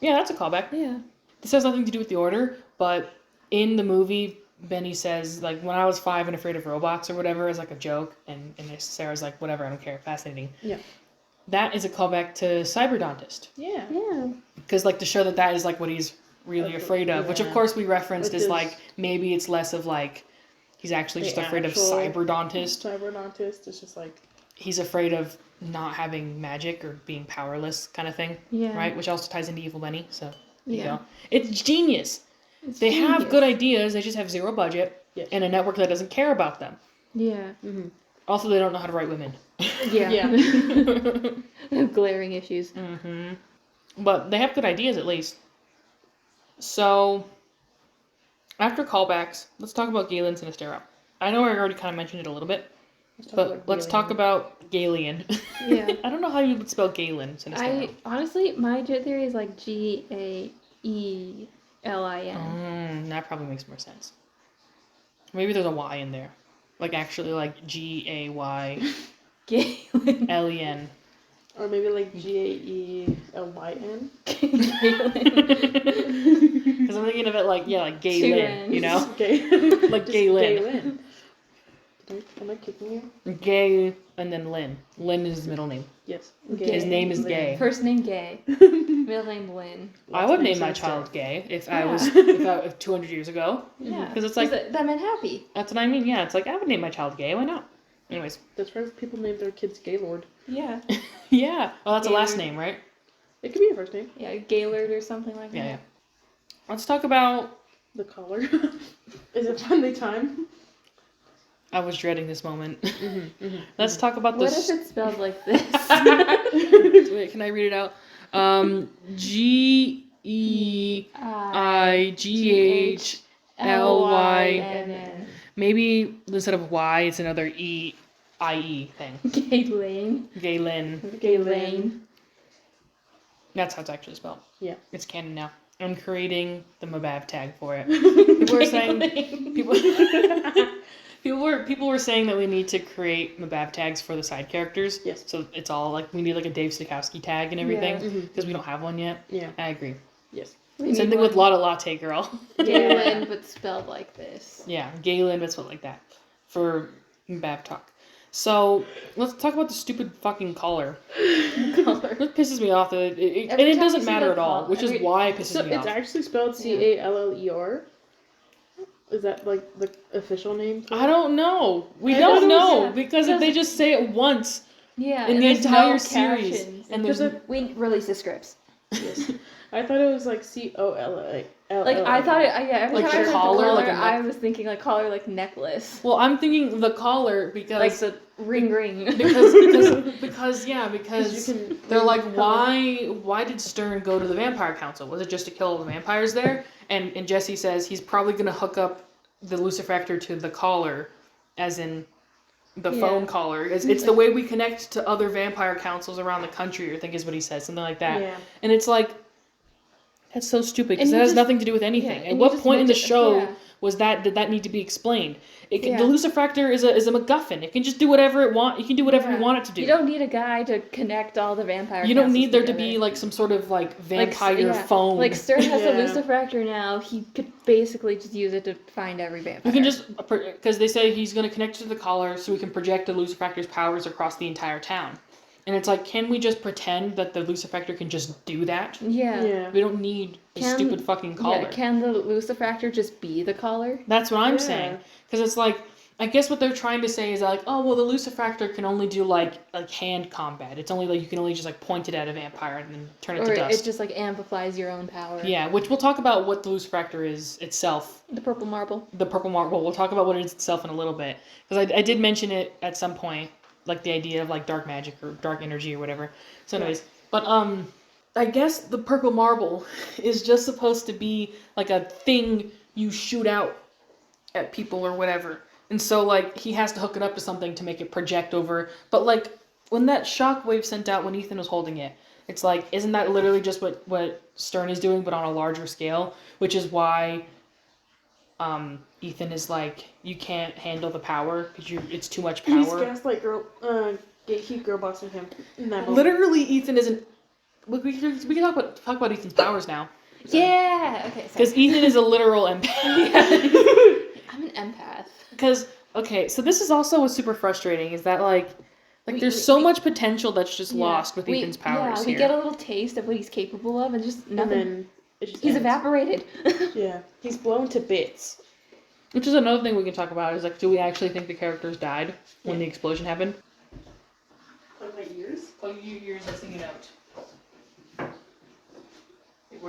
Yeah, that's a callback. Yeah. This has nothing to do with the Order, but in the movie Benny says, like, when I was 5 and afraid of robots or whatever, as like a joke, and Sarah's like, whatever, I don't care, fascinating. Yeah. That is a callback to Cyberdontist. Yeah. Yeah. Because, like, to show that is, like, what he's really afraid of, which, of course, we referenced is, like, maybe it's less of, like, he's actually just afraid of Cyberdontist. Cyberdontist is just, like... He's afraid of not having magic or being powerless kind of thing. Yeah. Right? Which also ties into Evil Benny, so, you know. It's genius. They have good ideas, they just have zero budget, and a network that doesn't care about them. Yeah. Mm-hmm. Also, they don't know how to write women. Yeah. Glaring issues. Mm-hmm. But they have good ideas, at least. So, after callbacks, let's talk about Galen Sinistera. I know I already kind of mentioned it a little bit, but let's talk about Galen. Yeah. I don't know how you would spell Galen Sinistera. Honestly, my theory is like Gaelin. That probably makes more sense. Maybe there's a Y in there. Like, actually, like, Gay. Len. Or maybe, like, Gaelyn. Because I'm thinking of it like, like, Gaylin, you know? Like, Gaylin. Am I kicking you? Gay, and then Lynn. Lynn is his middle name. Yes. Gay. His name is Gay. First name Gay. Middle name Lynn. I would name my child Gay if I was if 200 years ago. Yeah. Because it's like... That meant happy. That's what I mean, yeah. It's like, I would name my child Gay. Why not? Anyways. That's why people name their kids Gaylord. Yeah. Yeah. Well, that's Gaylord. A last name, right? It could be a first name. Yeah, Gaylord or something like that. Yeah. Let's talk about the collar. Is it finally time? I was dreading this moment. Let's talk about What this. if it's spelled like this? Wait, can I read it out? GEIGHLY. Maybe instead of Y, it's another EIE thing. Galen. Galen. That's how it's actually spelled. Yeah. It's canon now. I'm creating the mbav tag for it. People were saying people were saying that we need to create mbav tags for the side characters. Yes. So it's all like we need like a Dave Stokowski tag and everything because we don't have one yet. Yeah. I agree. Yes. Same thing with Lotta Latte Girl. Galen, but spelled like this. Yeah, Galen, but spelled like that for mbav talk. So let's talk about the stupid fucking collar. It pisses me off that it doesn't matter at all, which is why it pisses me off. It's actually spelled CALLER. Is that like the official name? I don't know. We don't know because they just say it once in the entire series, and there's we release the scripts. Yes. I thought it was like COLLA. Like I thought it. Yeah, every Like time I heard collar, the collar, like a I was thinking like collar, like necklace, Well, I'm thinking the collar because like the ring. because they're like why did Stern go to the Vampire Council? Was it just to kill all the vampires there? And Jesse says he's probably gonna hook up the Lucifactor to the collar, as in the phone collar. It's the way we connect to other vampire councils around the country, I think is what he says, something like that. Yeah. And it's like, that's so stupid because that has nothing to do with anything. Yeah, At what point in the show did that need to be explained? The Lucifactor is a MacGuffin. It can just do whatever it want. You can do whatever you want it to do. You don't need a guy to connect all the vampire. You don't need there to together. be like some sort of like vampire phone. Like Stern has a Lucifactor now. He could basically just use it to find every vampire. You can just because they say he's going to connect to the collar so we can project the Lucifactor's powers across the entire town. And it's like, can we just pretend that the Lucifactor can just do that? Yeah. We don't need a stupid fucking collar. Yeah, can the Lucifactor just be the collar? That's what I'm saying. Because it's like, I guess what they're trying to say is like, oh, well, the Lucifactor can only do like hand combat. It's only like, you can only just like point it at a vampire and then turn it to dust. Or it just like amplifies your own power. Yeah, which we'll talk about what the Lucifactor is itself. The purple marble. The purple marble. We'll talk about what it is itself in a little bit. Because I did mention it at some point. Like the idea of like dark magic or dark energy or whatever. So anyways, but I guess the purple marble is just supposed to be like a thing you shoot out at people or whatever. And so like he has to hook it up to something to make it project over. But like when that shockwave sent out when Ethan was holding it, it's like, isn't that literally just what Stern is doing but on a larger scale? Which is why Ethan is like, you can't handle the power because it's too much power. He's gaslight girl, gatekeep girl bossing him. In that moment. Literally, Ethan isn't. We can talk about Ethan's powers now. Yeah. Okay. Because Ethan is a literal empath. I'm an empath. Because so this is also what's super frustrating is that like there's so much potential that's just lost with Ethan's powers. Yeah, we get a little taste of what he's capable of, and just nothing. And then he's evaporated. Yeah, he's blown to bits. Which is another thing we can talk about is like, do we actually think the characters died when the explosion happened? Like my ears? Oh, you're listening it out.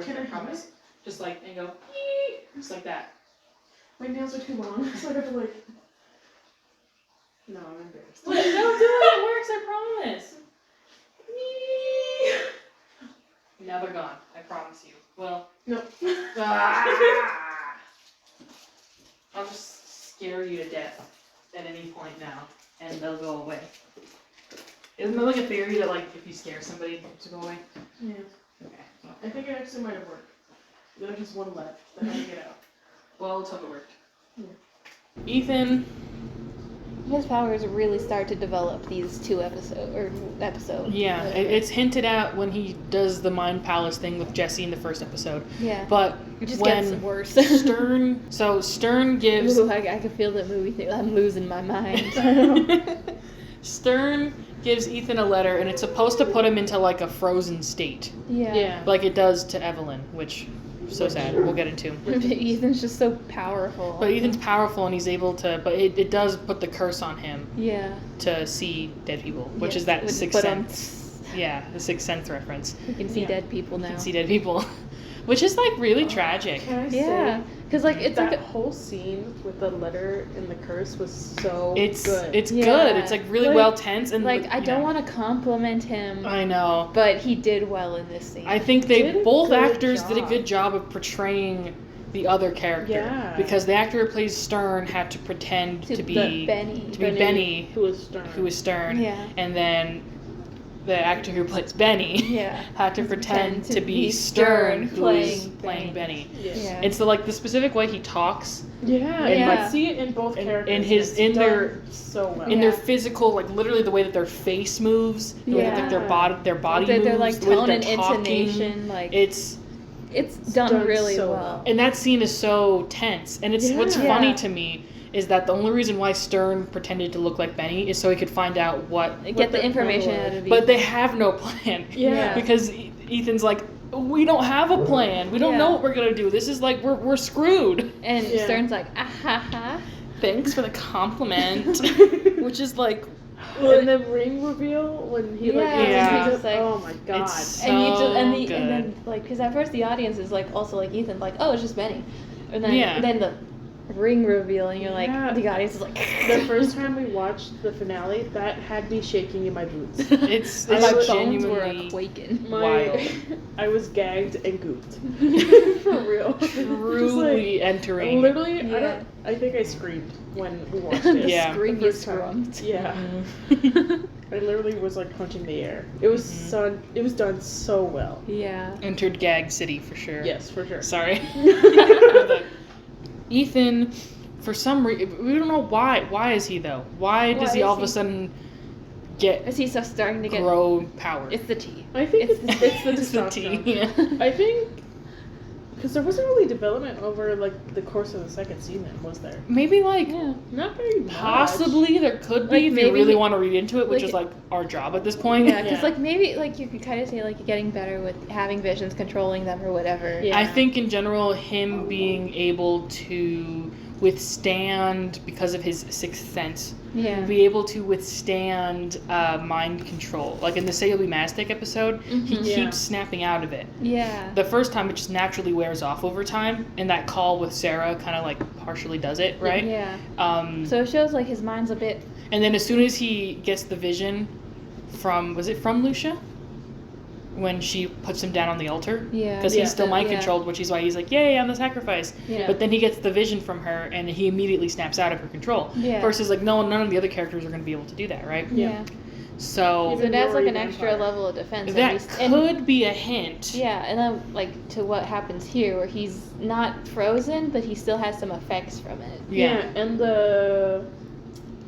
Can I promise? Just like, and go, just like that. My nails are too long, so I have to like... No, I'm embarrassed. Don't do it, it works, I promise. Now they're gone, I promise you. Well, no. I'll just scare you to death at any point now, and they'll go away. Isn't there like a theory that like if you scare somebody, it to go away? Yeah. Okay. Well, I think it actually might have worked. There's just one left that I had to get out. well, let's hope it worked. Yeah. Ethan. His powers really start to develop these two episodes. Yeah, it's hinted at when he does the Mind Palace thing with Jesse in the first episode. Yeah. But it just when gets worse. Stern gives... Ooh, I can feel that movie thing. I'm losing my mind. Stern gives Ethan a letter, and it's supposed to put him into like a frozen state. Yeah. Like it does to Evelyn, which... So sad. We'll get into. Ethan's just so powerful. But Ethan's powerful and he's able to... But it does put the curse on him. Yeah. To see dead people, which is that Sixth Sense. Yeah, the Sixth Sense reference. You can see dead people now. You can see dead people. which is like really tragic. Can I Yeah, say, because like it's that like whole scene with the letter and the curse was so It's good. it's Yeah. good. It's like really Like- well tense and like I you don't know. want to compliment him, I know. but he did well in this scene. I think Did a both good actors did a job. good job of portraying the other character. Yeah. Because the actor who plays Stern had to pretend to be Benny, who was Stern. who was Stern. Yeah. And then the actor who plays Benny Yeah. had to pretend to be Stern, who was playing Benny. Yeah. Yeah. It's like the specific way he talks Yeah, And, and like, I see it in both characters. in his- It's in done their- so well. in their physical, like literally the way that their face moves, the way that like, their body Their moves, like the way that tone they're and talking. intonation, like It's done really so well. and that scene is so tense. And it's what's Yeah. funny to me is that the only reason why Stern pretended to look like Benny is so he could find out what. Get the the information plan out of But they have no plan. Yeah. Because Ethan's like, we don't have a plan. We don't know what we're gonna do. This is like we're screwed. And Yeah. Stern's like, ah ha ha. Thanks for the compliment. Which is like, Well, and the ring reveal when he like, Yeah. he's Just like- oh my god. It's And you just and so good. then like because at first the audience is like also like Ethan like, oh, it's just Benny, and then Yeah. the ring reveal and you're like Yeah. the audience is like The first time we watched the finale, that had me shaking in my boots. it's My my bones genuinely were quaking. wild. I was gagged and gooped. For real. Truly entering. Literally, Yeah. I think I screamed when we watched it. Yeah. Scream The you first time. scrumped. Yeah. Mhm. I literally was like punching the air. It was It was done so well. Yeah. Entered Gag City for sure. Yes, for sure. Sorry. Ethan, for some reason, we don't know why. Why is he though? Why does he is all of a he- sudden get Is he so starting to get? grow power? It's the tea. I think it's the It's the testosterone. tea. Yeah. I think because there wasn't really development over like the course of the second season, was there? Maybe like Not very much. possibly there could be Like, if you maybe really he- want to read into it, which like- is like our job at this point. Yeah, because Yeah. like maybe like you could kind of say like you're getting better with having visions, controlling them or whatever. Yeah. I think in general, him being able to withstand, because of his sixth sense, Yeah. be able to withstand mind control. Like in the Say You'll Be Mastic episode, he Mhm. Yeah. keeps snapping out of it. Yeah. The first time it just naturally wears off over time, and that call with Sarah kind of like partially does it, right? Yeah. So, So it shows like his mind's a bit. and then as soon as he gets the vision from, was it from Lucia? When she puts him down on the altar? Yeah. Because Yeah. he's still mind Yeah. controlled, which is why he's like, yay, I'm the sacrifice. Yeah. But then he gets the vision from her, and he immediately snaps out of her control. Yeah. Versus like, none of the other characters are going to be able to do that, right? Yeah. So So that's like Rory an extra Vampire. level of defense. at that least. could be a hint. Yeah, and then like to what happens here, where he's not frozen, but he still has some effects from it. Yeah. And the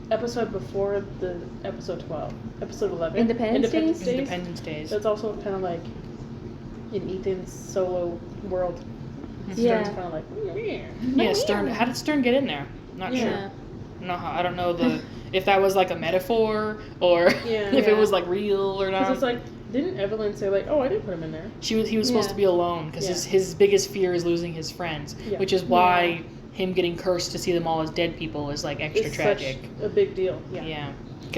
episode before the episode 12, episode 11, Independence Days? Independence Days. That's also kind of like in Ethan's solo world. Yeah. Stern's kind of like, Yeah, Stern. How did Stern get in there? Not Yeah. sure. No, I don't know if that was like a metaphor or Yeah. if Yeah. it was like real or because not. it's like, didn't Evelyn say like, oh, I didn't put him in there? He was supposed Yeah. to be alone because Yeah. his biggest fear is losing his friends, Yeah. which is why him getting cursed to see them all as dead people is like extra It's tragic. such a big deal. Yeah. Yeah.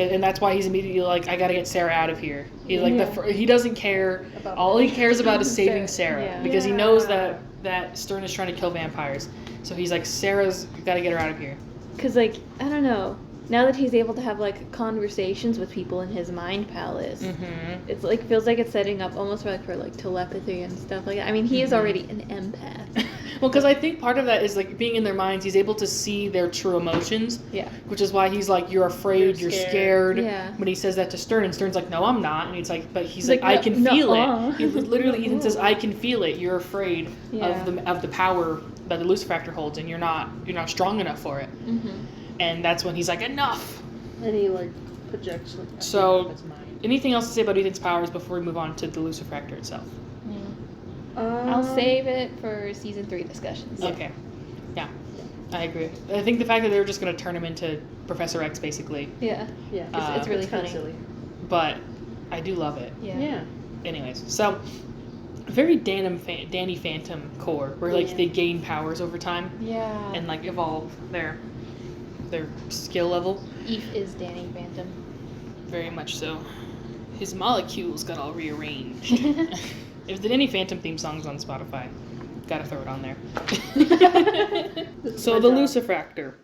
And that's why he's immediately like, I gotta get Sarah out of here. He's like, Yeah. he doesn't care. About All he cares about is saving Sarah, Sarah yeah. because he knows Yeah. that Stern is trying to kill vampires. So he's like, Sarah's gotta get her out of here. Cause like I don't know. Now that he's able to have like conversations with people in his mind palace, Mm-hmm. it's like feels like it's setting up almost for like telepathy and stuff like that. I mean, he is already an empath. Well, because I think part of that is like being in their minds. He's able to see their true emotions. Yeah. Which is why he's like, "You're afraid. You're scared." Yeah. When he says that to Stern, and Stern's like, "No, I'm not." And he's like, "But he's Like, like, I no- can no, feel uh. it." He literally, Ethan says, "I can feel it. You're afraid Yeah. of the power that the Lucifactor holds, and you're not strong enough for it." Mm-hmm. And that's when he's like, "Enough." And he like projects like So- of his mind. Anything else to say about Ethan's powers before we move on to the Lucifactor itself? I'll save it for season 3 discussions. Okay. Yeah, I agree. I think the fact that they were just going to turn him into Professor X, basically, Yeah. Yeah. It's really kinda funny. silly. but I do love it. Yeah. Yeah. Anyways, so very Danny Phantom core, where like Yeah. they gain powers over time Yeah. and like evolve their skill level. Eve is Danny Phantom. Very much so. His molecules got all rearranged. If the Danny Phantom theme song's on Spotify, Gotta throw it on there. So the Lucifractor.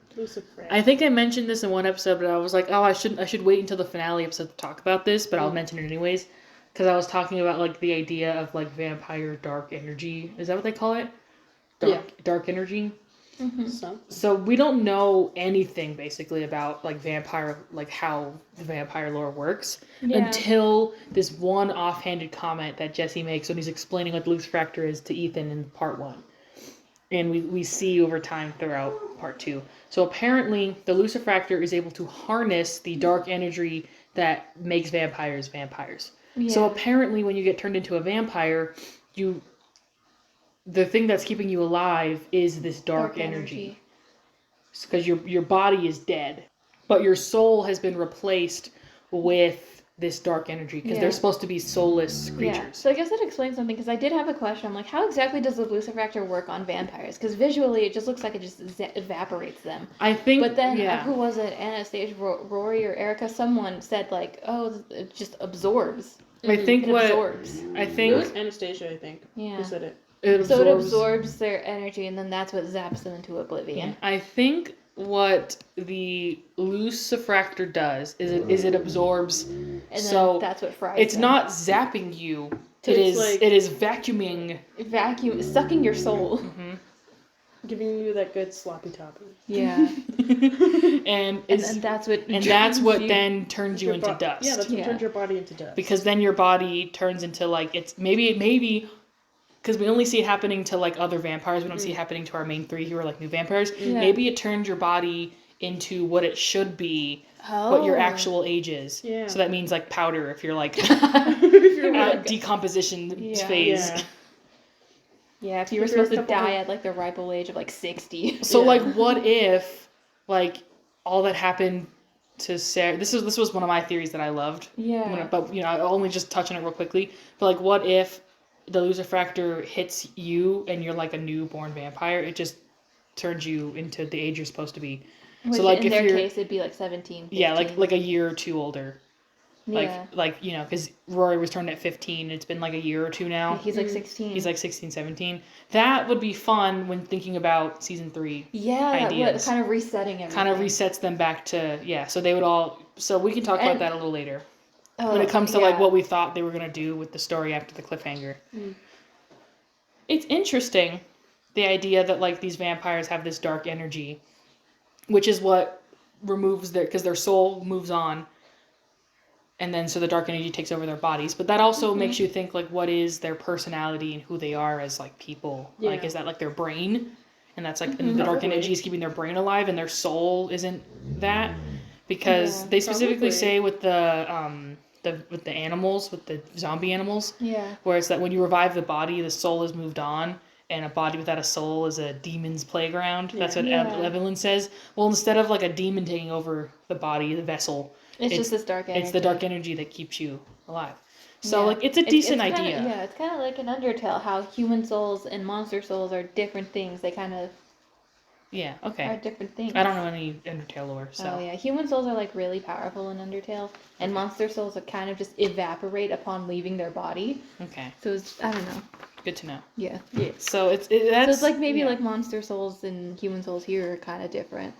I think I mentioned this in one episode, but I was like, oh, I should wait until the finale episode to talk about this, but I'll mention it anyways. Because I was talking about, like, the idea of, like, vampire dark energy. Is that what they call it? Dark energy? Mm-hmm. So we don't know anything, basically, about, like, vampire, like, how the vampire lore works until this one offhanded comment that Jesse makes when he's explaining what the Lucifractor is to Ethan in part 1. And we see over time throughout part 2. So apparently, the Lucifractor is able to harness the dark energy that makes vampires vampires. Yeah. So apparently, when you get turned into a vampire, the thing that's keeping you alive is this dark energy. Because your body is dead, but your soul has been replaced with this dark energy because they're supposed to be soulless creatures. Yeah. So I guess that explains something, because I did have a question. I'm like, how exactly does the Lucifractor work on vampires? Because visually, it just looks like it just evaporates them. I think. But then, who was it? Anastasia, Rory, or Erica? Someone said like, oh, it just absorbs. I think it absorbs. I think it was Anastasia. I think. Yeah. Who said it? It absorbs their energy, and then that's what zaps them into oblivion. I think what the Lucifractor does is it absorbs, and so then that's what fries it's them. not zapping you. It is vacuuming, sucking your soul, giving you that good sloppy toppy. Yeah, and that's what then turns you into dust. Yeah, that's what turns your body into dust. Because then your body turns into like it's maybe. Because we only see it happening to, like, other vampires. We don't see it happening to our main 3 who are, like, new vampires. Yeah. Maybe it turns your body into what it should be, what your actual age is. Yeah. So that means, like, powder if you're, like, at decomposition phase. Yeah, if you were supposed to die at, like, the ripe old age of, like, 60. So, like, what if, like, all that happened to Sarah... This was one of my theories that I loved. Yeah. But, you know, I'll only just touch on it real quickly. But, like, what if the Lucifractor hits you and you're like a newborn vampire? It just turns you into the age you're supposed to be. Which so like in their case it'd be like 17, 15. Yeah, like a year or two older. Yeah. Like you know, because Rory was turned at 15. It's been like a year or two now. Yeah, he's like 16. He's like 16, 17. That would be fun when thinking about season 3. Yeah, ideas. Kind of resetting everything. Kind of resets them back to so they would all. So we can talk about that a little later. When it comes to like what we thought they were gonna do with the story after the cliffhanger. It's interesting, the idea that like these vampires have this dark energy, which is what removes because their soul moves on, and then so the dark energy takes over their bodies. But that also makes you think like, what is their personality and who they are as like people? Yeah. Like, is that like their brain, and that's like and the dark energy is keeping their brain alive, and their soul isn't that? Because they specifically say with the animals, with the zombie animals, where it's that when you revive the body, the soul is moved on, and a body without a soul is a demon's playground. That's what Evelyn says. Well, instead of like a demon taking over the body, the vessel, it's just this dark energy. It's the dark energy that keeps you alive. So like it's a decent idea. It's kind of like an Undertale, how human souls and monster souls are different things. They kind of are different things. I don't know any Undertale lore, so. Oh yeah, human souls are like really powerful in Undertale, and monster souls are kind of just evaporate upon leaving their body. Okay. So it's, I don't know. Good to know. Yeah. So it's like maybe like monster souls and human souls here are kind of different.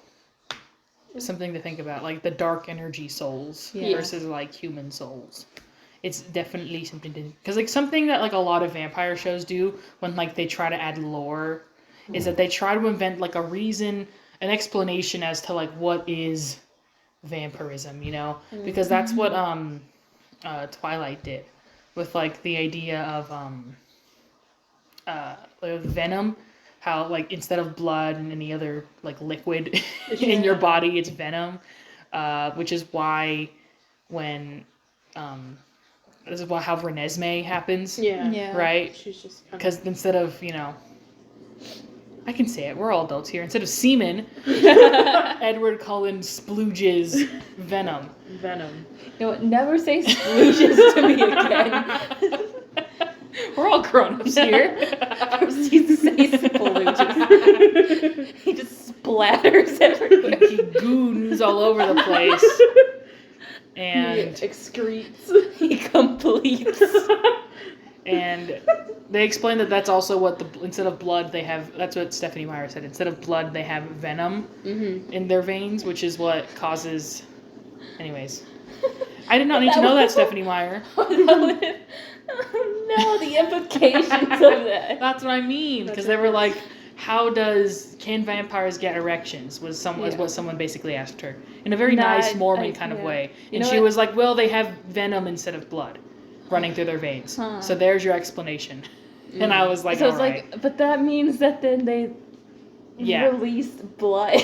Something to think about, like the dark energy souls versus like human souls. It's definitely something to, because like something that like a lot of vampire shows do when like they try to add lore is that they try to invent like a reason, an explanation as to like what is vampirism, you know, because that's what Twilight did with like the idea of venom, how like instead of blood and any other like liquid in your body, it's venom, which is why when this is how Renesmee happens, right? She's just because instead of, you know, I can say it, we're all adults here. Instead of semen, Edward Cullen splooges venom. Venom. You know what? Never say splooges to me again. We're all grown-ups here. Proceeds to say splooges. He just splatters everywhere. He goons all over the place. And he excretes. He completes. And they explain that that's also what instead of blood they have. That's what Stephanie Meyer said. Instead of blood, they have venom in their veins, which is what causes. Anyways, I did not need to know that, Stephanie Meyer. No, the implications of that. That's what I mean, because they were like, can vampires get erections? Was what someone basically asked her in a very nice Mormon kind of way, and she was like, well, they have venom instead of blood running through their veins. So there's your explanation. And I was like, so all it's right. like, but that means that then they release blood.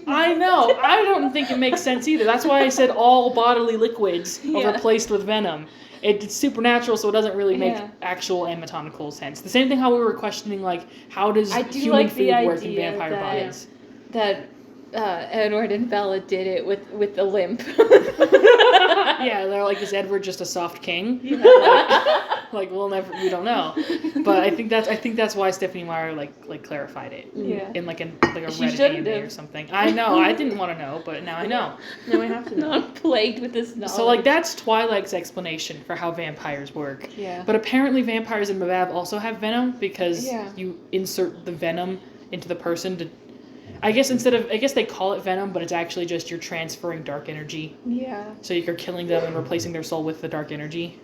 I know. I don't think it makes sense either. That's why I said all bodily liquids are replaced with venom. It's supernatural, so it doesn't really make actual anatomical sense. The same thing how we were questioning, like, how does human food work in vampire bodies? That Edward and Bella did it with the limp. Yeah, they're like, is Edward just a soft king? Yeah. Like we don't know. But I think that's why Stephanie Meyer like clarified it. Yeah. In like a Reddit AMA or something. I know. I didn't want to know, but now I know. Now we have to know. Not plagued with this knowledge. So like that's Twilight's explanation for how vampires work. Yeah. But apparently vampires in mbav also have venom because you insert the venom into the person to. I guess they call it venom, but it's actually just you're transferring dark energy. Yeah. So you're killing them and replacing their soul with the dark energy.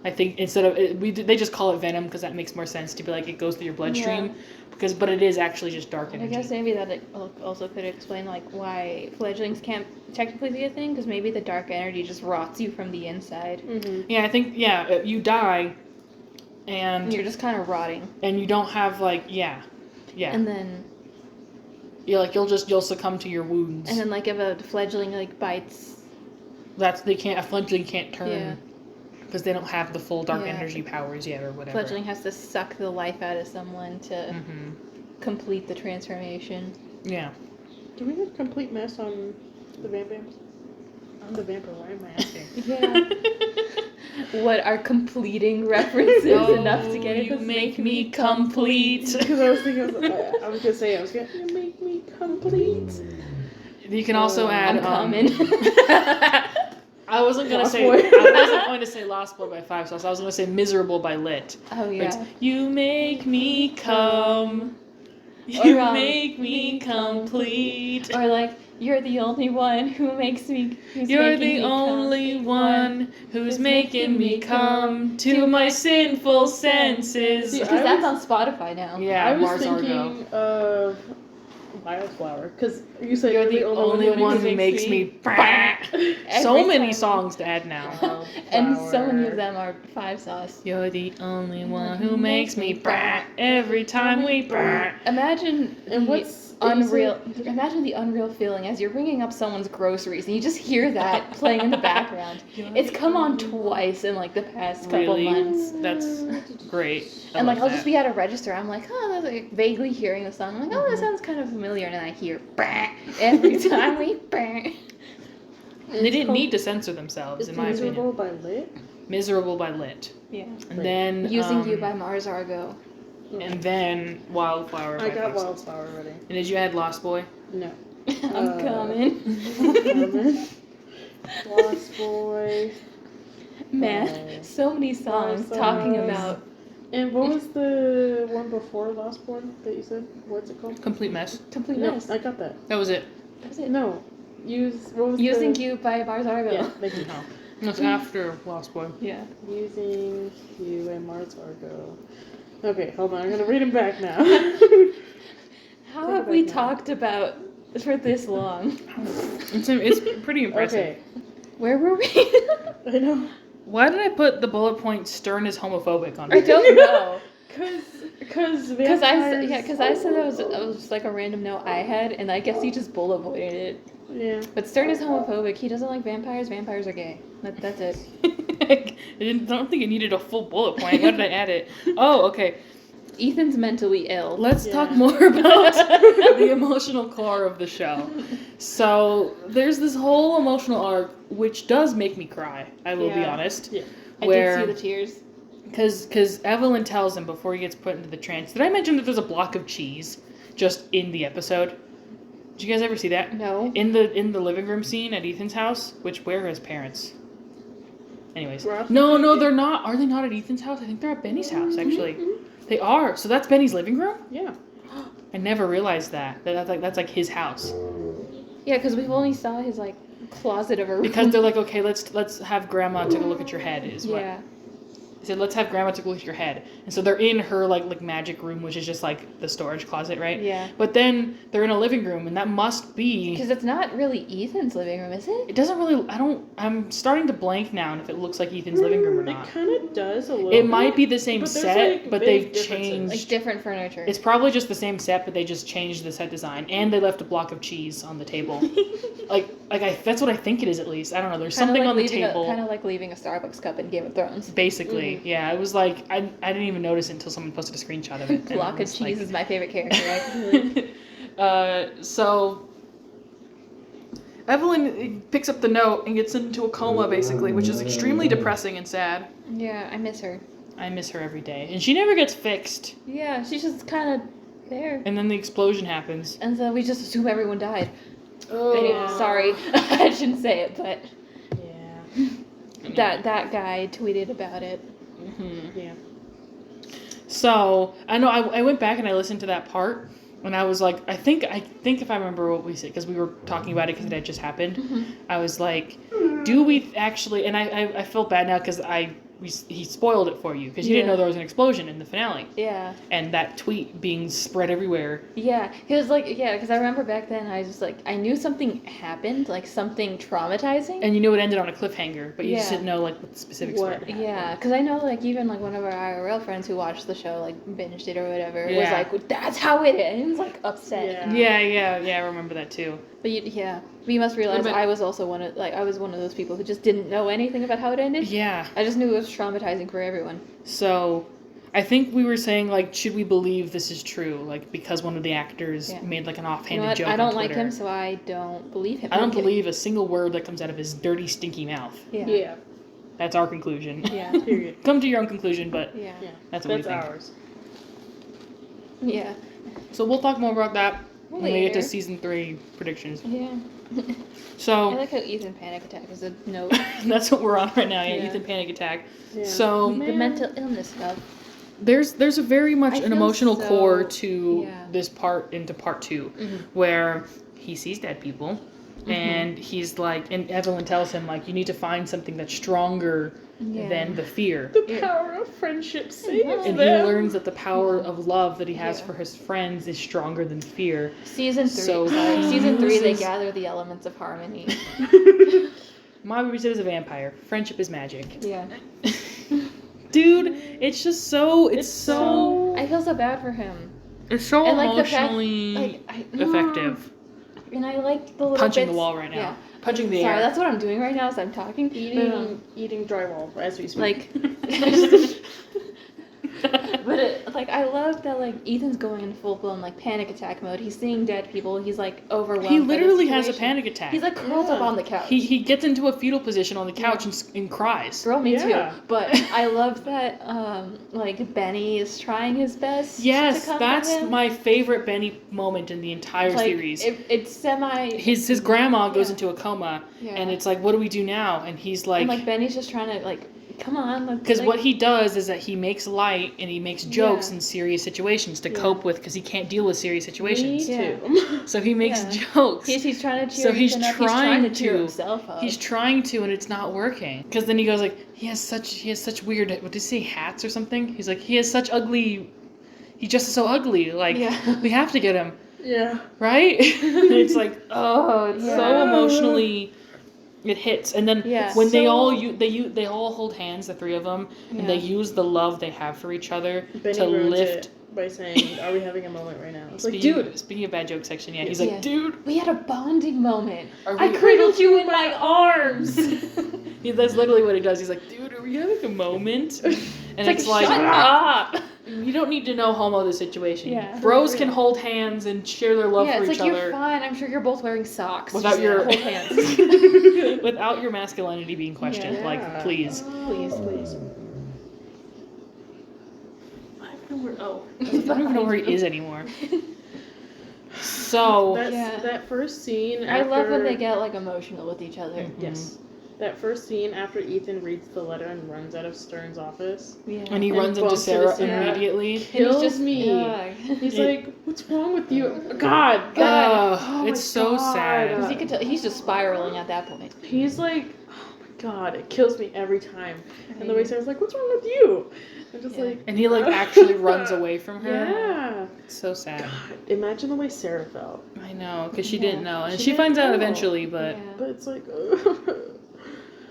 I think instead of they just call it venom because that makes more sense to be like it goes through your bloodstream, but it is actually just dark energy. I guess maybe that also could explain like why fledglings can't technically be a thing, because maybe the dark energy just rots you from the inside. Mm-hmm. Yeah, I think you die, and you're just kind of rotting, and you don't have and then. You'll succumb to your wounds. And then like if a fledgling like bites, a fledgling can't turn because they don't have the full dark energy powers yet or whatever. Fledgling has to suck the life out of someone to complete the transformation. Yeah. Do we have complete mess on the vampires? On the vampire, why am I asking? Yeah. What are completing references enough to get it? You make me complete. Because I was thinking, I was gonna say, you make me complete. You can also add. I'm coming. I wasn't going to say Lost Boy by 5 Sauce. I was going to say Miserable by Lit. Oh yeah. You make me come. You make me complete. Or like, you're the only one who makes me. You're the only one who's making me come to my sinful senses. Because that's on Spotify now. Yeah, I was Mars thinking of Wildflower, because you said you're the only one who makes me. So many songs to add now. And so many of them are 5 Sauce. You're the only one who makes me every time we. Imagine and what's unreal. Imagine the unreal feeling as you're ringing up someone's groceries and you just hear that playing in the background. It's come on twice in like the past couple months. That's great. And like I'll just be at a register. I'm like, oh, that's like vaguely hearing the song. I'm like, oh, that sounds kind of familiar. And then I hear every time we. They didn't need to censor themselves, in my opinion. Miserable by Lit? Miserable by Lit. Yeah. And then... Using You by Mars Argo. And then Wildflower by I got 5 Sauce. Wildflower already. And did you add Lost Boy? No. I'm coming. Lost Boy. Man, so many songs talking about... And what was the one before Lost Boy that you said? What's it called? Complete Mess. Complete Mess. I got that. That was it. That's it. No. Using You by Mars Argo. Yeah, thank you. That's after Lost Boy. Yeah. Using You by Mars Argo. Okay, hold on. I'm gonna read them back now. How have we talked about for this long? It's pretty impressive. Okay. Where were we? I know. Why did I put the bullet point Stern is homophobic on I it? don't know. Because I said that was like a random note I had, and I guess he just bullet pointed it. Yeah. But Stern is homophobic. He doesn't like vampires. Vampires are gay. That's it. I don't think it needed a full bullet point. Why did I add it? Oh, okay. Ethan's mentally ill. Let's talk more about the emotional core of the show. So there's this whole emotional arc, which does make me cry. I will be honest. Yeah. I did see the tears. Because Evelyn tells him before he gets put into the trance. Did I mention that there's a block of cheese just in the episode? Did you guys ever see that? No. In the living room scene at Ethan's house, where are his parents? Anyways. We're off No, the- they're not. Are they not at Ethan's house? I think they're at Benny's house, actually. They are. So that's Benny's living room? Yeah. I never realized that. That's like his house. Yeah, because we've only saw his like closet of a room. Because they're like, okay, let's have Grandma take a look at your head. Is what Yeah. they said. Let's have Grandma take a look at your head. And so they're in her like magic room, which is just like the storage closet, right? Yeah. But then they're in a living room, and that must be. Because it's not really Ethan's living room, is it? It doesn't really. I'm starting to blank now, and if it looks like Ethan's living room or not. It kind of does a little. It might be the same But there's, set, like, but big they've differences. changed. Like different furniture. It's probably just the same set, but they just changed the set design, and they left a block of cheese on the table. That's what I think it is, at least. I don't know. There's Kinda something like on the leaving table. Kind of like leaving a Starbucks cup in Game of Thrones. Basically, yeah. It was like I didn't even notice it until someone posted a screenshot of it. Block of cheese is my favorite character, right? So Evelyn picks up the note and gets into a coma, basically, which is extremely depressing and sad. Yeah, I miss her. I miss her every day, and she never gets fixed. Yeah, she's just kind of there. And then the explosion happens. And so we just assume everyone died. Oh, Anyway, sorry, I shouldn't say it, but Yeah. that guy tweeted about it. Yeah. So I know I went back and I listened to that part, and I was like, I think if I remember what we said, because we were talking about it because it had just happened. I was like, do we actually? And I felt bad now because he spoiled it for you because you didn't know there was an explosion in the finale. Yeah. And that tweet being spread everywhere. Yeah, because I remember back then I was just like, I knew something happened, like something traumatizing. And you knew it ended on a cliffhanger, but you just Yeah. didn't know like what the specifics What? were. Yeah, because I know like even like one of our IRL friends who watched the show like binged it or whatever was Yeah. like, well, that's how it ends, like upset. Yeah. Yeah, I remember that too. But you must realize But- I was also one of those people who just didn't know anything about how it ended. Yeah. I just knew it was traumatizing for everyone. So, I think we were saying, like, should we believe this is true? Like, because one of the actors made, like, an You know offhanded what? joke I don't on like Twitter. him, so I don't believe him. I don't I'm kidding. believe a single word that comes out of his dirty, stinky mouth. Yeah. Yeah. That's our conclusion. Yeah. Period. Come to your own conclusion, but Yeah. Yeah. that's what we think. ours. Yeah. So we'll talk more about that when we get to Later. season 3 predictions. Yeah. I So, like how Ethan panic attack is a note. that's what we're on right now, Yeah. Ethan Panic Attack. Yeah. So, The mental illness stuff. there's a very much I an feel emotional so- core to yeah. this part into part 2, where he sees dead people and he's like, and Evelyn tells him like, you need to find something that's stronger Yeah. than the fear. The power of friendship saves And them. he learns that the power of love that he has Yeah. for his friends is stronger than fear. Season 3. So Season 3, they uses- gather the elements of harmony. My Babysitter is a vampire. Friendship is magic. Yeah. Dude, it's just so it's so I feel so bad for him. it's so And like the fact, emotionally like effective. And I like the little Punching the bits- wall right now. Yeah. Punching the Sorry, air. that's what I'm doing right now as I'm talking. Eating drywall as we speak. Like, but I love that like Ethan's going in full blown like panic attack mode. He's seeing dead people. He's like overwhelmed. He by the literally has a situation. panic attack. He's like curled up on the couch. He gets into a fetal position on the couch and cries. Girl, me Yeah. too. But I love that like Benny is trying his best. Yes, to comfort that's him. my favorite Benny moment in the entire like, series. It's semi. His grandma goes Yeah. into a coma, Yeah. and it's like, what do we do now? And he's like, and like Benny's just trying to like, come on. let's, because like, what he does is that he makes light and he makes jokes Yeah. in serious situations to cope with, because he can't deal with serious situations. Me Yeah. too. So he makes Yeah. jokes. He's trying to cheer. So he's Ethan up. trying to cheer to- himself up. He's trying to, and it's not working. Because then he goes like, he has such weird, what did he say, hats or something? He's like, he has such ugly, he just is so ugly. Like, Yeah. we have to get him, Yeah. right? And it's like, oh, it's so Yeah. emotionally, it hits. And then Yeah. when they So- all they all hold hands, the 3 of them, and they Yeah. use the love they have for each other Benny to ruins lift. it by saying, "Are we having a moment right now?" It's like, Speaking, dude. speaking of bad joke section, yeah, he's Yeah. like, dude, We had a bonding moment. Are I we- cradled you in my arms. that's literally what he does. He's like, dude, are we having a moment? And it's like, shut up. You don't need to know homo the situation. Yeah. Bros can hold hands and share their love Yeah, for it's each like other you're fine. I'm sure you're both wearing socks. without Just your hold hands. without your masculinity being questioned. Yeah. Like, please. Please, please. I don't even know where he is anymore. So That's Yeah. that first scene. I love when after- they get like emotional with each other. Yes. That first scene after Ethan reads the letter and runs out of Stern's office. Yeah. And he runs into Sarah immediately. Kills me. Yeah. He's like, "What's wrong with you?" God. Oh, my it's so God. sad. Because he could tell he's just spiraling at that point. He's like, "Oh my God, it kills me every time." And the way Sarah's like, "What's wrong with you?" I'm just like, And he like actually runs away from her. yeah. It's so sad. God, imagine the way Sarah felt. I know, because she didn't know, and She she didn't finds out know. eventually, but Yeah. But it's like,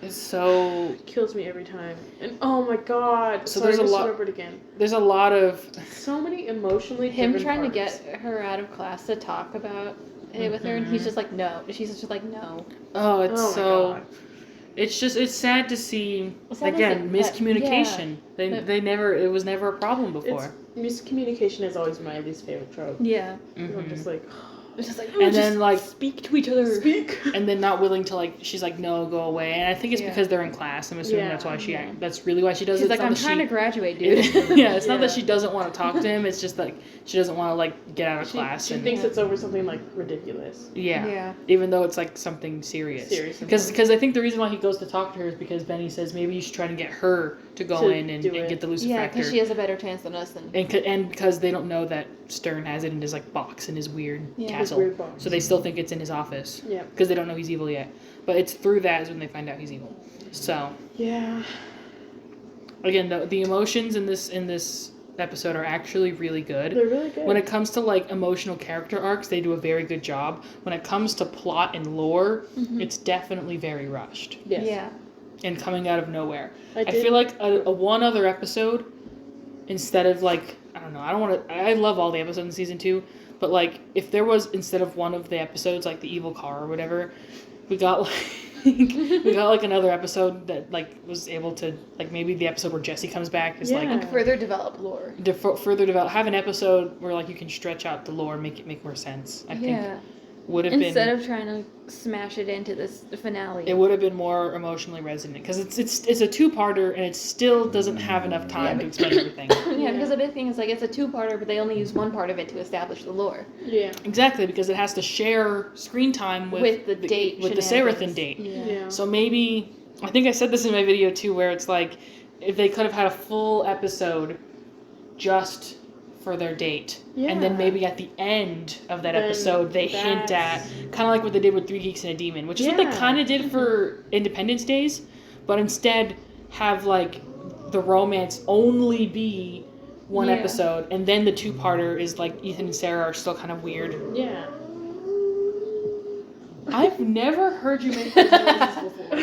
it's so. kills me every time. And oh my God. So Sorry there's a to lot- start over it again. There's a lot of. So many emotionally Him driven trying to parts. get her out of class to talk about it with her, and he's just like, no. She's just like, no. Oh, it's Oh my so. God. It's just it's sad to see Sad again that- miscommunication. yeah. They never it was never a problem before. Miscommunication is always my least favorite trope. Yeah. I'm just like, It's just like, And then like speak to each other. speak. and then not willing to like she's like no go away, and I think it's Yeah. because they're in class. I'm assuming Yeah. that's why that's really why she does She's it. like, It's not I'm that trying she- to graduate, dude. yeah, it's not that Yeah. she doesn't want to talk to him. It's just like she doesn't want to like get out of class. She and thinks it's over something like ridiculous. yeah, Yeah. even though it's like something serious. Serious. Because I think the reason why he goes to talk to her is because Benny says maybe you should try to get her to go To in and do it. get the Yeah, lucifractor. because she has a better chance than us. And because they don't know that Stern has it in his like box in his weird Yeah. His castle, weird box. so they still think it's in his office. Yeah. Because they don't know he's evil yet, but it's through that is when they find out he's evil. So Yeah. again, the emotions in this episode are actually really good. They're really good. When it comes to like emotional character arcs, they do a very good job. When it comes to plot and lore, it's definitely very rushed Yes. Yeah. and coming out of nowhere. I did- feel like a one other episode, instead of like, I don't know, I don't want to, I love all the episodes in season 2, but like, if there was, instead of one of the episodes, like the evil car or whatever, we got like another episode that like was able to, like maybe the episode where Jesse comes back is Yeah. like, Further develop lore. further develop, have an episode where like you can stretch out the lore and make it make more sense. I think Yeah. would have Instead been of trying to smash it into this finale. it would have been more emotionally resonant because it's a two-parter and it still doesn't have enough time to explain everything. Yeah, because the big thing is like it's a two-parter, but they only use one part of it to establish the lore. Yeah. Exactly, because it has to share screen time with the date with the shenanigans. Sarathan date. Yeah. So maybe I think I said this in my video too, where it's like if they could have had a full episode just for their date, and then Yeah. maybe at the end of that Then episode they hint at kind of like what they did with 3 Geeks and a Demon, which is what they Yeah. kind of did for Independence Days, but instead have like the romance only be one Yeah. episode, and then the two-parter is like Ethan and Sarah are still kind of weird. Yeah. I've never heard you make those noises before.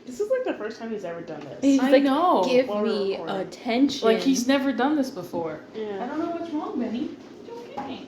This is like the first time he's ever done this. He's I like, know. give While we're me recording. attention. Like he's never done this before. I Yeah. don't know what's wrong, Benny. Don't get me.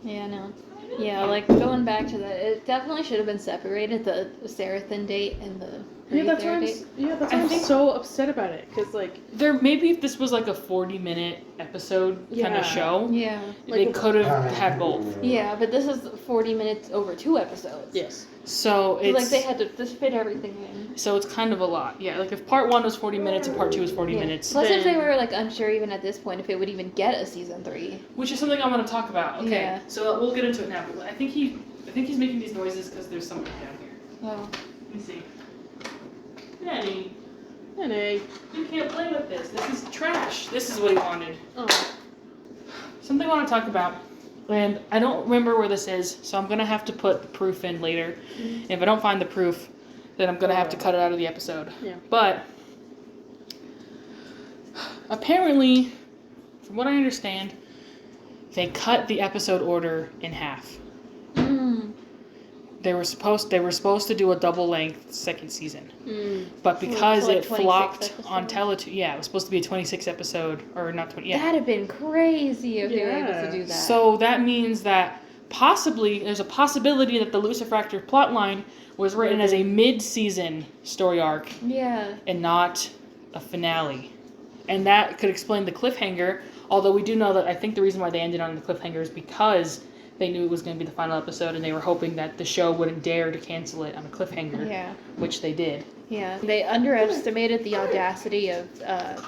Yeah, no. Yeah, like going back to that, it definitely should have been separated, the Sarathan date and the Yeah, that's why date. I'm I think- so upset about it. Because, like, There maybe if this was like a 40-minute episode kind Yeah. of show, Yeah. they Like- could have had both. Yeah, but this is 40 minutes over 2 episodes. yes. So So, it's like they had to just fit everything in. so it's kind of a lot. Yeah, like if part 1 was 40 minutes and part 2 was 40 Yeah. minutes, Plus, if they then- were like unsure even at this point if it would even get a season 3. which is something I'm going to talk about. Okay, Yeah. so we'll get into it now. But I think he's making these noises because there's somebody down here. Oh. Let me see. Benny, Hey. you can't play with this. This is trash. This is what he wanted. Oh. Something I want to talk about, and I don't remember where this is, so I'm going to have to put the proof in later. And if I don't find the proof, then I'm going to have to cut it out of the episode. Yeah. But apparently, from what I understand, they cut the episode order in half. Mm. They were supposed to do a double length second season, but So because like it 26 flopped on episodes? Teletoon, yeah, it was supposed to be a 26 episode or not 20. Yeah. That'd have been crazy if they were able to Yeah. do that. So that means that possibly there's a possibility that the Lucifractor plotline was written as a mid-season story arc yeah. and not a finale, and that could explain the cliffhanger. Although we do know that I think the reason why they ended on the cliffhanger is because they knew it was going to be the final episode, and they were hoping that the show wouldn't dare to cancel it on a cliffhanger, Yeah. which they did. Yeah, they underestimated the audacity of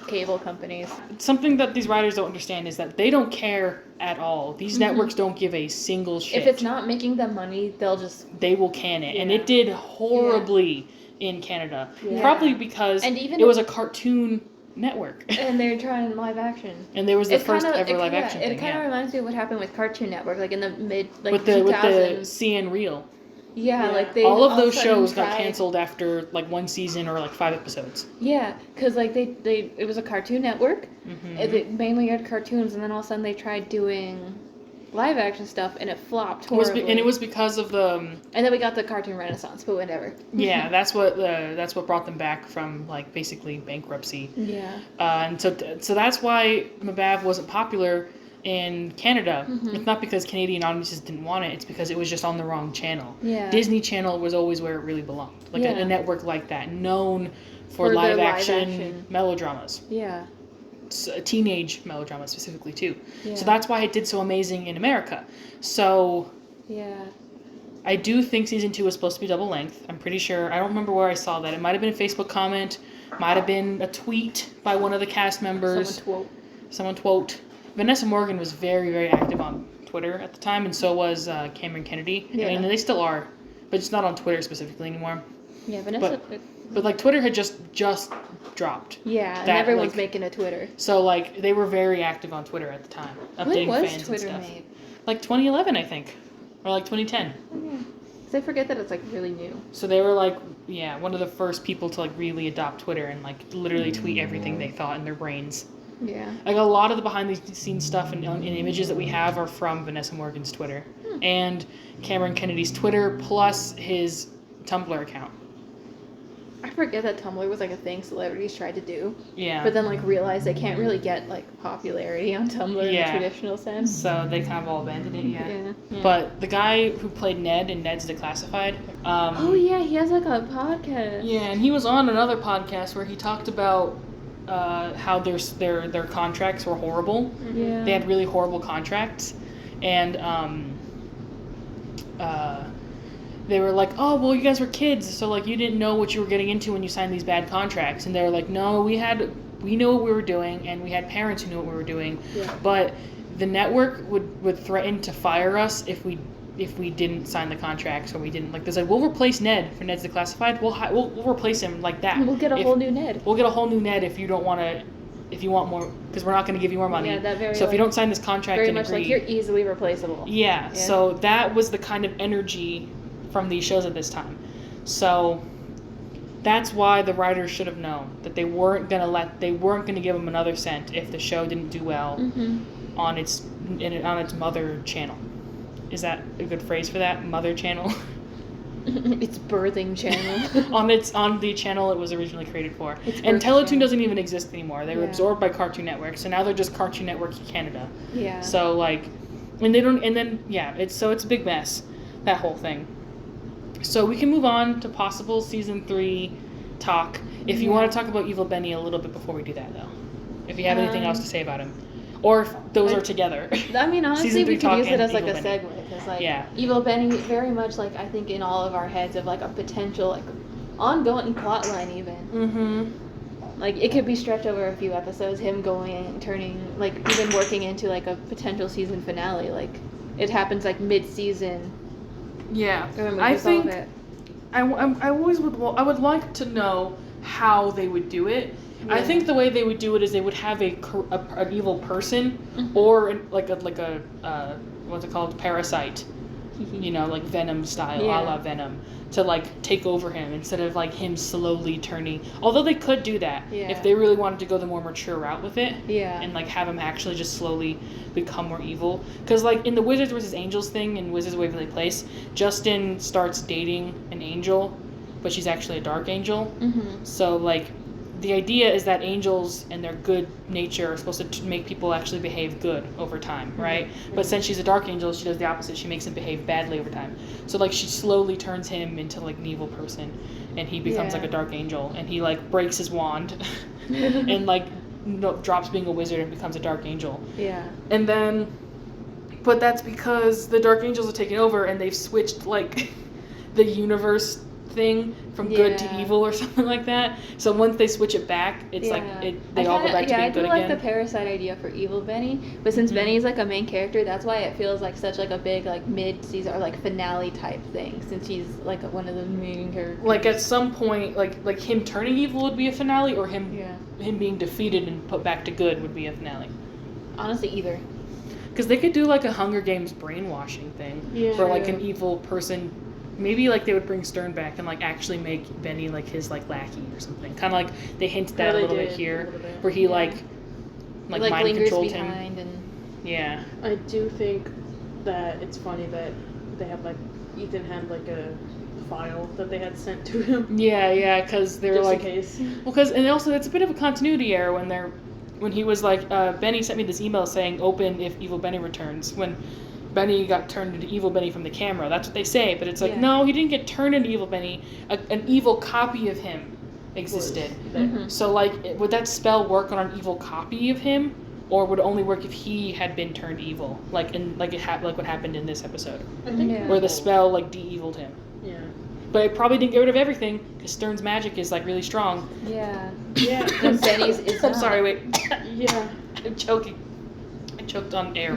cable companies. Something that these writers don't understand is that they don't care at all. These networks don't give a single shit. If it's not making them money, they will can it. Yeah. And it did horribly in Canada. Yeah. Probably because it was a cartoon network. And they're trying live action. And there was the first ever live action thing. It kind of reminds me of what happened with Cartoon Network, like in the mid, like with 2000s. With the CN Reel. Yeah, like they all of those shows got canceled after like one season or like 5 episodes. Yeah, because like it was a Cartoon Network. They mainly had cartoons, and then all of a sudden they tried doing live action stuff, and it flopped horribly. And it was because of the. And then we got the Cartoon Renaissance, but whatever. Yeah, that's what brought them back from like basically bankruptcy. Yeah. And so that's why mbav wasn't popular in Canada. It's not because Canadian audiences didn't want it, it's because it was just on the wrong channel. Yeah. Disney Channel was always where it really belonged. Like a network like that, known for live action melodramas. Yeah. Teenage melodramas specifically too. Yeah. So that's why it did so amazing in America. So yeah. I do think season 2 was supposed to be double length. I'm pretty sure. I don't remember where I saw that. It might have been a Facebook comment, might have been a tweet by one of the cast members. Someone twote. Vanessa Morgan was very, very active on Twitter at the time, and so was Cameron Kennedy. Yeah. I mean, they still are, but just not on Twitter specifically anymore. Yeah, Vanessa. But like Twitter had just dropped. Yeah, and everyone's making a Twitter. So like they were very active on Twitter at the time, updating when was fans Twitter and stuff. made? Like 2011, I think, or like 2010. Yeah, because I forget that it's like really new. So they were like, one of the first people to like really adopt Twitter and like literally tweet everything they thought in their brains. Yeah. Like a lot of the behind the scenes stuff and images that we have are from Vanessa Morgan's Twitter and Cameron Kennedy's Twitter plus his Tumblr account. I forget that Tumblr was like a thing celebrities tried to do. Yeah. But then like realized they can't really get like popularity on Tumblr in a traditional sense. So they kind of all abandoned it. Yeah. But the guy who played Ned in Ned's Declassified. Oh yeah, he has like a podcast. Yeah, and he was on another podcast where he talked about how their contracts were horrible. Yeah. They had really horrible contracts, and they were like, oh, well, you guys were kids, so like you didn't know what you were getting into when you signed these bad contracts. And they were like, no, we know what we were doing, and we had parents who knew what we were doing. Yeah. But the network would threaten to fire us if we didn't sign the contracts, or we didn't, like, they said, we'll replace Ned for Ned's Declassified. We'll replace him like that. We'll get a whole new Ned. We'll get a whole new Ned if you don't want to, if you want more, because we're not going to give you more money. Yeah, that very. So if you don't sign this contract, very and much agree, like you're easily replaceable. Yeah. So that was the kind of energy from these shows at this time. So that's why the writers should have known that they weren't going to give them another cent if the show didn't do well on its mother channel. Is that a good phrase for that? Mother channel? Its birthing channel. on the channel it was originally created for. And Teletoon doesn't even exist anymore. They were absorbed by Cartoon Network, so now they're just Cartoon Network Canada. Yeah. So like, and they don't, and then it's a big mess, that whole thing. So we can move on to possible season 3 talk. If you want to talk about Evil Benny a little bit before we do that, though. If you have anything else to say about him. Or if those are together. I mean, honestly, we could use it as like a Benny. segue. Because like, Evil Benny, very much like, I think in all of our heads of like a potential like ongoing plot line even. Mm-hmm. Like, it could be stretched over a few episodes, him turning, like, even working into like a potential season finale. Like, it happens like mid-season. Yeah, I think I would like to know how they would do it. Yeah. I think the way they would do it is they would have an evil person or like a what's it called, parasite, like Venom style, a la Venom, to like take over him instead of like him slowly turning. Although they could do that if they really wanted to go the more mature route with it, and like have him actually just slowly become more evil. Because like in the Wizards versus Angels thing in Wizards of Waverly Place, Justin starts dating an angel, but she's actually a dark angel. So like the idea is that angels and their good nature are supposed to make people actually behave good over time, right? But since she's a dark angel, she does the opposite. She makes him behave badly over time. So like she slowly turns him into like an evil person, and he becomes like a dark angel, and he like breaks his wand and like drops being a wizard and becomes a dark angel. Yeah. And then, but that's because the dark angels are taking over and they've switched like the universe thing from good to evil or something like that. So once they switch it back, it's they all go back to being good again. I do like the parasite idea for evil Benny, but since Benny's like a main character, that's why it feels like such like a big like mid-season or like finale type thing, since he's like one of the main characters. Like at some point, like him turning evil would be a finale, or him being defeated and put back to good would be a finale. Honestly, either. Because they could do like a Hunger Games brainwashing thing for like an evil person. Maybe like they would bring Stern back and like actually make Benny like his like lackey or something. Kind of like they hinted that a little bit here, where he like mind controlled him. And I do think that it's funny that they have like Ethan had like a file that they had sent to him. Yeah, because they were like, in case. Well, because and also it's a bit of a continuity error when he was like, Benny sent me this email saying open if evil Benny returns when Benny got turned into evil Benny from the camera. That's what they say, but it's like no, he didn't get turned into evil Benny. An evil copy of him existed. So like, would that spell work on an evil copy of him, or would it only work if he had been turned evil, like what happened in this episode, I think where the spell like de-eviled him? Yeah. But it probably didn't get rid of everything because Stern's magic is like really strong. Yeah. And Benny's is I'm sorry, wait. Yeah. I'm choking. I choked on air.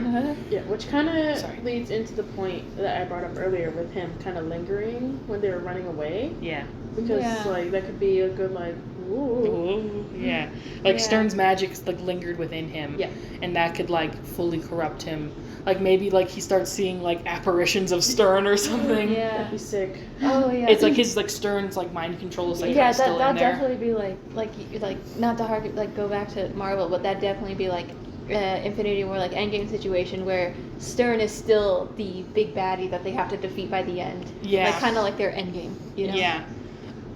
Yeah, which kind of leads into the point that I brought up earlier with him kind of lingering when they were running away. Yeah. Because like that could be a good like ooh. Yeah. Like Stern's magic like lingered within him. Yeah. And that could like fully corrupt him. Like maybe like he starts seeing like apparitions of Stern or something. Yeah. That'd be sick. Oh yeah. It's like his like Stern's like mind control is like still in there. That'd definitely be like not to go back to Marvel, but that'd definitely be like Infinity War like Endgame situation where Stern is still the big baddie that they have to defeat by the end. Yeah. Like kind of like their Endgame, you know? Yeah.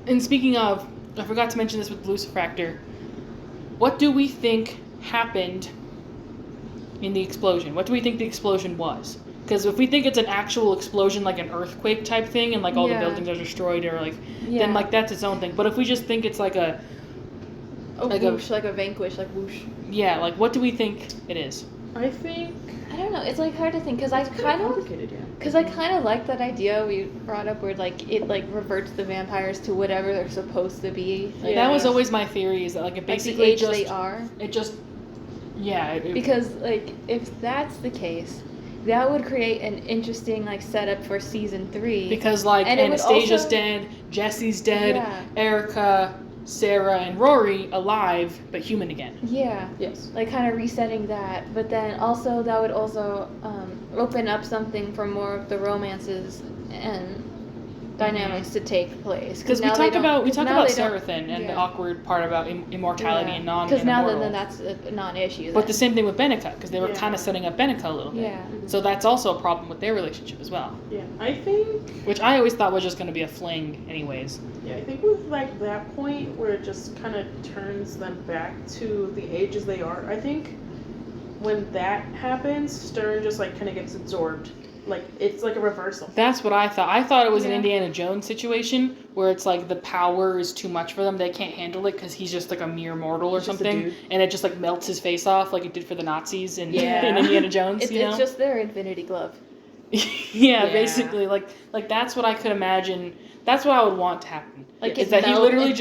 And speaking of, I forgot to mention this with Lucifractor. What do we think happened in the explosion? What do we think the explosion was? Because if we think it's an actual explosion, like an earthquake type thing, and like all the buildings are destroyed, or like, then like that's its own thing. But if we just think it's like a whoosh, like a vanquish, like whoosh. Yeah, like what do we think it is? I think I don't know. It's like hard to think because I kind of like that idea we brought up where like it like reverts the vampires to whatever they're supposed to be. Like, that was always my theory. Is that like it basically like the age they are. It just because like if that's the case, that would create an interesting like setup for season 3. Because like Anastasia's dead, Jesse's dead, Erica, Sarah, and Rory alive but human again. Yeah. Yes. Like kind of resetting that, but then also that would also open up something for more of the romances and dynamics to take place. Because we talk about Seraphim and the awkward part about immortality and non-immortal. Because now then that's a non-issue. But the same thing with Benica, because they were kind of setting up Benica a little bit. Yeah. So that's also a problem with their relationship as well. Yeah, I think. Which I always thought was just going to be a fling, anyways. Yeah, I think with like that point where it just kind of turns them back to the ages they are. I think when that happens, Stern just like kind of gets absorbed. Like it's like a reversal. That's what I thought. I thought it was an Indiana Jones situation where it's like the power is too much for them. They can't handle it because he's just like a mere mortal or something, and it just like melts his face off like it did for the Nazis in Indiana Jones. It's just their Infinity Glove. Yeah, basically, like that's what I could imagine. That's what I would want to happen. Like is that he literally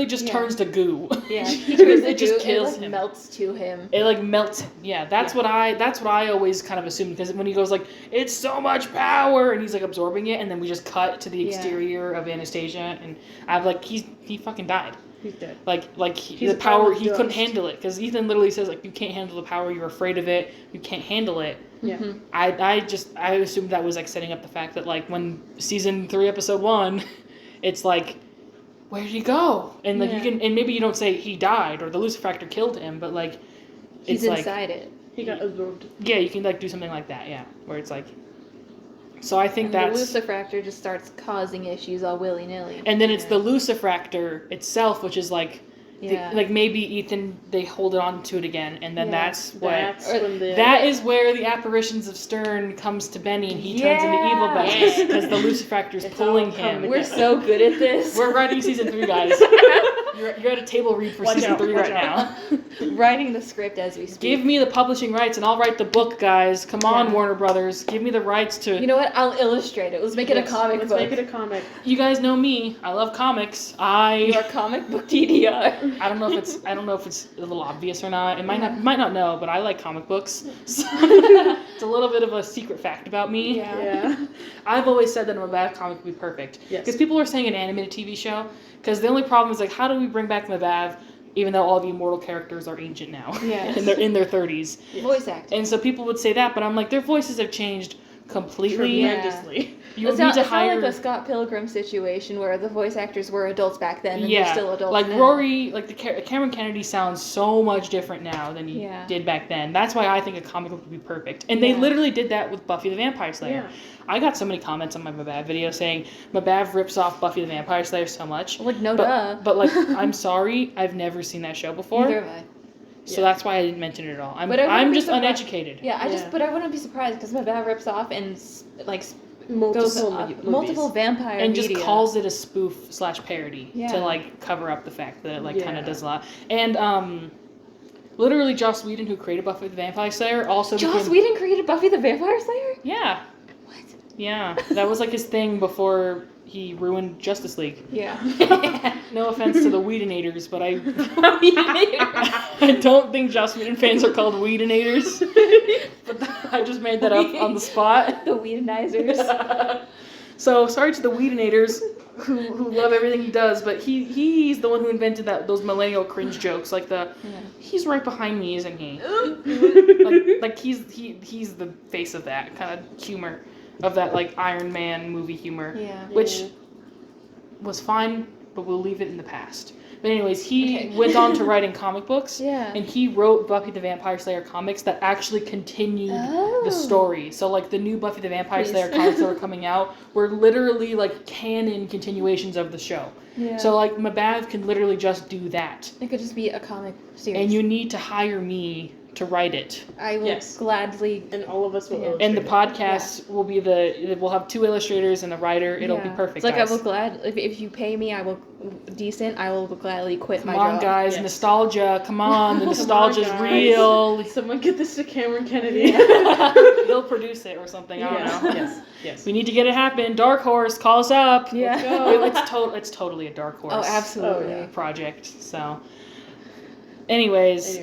just turns to goo. Yeah, it just kills him. Melts to him. It like melts him. Yeah, that's what I always kind of assumed, because when he goes like it's so much power and he's like absorbing it, and then we just cut to the exterior of Anastasia, and I'm like he fucking died. He's dead. Like the power he couldn't handle it, because Ethan literally says like you can't handle the power, you're afraid of it, you can't handle it. Yeah. I assumed that was like setting up the fact that like when season 3 episode 1, it's like where did he go? And like you can, and maybe you don't say he died or the Lucifractor killed him, but like he's it's inside like, it. He got absorbed. Yeah, you can like do something like that. Yeah, where it's like. So I think that's... The Lucifractor just starts causing issues all willy-nilly. And then it's the Lucifractor itself, which is like... like maybe Ethan, they hold on to it again, and then that's that is where the apparitions of Stern comes to Benny, and he turns into evil Benny, because the Lucifactor's pulling him. We're so good at this. We're writing season 3, guys. You're at a table read for Watch season out, 3 watch right out. now. Writing the script as we speak. Give me the publishing rights and I'll write the book, guys. Come on, Warner Brothers. Give me the rights to... You know what? I'll illustrate it. Let's make it a comic book. Let's make it a comic. You guys know me. I love comics. You're a comic book TDR. I don't know if it's a little obvious or not. It might not know, but I like comic books. So it's a little bit of a secret fact about me. Yeah. I've always said that a Mabav comic would be perfect. Yes. Because people are saying an animated TV show. Because the only problem is, like, how do we bring back Mabav, even though all the immortal characters are ancient now? Yes. And they're in their 30s. Yes. Voice acting. And so people would say that, but I'm like, their voices have changed completely. Tremendously. You It's need not, to it's not hire... like a Scott Pilgrim situation where the voice actors were adults back then and yeah, they're still adults like now. Rory, like Cameron Kennedy sounds so much different now than he did back then. That's why I think a comic book would be perfect. And they literally did that with Buffy the Vampire Slayer. Yeah. I got so many comments on my Mabav video saying Mabav rips off Buffy the Vampire Slayer so much. Like, no duh. But like, I'm sorry, I've never seen that show before. Neither have I. So that's why I didn't mention it at all. I'm just uneducated. Yeah, but I wouldn't be surprised because Mabav rips off and like multiple multiple vampire and media. just calls it a spoof/parody to like cover up the fact that it like kind of does a lot. And literally Joss Whedon, who created Buffy the Vampire Slayer, also Joss Whedon created Buffy the Vampire Slayer? Yeah. What? Yeah, that was like his thing before he ruined Justice League. Yeah. No offense to the Whedonators, but I don't think Joss Whedon fans are called Whedonators. But I just made that up on the spot. The Whedonizers. So sorry to the Whedonators who love everything he does, but he's the one who invented those millennial cringe jokes, like he's right behind me, isn't he? like he's the face of that kind of humor, of that like Iron Man movie humor, which was fine, but we'll leave it in the past. But anyways, he went on to writing comic books, and he wrote Buffy the Vampire Slayer comics that actually continued the story. So like the new Buffy the Vampire Slayer comics that were coming out were literally like canon continuations of the show. Yeah. So like Mabav can literally just do that. It could just be a comic series. And you need to hire me to write it. I will gladly. And all of us will illustrate and the podcast will be we'll have 2 illustrators and a writer. It'll be perfect. It's like guys. I will if you pay me, I will gladly quit my job. Come on, guys, nostalgia. Come on, the nostalgia's real. Someone get this to Cameron Kennedy. He'll produce it or something. I don't know. Yes. We need to get it happen. Dark Horse, call us up. Yeah. It's totally a Dark Horse. Oh, absolutely. Project. So, anyways.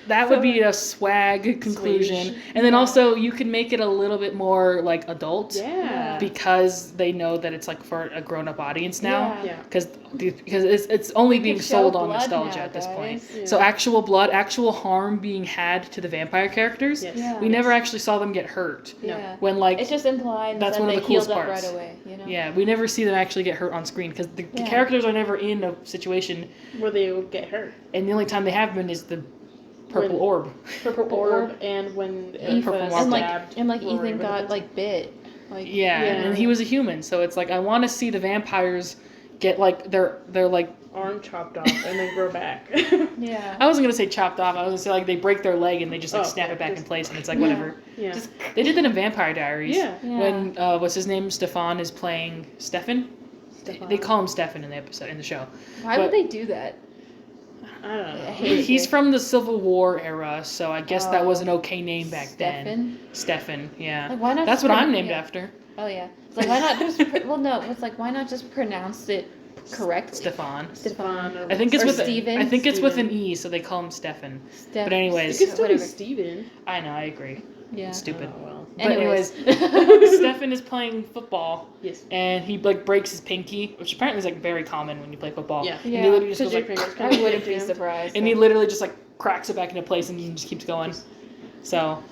That would be a swag conclusion. And then also you can make it a little bit more like adult. Yeah. Because they know that it's like for a grown-up audience now. Yeah. Because it's only being sold on nostalgia at this point. Yeah. So actual blood, actual harm being had to the vampire characters. Yes. Yeah. We never actually saw them get hurt. Yeah. When like it's just implied that's that one of they the coolest healed up parts. right away, you know? Yeah, we never see them actually get hurt on screen because the characters are never in a situation where they would get hurt. And the only time they have been is the Purple orb, and when Ethan got like bit. Like and he was a human, so it's like I want to see the vampires get like their like arm chopped off and then grow back. Yeah. I wasn't gonna say chopped off. I was gonna say like they break their leg and they just like snap it back in place, and it's like whatever. Yeah. They did that in Vampire Diaries. Yeah. When what's his name? Stefan is playing Stefan. They call him Stefan in the show. Why would they do that? I don't know. He's from the Civil War era, so I guess that was an okay name back then. Stefan, yeah. Like, why not That's what I'm named after. Oh yeah. It's like why not just it's like why not just pronounce it correctly? Stefan. I think it's with Steven. I think it's with an E, so they call him Stefan. But anyways, it could still be Steven. I know, I agree. Yeah. It's stupid. Oh, well. But anyways, Stefan is playing football. Yes. And he like breaks his pinky, which apparently is like very common when you play football. Yeah. And he literally just goes like I wouldn't be surprised. And he literally just like cracks it back into place and he just keeps going. So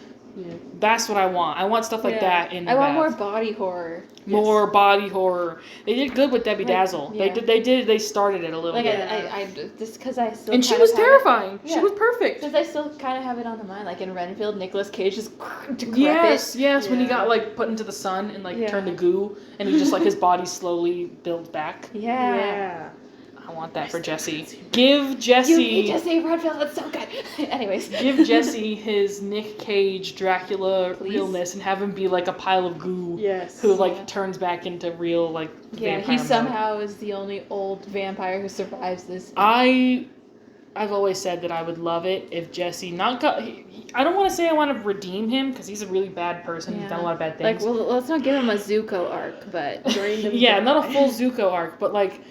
that's what I want. I want stuff like that in the I want more body horror. More body horror. They did good with Debbie Dazzle. They started it a little bit. I just because I still. And she was terrifying. She was perfect. Because I still kind of have it on the mind. Like in Renfield, Nicolas Cage just decrepit. Yes. When he got like put into the sun and like turned to goo, and he just like his body slowly builds back. Yeah. I want that for Jesse. Give Jesse... You just say Redfield, that's so good. Anyways. Give Jesse his Nick Cage Dracula realness and have him be like a pile of goo. Yes. Who like turns back into real like vampire he mode. somehow is the only old vampire who survives this. I've always said that I would love it if Jesse I don't want to say I want to redeem him because he's a really bad person. He's done a lot of bad things. Like, well, let's not give him a Zuko arc, but not a full Zuko arc, but like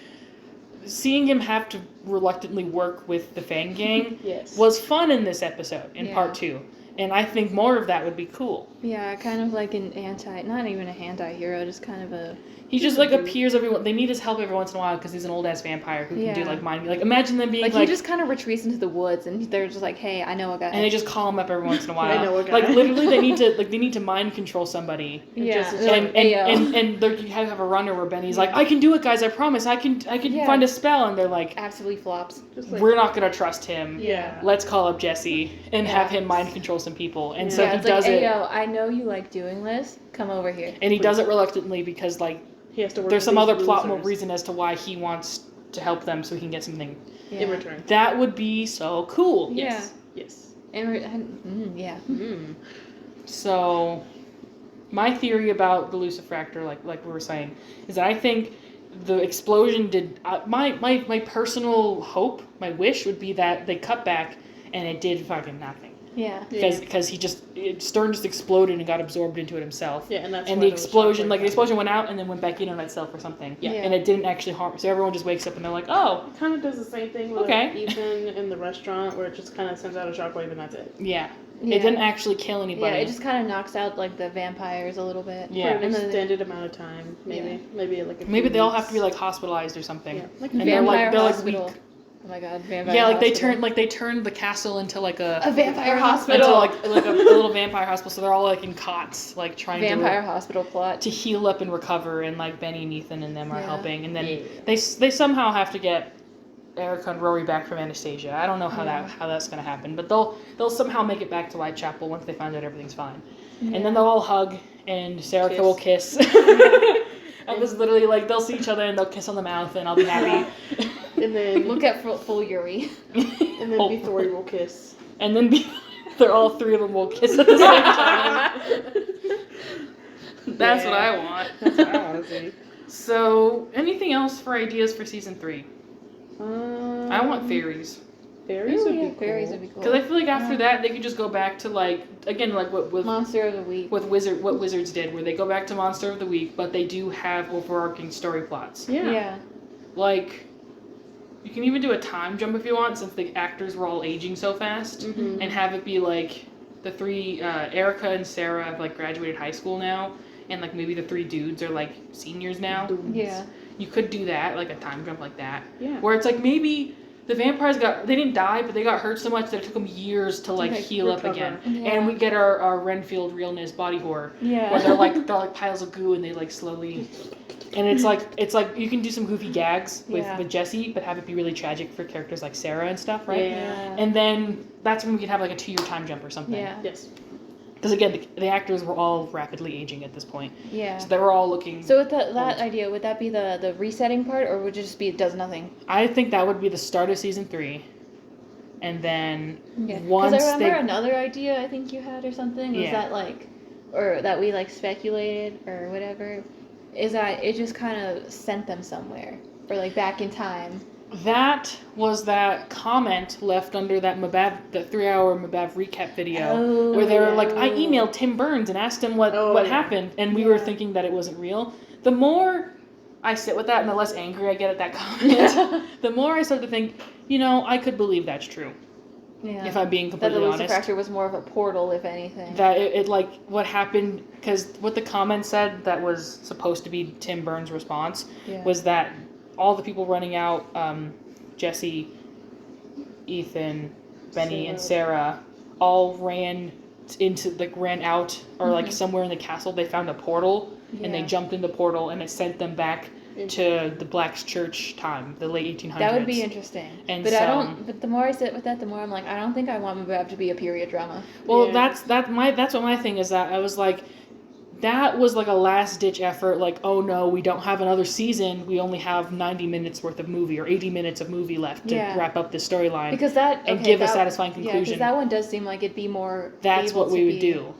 seeing him have to reluctantly work with the Fang Gang was fun in this episode in part 2. And I think more of that would be cool. Yeah, kind of like an not even a anti-hero, just kind of a... He just like appears they need his help every once in a while because he's an old ass vampire who can do like mind. Like imagine them being like he just kind of retreats into the woods and they're just like, hey, I know a guy. And they just call him up every once in a while. I know a guy. Like literally they need to mind control somebody. Yeah. And you have a runner where Benny's like, I can do it, guys, I promise. I can find a spell, and they're like, absolutely flops. We're not gonna trust him. Yeah. Let's call up Jesse and have him mind control some people. And so he does it. I know you like doing this. Come over here. And he does it reluctantly because like he has to work there's some other plot reason as to why he wants to help them so he can get something in return. That would be so cool. Yeah. Yes. So, my theory about the Lucifractor, like we were saying, is that I think the explosion did... my personal hope, my wish would be that they cut back and it did fucking nothing. Yeah. Because Stern just exploded and got absorbed into it himself. Yeah, and that's the explosion, the explosion went out and then went back in on itself or something. Yeah. And it didn't actually harm. So everyone just wakes up and they're like, oh. It kind of does the same thing with Ethan in the restaurant where it just kind of sends out a shockwave and that's it. Yeah. It didn't actually kill anybody. Yeah, it just kind of knocks out like the vampires a little bit. Yeah. For an extended amount of time, maybe. Yeah. Maybe like Maybe they all have to be like hospitalized or something. Yeah. Like and vampire they're hospital. weak. Oh my god, vampire. Yeah, like hospital. they turned the castle into like a vampire hospital. Into like a little vampire hospital. So they're all like in cots, like trying vampire hospital plot to heal up and recover, and like Benny and Ethan and them are helping, and then they somehow have to get Erica and Rory back from Anastasia. I don't know how that's gonna happen, but they'll somehow make it back to Whitechapel once they find out everything's fine, and then they'll all hug and Sarah will kiss. I was literally like they'll see each other and they'll kiss on the mouth and I'll be happy. And then look at full Yuri. And then Bithori will kiss. And then they're all three of them will kiss at the same time. That's what I want. That's what I want to see. So, anything else for ideas for season 3? I want fairies. Fairies would be cool. Fairies would be cool. Because I feel like after that they could just go back to like with Monster of the Week. With what Wizards did, where they go back to Monster of the Week, but they do have overarching story plots. Yeah. Like, you can even do a time jump if you want, since the actors were all aging so fast, and have it be like the three Erica and Sarah have like graduated high school now, and like maybe the 3 dudes are like seniors now. Yeah. You could do that, like a time jump like that. Yeah. Where it's like maybe the vampires they didn't die, but they got hurt so much that it took them years to like heal up again. Yeah. And we get our Renfield realness body horror. Yeah. Where they're like piles of goo and they like slowly, and it's like you can do some goofy gags with Jesse, but have it be really tragic for characters like Sarah and stuff, right? Yeah. And then that's when we can have like a 2-year time jump or something. Yeah. Yes. Because again, the actors were all rapidly aging at this point. Yeah. So they were all looking. So with that idea, would that be the resetting part, or would it just be it does nothing? I think that would be the start of season 3, and then once Because I remember another idea I think you had or something was that like, or that we like speculated or whatever, is that it just kind of sent them somewhere or like back in time. That was that comment left under that mbav, the 3-hour mbav recap video, where they were like, I emailed Tim Burns and asked him what happened, and we were thinking that it wasn't real. The more I sit with that and the less angry I get at that comment, the more I start to think, I could believe that's true. Yeah. If I'm being completely honest. That the Lucifractor was more of a portal, if anything. That it like, what happened, because what the comment said that was supposed to be Tim Burns' response was that all the people running out, Jesse, Ethan, Benny, and Sarah, all ran out, or like somewhere in the castle they found a portal, and they jumped in the portal, and it sent them back to the Black's Church time, the late 1800s. That would be interesting. And but but the more I sit with that, the more I'm like, I don't think I want mbav to be a period drama. Well, that's what my thing is, that I was like, that was like a last-ditch effort, like, oh no, we don't have another season, we only have 90 minutes worth of movie or 80 minutes of movie left to wrap up this storyline because give a satisfying conclusion. Yeah, because that one does seem like it'd be more. That's what we would do.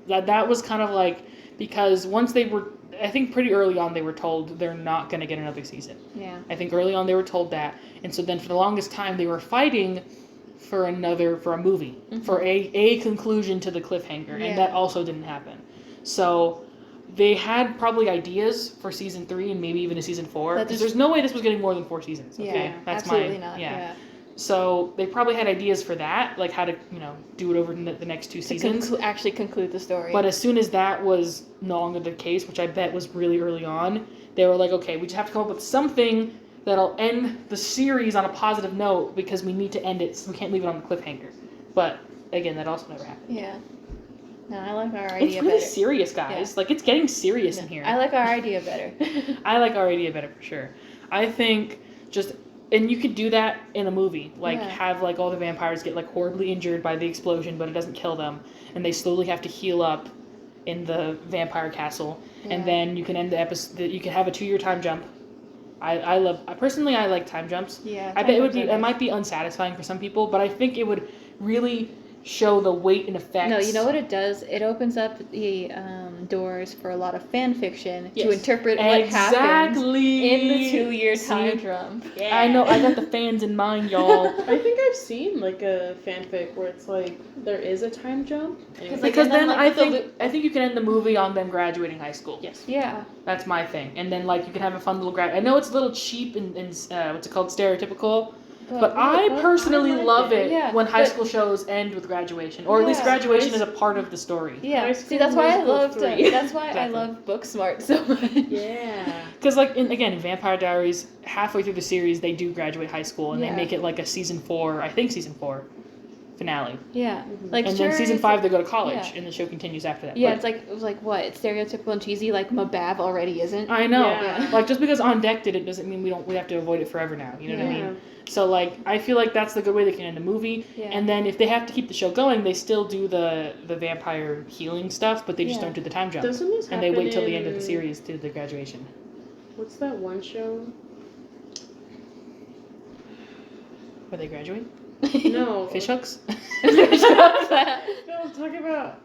That was kind of like, because once they were, I think pretty early on they were told they're not going to get another season. Yeah. I think early on they were told that, and so then for the longest time they were fighting for a movie, for a conclusion to the cliffhanger, and that also didn't happen. So they had probably ideas for season 3 and maybe even a season 4. Because there's no way this was getting more than 4 seasons. Okay, that's absolutely not. Yeah. So they probably had ideas for that, like how to do it over the next 2 seasons. Actually conclude the story. But as soon as that was no longer the case, which I bet was really early on, they were like, okay, we just have to come up with something that'll end the series on a positive note because we need to end it. So we can't leave it on the cliffhanger. But again, that also never happened. Yeah. No, I like our idea It's really better. serious, guys. Yeah. Like, it's getting serious in here. I like our idea better. I like our idea better, for sure. I think and you could do that in a movie. Like, have, like, all the vampires get, like, horribly injured by the explosion, but it doesn't kill them. And they slowly have to heal up in the vampire castle. Yeah. And then you can end the episode, you can have a 2-year time jump. I like time jumps. Yeah. I bet it might be unsatisfying for some people, but I think it would really show the weight and effects. No, you know what it does? It opens up the doors for a lot of fan fiction to interpret what happens in the 2-year time jump. Yeah. I know, I got the fans in mind, y'all. I think I've seen like a fanfic where it's like there is a time jump. Because then I think you can end the movie on them graduating high school. Yes. Yeah. That's my thing. And then like you can have a fun little I know it's a little cheap and what's it called, stereotypical. But I personally love it when high school shows end with graduation, or at least graduation is a part of the story. Yeah, see, that's why I loved. That's why I love Booksmart so much. Yeah, because like in Vampire Diaries, halfway through the series they do graduate high school, and they make it like a season 4 finale. Yeah, like and then season 5 they go to college, and the show continues after that. Yeah, it was like what? It's stereotypical and cheesy, like MBAV already isn't. I know. Yeah. Like just because On Deck did it doesn't mean we have to avoid it forever now. You know what I mean? So like I feel like that's the good way they can end a movie. Yeah. And then if they have to keep the show going, they still do the vampire healing stuff, but they just don't do the time jump. Doesn't this and they wait till the end of the series to do the graduation. What's that one show? Where they graduate? No. Fish hooks? No, I'm talking about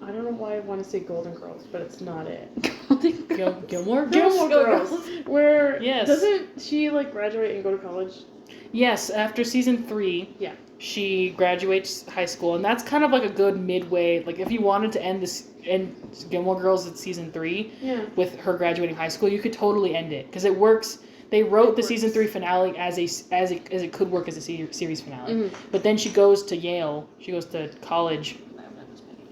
I don't know why I want to say Golden Girls, but it's not it. Gilmore Girls. Where yes. Doesn't she like graduate and go to college? Yes, after season 3. Yeah. She graduates high school, and that's kind of like a good midway. Like if you wanted to end Gilmore Girls at season 3 with her graduating high school, you could totally end it because it works. They wrote the season 3 finale as it could work as a series finale, but then she goes to Yale. She goes to college.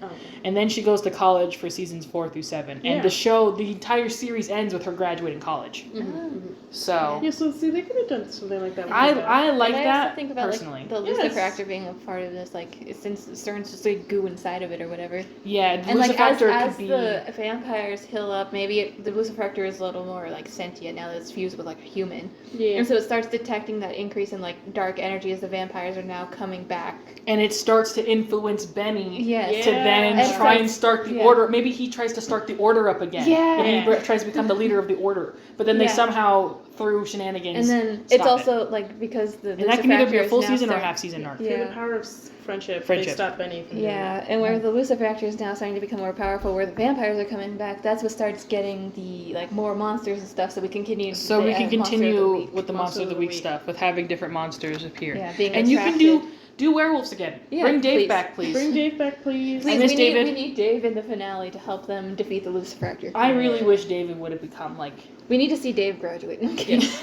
Oh. And then she goes to college for seasons 4 through 7. And the entire series ends with her graduating college. Mm-hmm. So. Yeah, so see, they could have done something like that. I like that. I also think about personally. like the Lucifer actor being a part of this, like since CERN's just like goo inside of it or whatever. Yeah, the and Lucifer like actor as could be. The vampires heal up, maybe the Lucifer actor is a little more like sentient now that it's fused with like a human. Yeah. And so it starts detecting that increase in like dark energy as the vampires are now coming back. And it starts to influence Benny yes. to then try and start the order. Maybe he tries to start the order up again. Yeah. And he tries to become the leader of the order. But then they somehow, through shenanigans, and then it's also like because the and that can either be a full season or a half season arc. Through the power of friendship. They stop Benny from doing that. And where the Lucifer actor is now starting to become more powerful, where the vampires are coming back, that's what starts getting the like more monsters and stuff. So we continue. So we can continue with the Monster of the Week stuff, with having different monsters appear. Yeah, being and attracted. You can do werewolves again. Yeah, Bring Dave back, please. Bring Dave back, please. I miss David. We need Dave in the finale to help them defeat the Lucifer actor. I really wish David would have become like. We need to see Dave graduate. No, yes.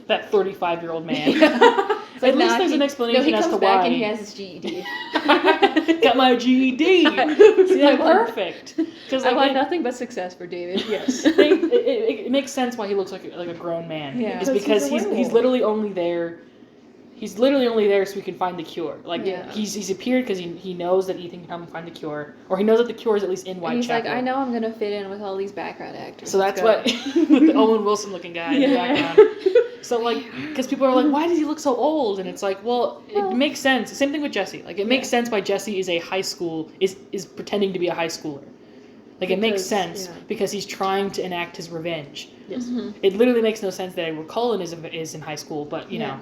That 35-year-old man. At least there's an explanation as to why. He comes back and he has his GED. Got my GED. See, I'm perfect. I want nothing but success for David. Yes. It makes sense why he looks like a grown man. Yeah. It's because he's literally only there. he's literally only there so we can find the cure. Like, Yeah. he's appeared because he knows that Ethan can help him find the cure, or he knows that the cure is at least in Whitechapel. He's like, I know I'm gonna fit in with all these background actors. So that's what, with the Owen Wilson looking guy in the background. So, like, because people are like, why does he look so old? And it's like, well, it makes sense. Same thing with Jesse. Like, it makes sense why Jesse is is pretending to be a high schooler. Like, it makes sense because he's trying to enact his revenge. Yes. It literally makes no sense that Edward Cullen is in high school, but, you know.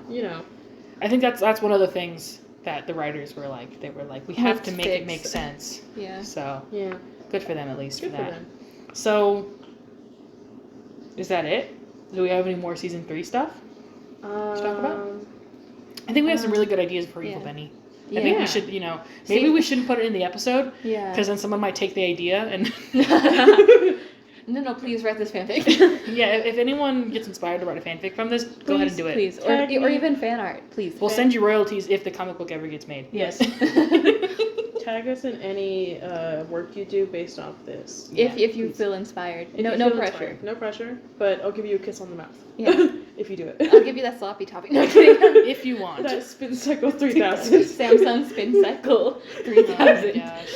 I think that's one of the things that the writers were like. They were like, we have to make it make sense. Yeah. So, Yeah. good for them at least Good for for that. them. So, is that it? Do we have any more season 3 stuff to talk about? I think we have some really good ideas for Evil Benny. I think we should, maybe we shouldn't put it in the episode. Yeah. Because then someone might take the idea and... No, please write this fanfic. Yeah, if anyone gets inspired to write a fanfic from this, go ahead and do it. Please, or even fan art, please. We'll send you royalties if the comic book ever gets made. Yes. Tag us in any work you do based off this. If you feel inspired. If No you feel pressure. inspired. No pressure, but I'll give you a kiss on the mouth. Yeah. If you do it. I'll give you that sloppy toppy. No kidding. If you want. That Spin Cycle 3000. Samsung Spin Cycle 3000. Oh my gosh.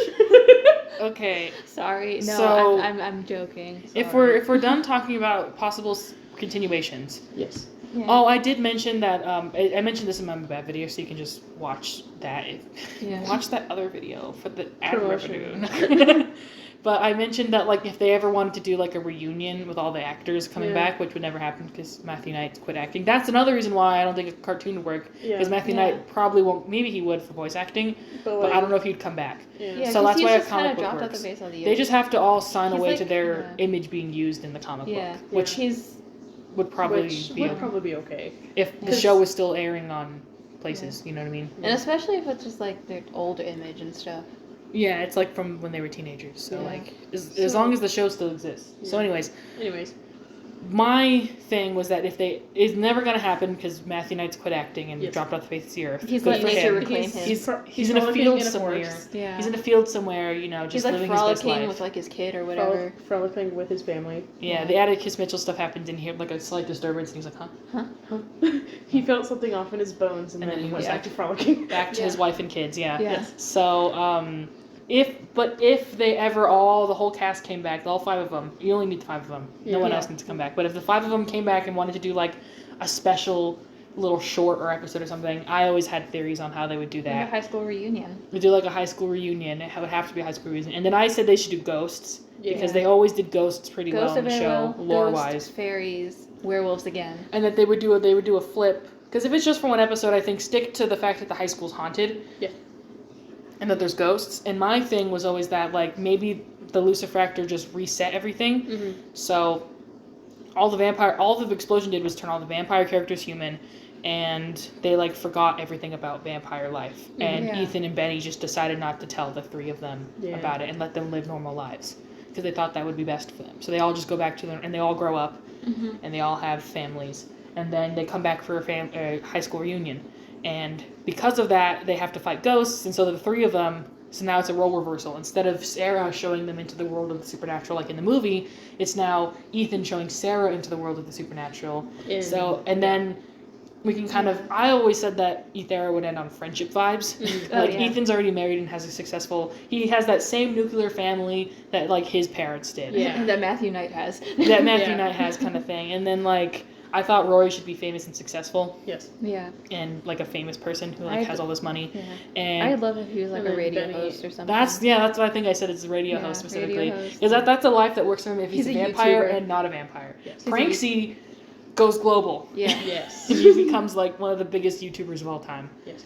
Okay. Sorry. No, So, I'm joking. If Sorry. we're done talking about possible continuations. Yes. Yeah. Oh, I did mention that. I mentioned this in my mbav video, so you can just watch that. Watch that other video for the ad revenue. But I mentioned that, like, if they ever wanted to do like a reunion with all the actors coming back, which would never happen because Matthew Knight quit acting. That's another reason why I don't think a cartoon would work. Because Matthew Knight probably won't. Maybe he would for voice acting, but I don't know if he'd come back. Yeah, so that's why a just comic book works. They just have to all sign away to their image being used in the comic book, which would probably be okay if the show was still airing on places. You know what I mean? And especially if it's just like their old image and stuff. Yeah, it's like from when they were teenagers. So like, as long as the show still exists. Yeah. So anyways, my thing was that it's never gonna happen because Matthew Knight's quit acting and dropped off the face of the earth. He's letting nature reclaim him. He's in a field somewhere. Yeah. He's in a field somewhere, just living his best life. He's like frolicking with like his kid or whatever. Frolicking with his family. Yeah, the Atticus Mitchell stuff happened in here, like a slight disturbance, and he's like, huh? He felt something off in his bones, and then he went back to frolicking. Back to his wife and kids. Yeah. Yes. So if they ever the whole cast came back, all 5 of them, you only need 5 of them. No one else needs to come back. But if the 5 of them came back and wanted to do like a special little short or episode or something, I always had theories on how they would do that. Like a high school reunion. We do like a high school reunion. It would have to be a high school reunion. And then I said they should do ghosts because they always did ghosts pretty well in the show, lore-wise. Fairies, werewolves again. And that they would do a flip. Because if it's just for one episode, I think stick to the fact that the high school's haunted. Yeah. And that there's ghosts. And my thing was always that, like, maybe the Lucifractor just reset everything. Mm-hmm. So all the explosion did was turn all the vampire characters human, and they, like, forgot everything about vampire life. And Ethan and Benny just decided not to tell the 3 of them about it and let them live normal lives. Because they thought that would be best for them. So they all just go back to them, and they all grow up, and they all have families. And then they come back for a high school reunion. And because of that, they have to fight ghosts, and so the 3 of them, so now it's a role reversal. Instead of Sarah showing them into the world of the supernatural like in the movie, it's now Ethan showing Sarah into the world of the supernatural. And then we can kind of, I always said that Ethera would end on friendship vibes. Ethan's already married and has he has that same nuclear family that, like, his parents did. Yeah, that Matthew Knight has. That Matthew Knight has kind of thing. And then, like, I thought Rory should be famous and successful. Yes. Yeah. And, like, a famous person who, like, has all this money. Yeah. And I'd love if he was, like, a radio host or something. That's what I think I said. It's a radio host specifically. Because that's a life that works for him if he's a vampire and not a vampire. Yes. Pranksy goes global. Yeah. Yes. He becomes, like, one of the biggest YouTubers of all time. Yes.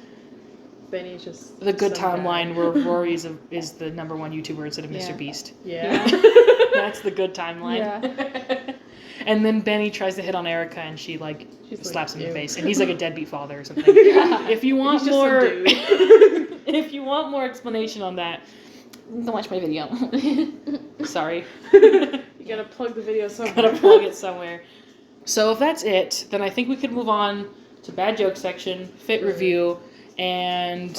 Benny's just the good timeline where Rory is the #1 YouTuber instead of Mr. Beast. Yeah. That's the good timeline. Yeah. And then Benny tries to hit on Erica, and she slaps him in the face, and he's like a deadbeat father or something. If you want if you want more explanation on that, go watch my video. Sorry. You gotta plug the video somewhere. Gotta plug it somewhere. So if that's it, then I think we could move on to bad joke section, fit review, and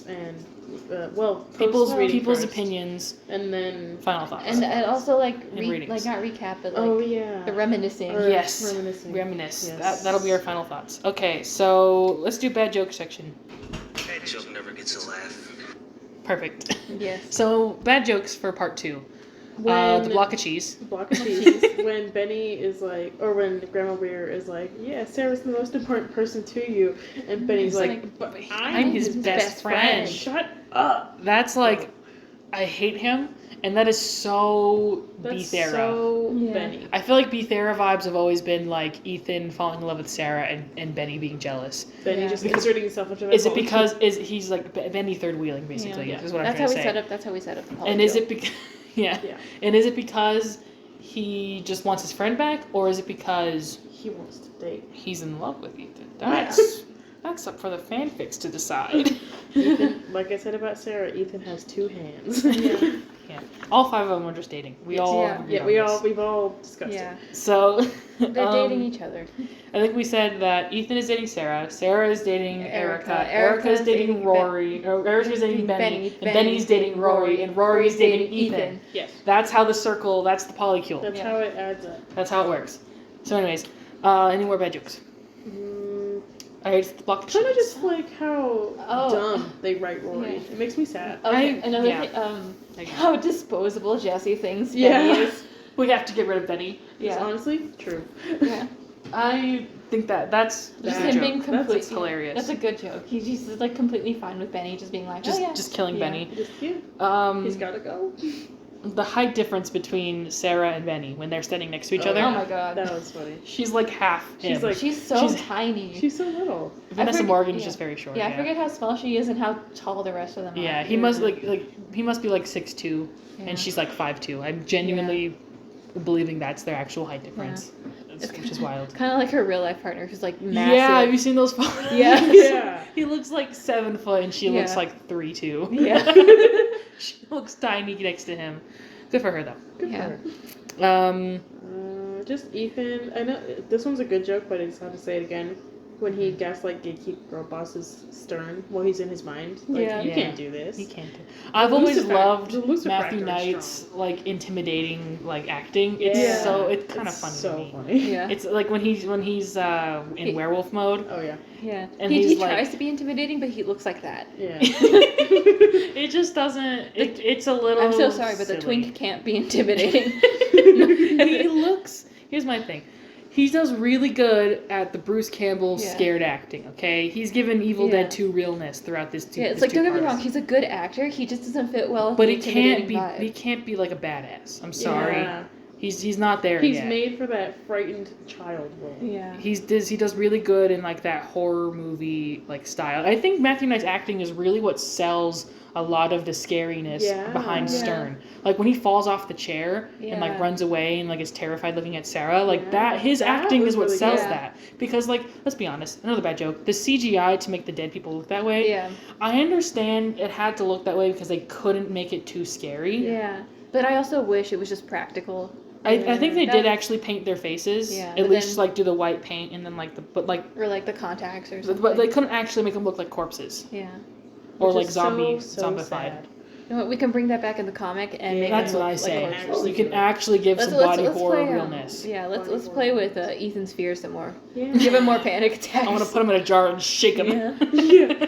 thoughts and people's opinions, and then final thoughts, and also like readings. not recap, but like the reminiscing. Yes, reminisce. Yes. That'll be our final thoughts. Okay, so let's do bad joke section. Bad joke never gets a laugh. Perfect. Yes. So bad jokes for part 2. The block of cheese. When Benny is like, or when Grandma Weir is like, yeah, Sarah's the most important person to you, and Benny's like, but I'm his best friend. Shut up. That's like, I hate him, and that is so Bethera. So Benny. I feel like Bethera vibes have always been like Ethan falling in love with Sarah and Benny being jealous. Benny just inserting himself into that. Is it because he's like Benny third wheeling basically? Yeah. Is what I'm trying to say. That's how we set up the And is it because and is it because he just wants his friend back, or is it because he wants to date? He's in love with Ethan. That's up for the fanfics to decide. Ethan, like I said about Sarah, Ethan has 2 hands. Yeah. All 5 of them are just dating. We've all discussed it. So they're dating each other. I think we said that Ethan is dating Sarah. Sarah is dating Erica. Erica is dating Rory. Erica's dating Benny. And Benny's dating Rory. And Rory's dating Ethan. Yes. That's how the circle. That's the polycule. That's how it adds up. That's how it works. So, anyways, any more bad jokes? Alright, it's the block of cheese. Kind of just like how dumb they write Rory. It makes me sad. Another thing, how disposable Jesse thinks Benny is. We have to get rid of Benny. Yeah. Honestly, true. Yeah. I think that's just him being completely that's hilarious. That's a good joke. He's just like completely fine with Benny just being like, just killing Benny. He's gotta go. The height difference between Sarah and Benny when they're standing next to each other. Oh my god, that was funny. She's like half him. She's so tiny. She's so little. Vanessa Morgan is just very short. Yeah, I forget how small she is and how tall the rest of them are. Yeah, he must he must be like 6'2", and she's like 5'2". I'm genuinely believing that's their actual height difference. Which is wild. Kind of like her real life partner, who's like massive. Yeah, have you seen those photos? Yeah. He looks like 7 foot, and she looks like 3'2". Yeah. She looks tiny next to him. Good for her though. Good for her. Just Ethan. I know this one's a good joke, but I just have to say it again. When he gaslight gatekeep girl bosses Stern while he's in his mind. Like, you can't do this. You can't do it. I've always loved Matthew Knight's like intimidating like acting. It's kind of funny to me. Funny. Yeah. It's like when he's in werewolf mode. Oh yeah. Yeah. And he tries to be intimidating, but he looks like that. Yeah. It just doesn't. It's a little. I'm so sorry, but silly. the twink can't be intimidating. He looks. Here's my thing. He does really good at the Bruce Campbell scared acting, okay? He's given Evil Dead 2 realness throughout this two. Yeah, it's like, don't get me wrong, he's a good actor. He just doesn't fit well with but the he vibe. can't be like a badass. I'm sorry. Yeah. He's not there He's yet. made for that frightened child role. Yeah. He does really good in like that horror movie like style. I think Matthew Knight's acting is really what sells a lot of the scariness behind Stern. Like when he falls off the chair and like runs away and like is terrified looking at Sarah, like his acting is what really sells that. Because like, let's be honest, another bad joke, the CGI to make the dead people look that way, I understand it had to look that way because they couldn't make it too scary. Yeah. But I also wish it was just practical. I think they did actually paint their faces. Yeah, at least like do the white paint and then like or like the contacts or something. But they couldn't actually make them look like corpses. Yeah. Or like zombified. Sad. You know what, we can bring that back in the comic and make that's them what I look say. like corpses. You can actually give some body horror realness. Yeah, let's play with Ethan's fears some more. Yeah. Give him more panic attacks. I want to put him in a jar and shake him. Yeah.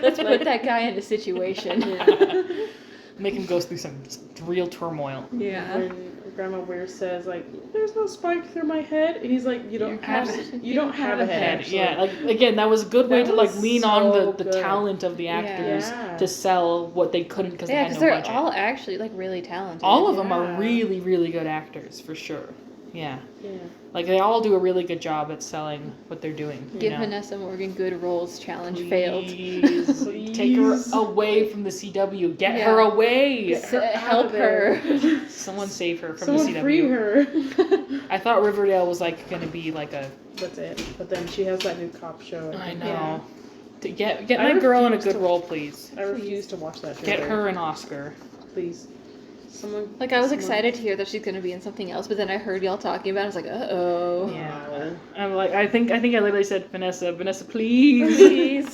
Let's put that guy in a situation. Make him go through some real turmoil. Yeah. When Grandma Weir says like, "There's no spike through my head," and he's like, "You don't have a head." Actually. Yeah, like again, that was a good way to like lean on the talent of the actors to sell what they couldn't because they had no budget. They're all actually like really talented. All of them are really, really good actors for sure. Yeah. Yeah. Like they all do a really good job at selling what they're doing. Give Vanessa Morgan good roles. Challenge failed. Please. Take her away from the CW. Get her away. Help her. Someone save her from the CW. Free her. I thought Riverdale was like gonna be like a. That's it. But then she has that new cop show. I know. To get my girl in a good role, please. I refuse to watch that show. Get her an Oscar, please. I was excited to hear that she's gonna be in something else, but then I heard y'all talking about it. I was like, uh-oh. Yeah. I'm like, I think I literally said, Vanessa, please.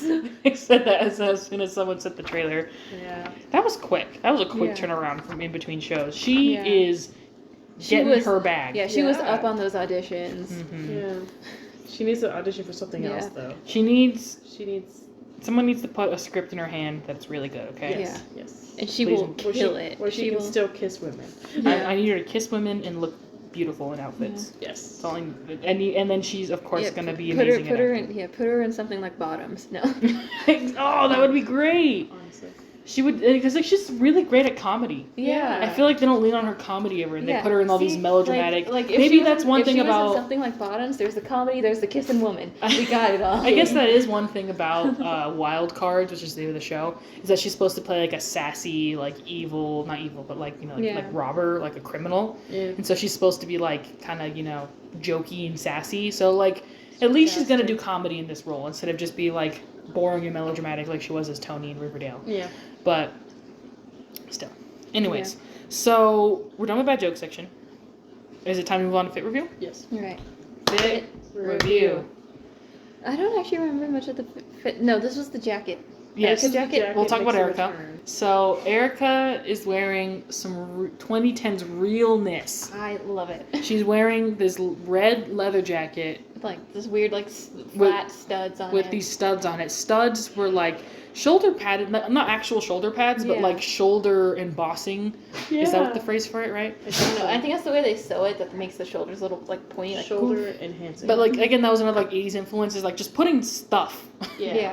I said that as soon as someone said the trailer. Yeah. That was quick. That was a quick turnaround from in between shows. She is getting her bag. Yeah, she was up on those auditions. Mm-hmm. Yeah. She needs to audition for something else, though. She needs... Someone needs to put a script in her hand that's really good, okay? Yes. Yes. And she will kill it. Where she can still kiss women. Yeah. I need her to kiss women and look beautiful in outfits. Yeah. Yes. That's all and then she's, of course, going to be amazing put her in something like Bottoms. No. Oh, that would be great. Honestly. She would, because like she's really great at comedy. Yeah. I feel like they don't lean on her comedy ever, and they put her in all these melodramatic. Like maybe that's one thing if she about was in something like Bottoms. There's the comedy. There's the kissing woman. We got it all. I guess that is one thing about Wild Cards, which is the name of the show, is that she's supposed to play like a sassy, like evil, not evil, but like like robber, like a criminal. Yeah. And so she's supposed to be like kind of jokey and sassy. So like at least she's gonna do comedy in this role instead of just be like boring and melodramatic like she was as Tony in Riverdale. Yeah. But still. Anyways, so we're done with bad joke section. Is it time to move on to fit review? Yes. All right. Fit review. I don't actually remember much of the fit. No, this was the jacket. Yes. Erica jacket. We'll talk about Erica. So Erica is wearing some 2010s realness. I love it. She's wearing this red leather jacket. Like this weird flat studs on it. With these studs on it. Studs were like shoulder padded, not actual shoulder pads, but like shoulder embossing. Yeah. Is that what the phrase for it, right? I don't know. I think that's the way they sew it that makes the shoulders a little pointy. Like, shoulder enhancing. But like again, that was another 80s influence, is like just putting stuff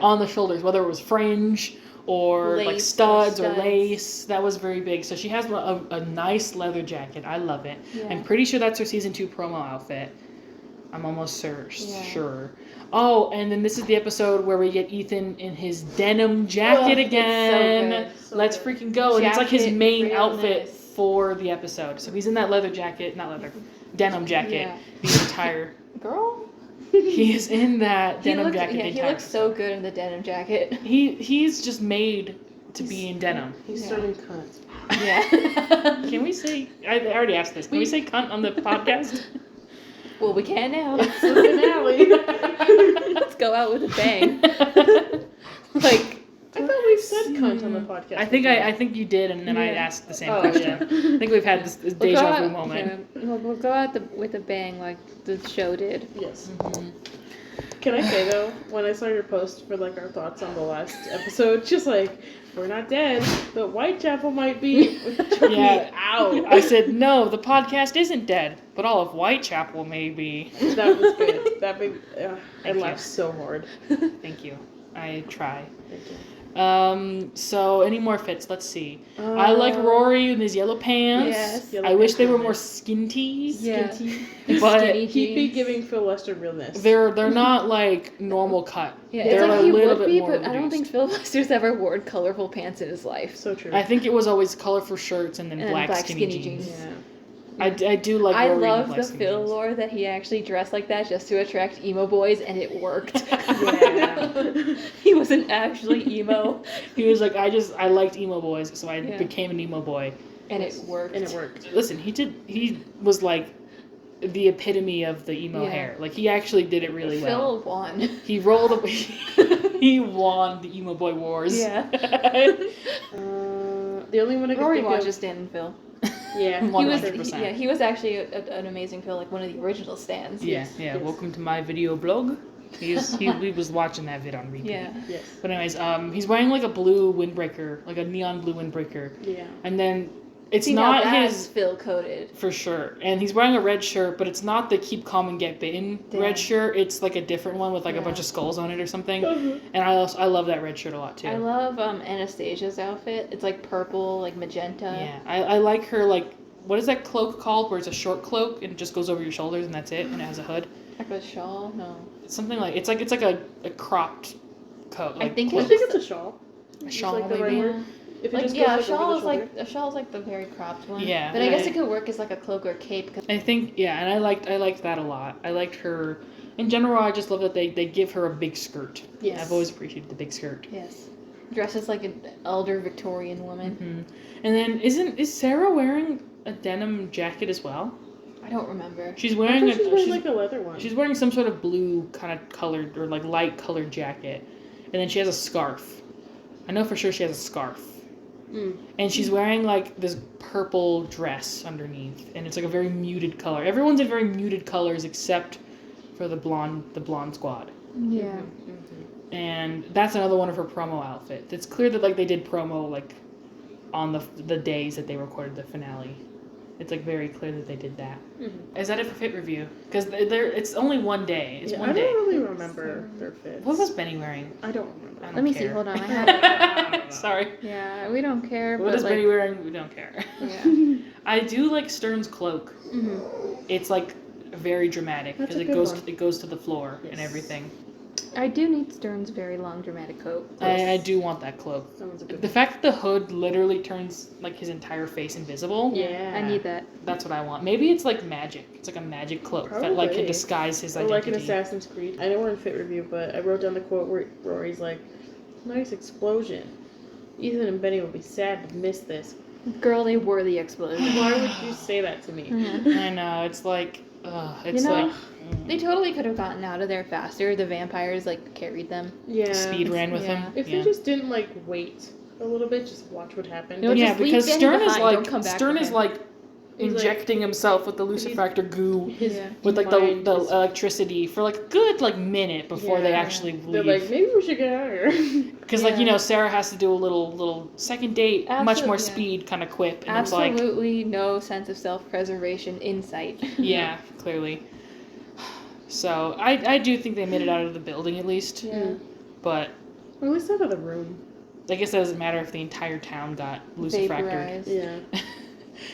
on the shoulders, whether it was fringe or lace, like studs or lace. That was very big. So she has a nice leather jacket. I love it. Yeah. I'm pretty sure that's her season 2 promo outfit. I'm almost sure. Oh, and then this is the episode where we get Ethan in his denim jacket again. Let's freaking go. And it's like his main outfit for the episode. So he's in that leather jacket, denim jacket the entire... Girl? He is in that denim jacket. Yeah, he looks so good in the denim jacket. He's just made to be in denim. He's starting cunt. Yeah. Can we say... I already asked this. Can we say cunt on the podcast? Well, we can now. It's the finale. Let's go out with a bang. I thought we've said cunt on the podcast. I think you did, and then I asked the same question. I think we've had this deja vu moment. We'll go out with a bang like the show did. Yes. Mm-hmm. Can I say though, when I saw your post for our thoughts on the last episode, just we're not dead, but Whitechapel might be. Out. I said no, the podcast isn't dead, but all of Whitechapel may be. That was good. That made I laughed so hard. Thank you. I try. Thank you. So any more fits? Let's see. I like Rory in his yellow pants. Yes. I wish they were more skinty. Yeah. But he'd be giving Phil Lester realness. They're not like normal cut. Yeah, they're it's a he little would bit be, more but reduced. I don't think Phil Lester's ever worn colorful pants in his life. So true. I think it was always colorful shirts and then black skinny jeans. Yeah. I do like I Rory love in the black Phil jeans. lore that he actually dressed like that just to attract emo boys, and it worked. Yeah. He wasn't actually emo. He was like, I liked emo boys, so I became an emo boy. And it worked. Listen, he was like the epitome of the emo hair. Like, he actually did it really well. Phil won. He rolled up, he won the emo boy wars. Yeah. The only one I could Rory think watches of... Dan and Phil. Yeah, 100%. He was actually an amazing Phil, like one of the original stands. Yeah. Welcome to my video blog. He was watching that vid on repeat. Yeah. Yes. But anyways, he's wearing like a blue windbreaker, like a neon blue windbreaker. Yeah. And then it's See, not now that's his Phil coded. for sure. And he's wearing a red shirt, but it's not the keep calm and get bitten red shirt. It's like a different one with like a bunch of skulls on it or something. Mm-hmm. And I love that red shirt a lot too. I love Anastasia's outfit. It's like purple, like magenta. Yeah. I like her like, what is that cloak called where it's a short cloak and it just goes over your shoulders and that's it and it has a hood? Like a shawl? No. It's something like it's like a cropped coat. Like I think it's a shawl. A shawl, like the maybe. right word. If it Like, just yeah, a goes shawl over is the shoulder. the very cropped one. Yeah, But I guess it could work as like a cloak or cape. I think and I liked that a lot. I liked her in general. I just love that they give her a big skirt. Yes. I've always appreciated the big skirt. Yes. Dresses like an elder Victorian woman. Mm-hmm. And then is Sarah wearing a denim jacket as well? I don't remember. She's wearing she's wearing like a leather one. She's wearing some sort of blue kind of colored or like light colored jacket. and then she has a scarf. I know for sure she has a scarf. And she's wearing like this purple dress underneath, and it's like a very muted color. Everyone's in very muted colors except for the blonde squad. Yeah. And that's another one of her promo outfits. It's clear that like they did promo like on the days that they recorded the finale. It's like very clear that they did that. Is that it for fit review? Because it's only one day. It's one I day. don't really remember their fits. What was Benny wearing? I don't remember. I don't Let me care. see. Hold on. I have. Sorry. Yeah, we don't care. What but is like, Benny wearing? We don't care. Yeah. I do like Stern's cloak. It's like very dramatic because it goes to the floor and everything. I do need Stern's very long dramatic coat. I do want that cloak. The fact that the hood literally turns like his entire face invisible. Yeah, I need that. That's what I want. Maybe it's like magic. It's like a magic cloak that like can disguise his identity. Or like an Assassin's Creed. I know we're in fit review, but I wrote down the quote where Rory's like, "Nice explosion. Ethan and Benny will be sad to miss this." Girl, they were the explosion. Why would you say that to me? I know. It's like, it's like. They totally could have gotten out of there faster. The vampires like carried them. Yeah. Speed ran with him. If they just didn't like wait a little bit, just watch what happened. No, yeah, just leave because Benny Stern behind. is Don't like come back Stern for is him. like injecting himself with the lucifractor goo with like the electricity for like a good like minute before they actually leave. They're like, maybe we should get out of here. Because like, you know, Sarah has to do a little second date, much more speed kind of quip, and absolutely no sense of self-preservation in sight. Yeah, clearly. So I do think they made it out of the building at least. Yeah. But at least out of the room. I guess that doesn't matter if the entire town got lucifractored. Yeah.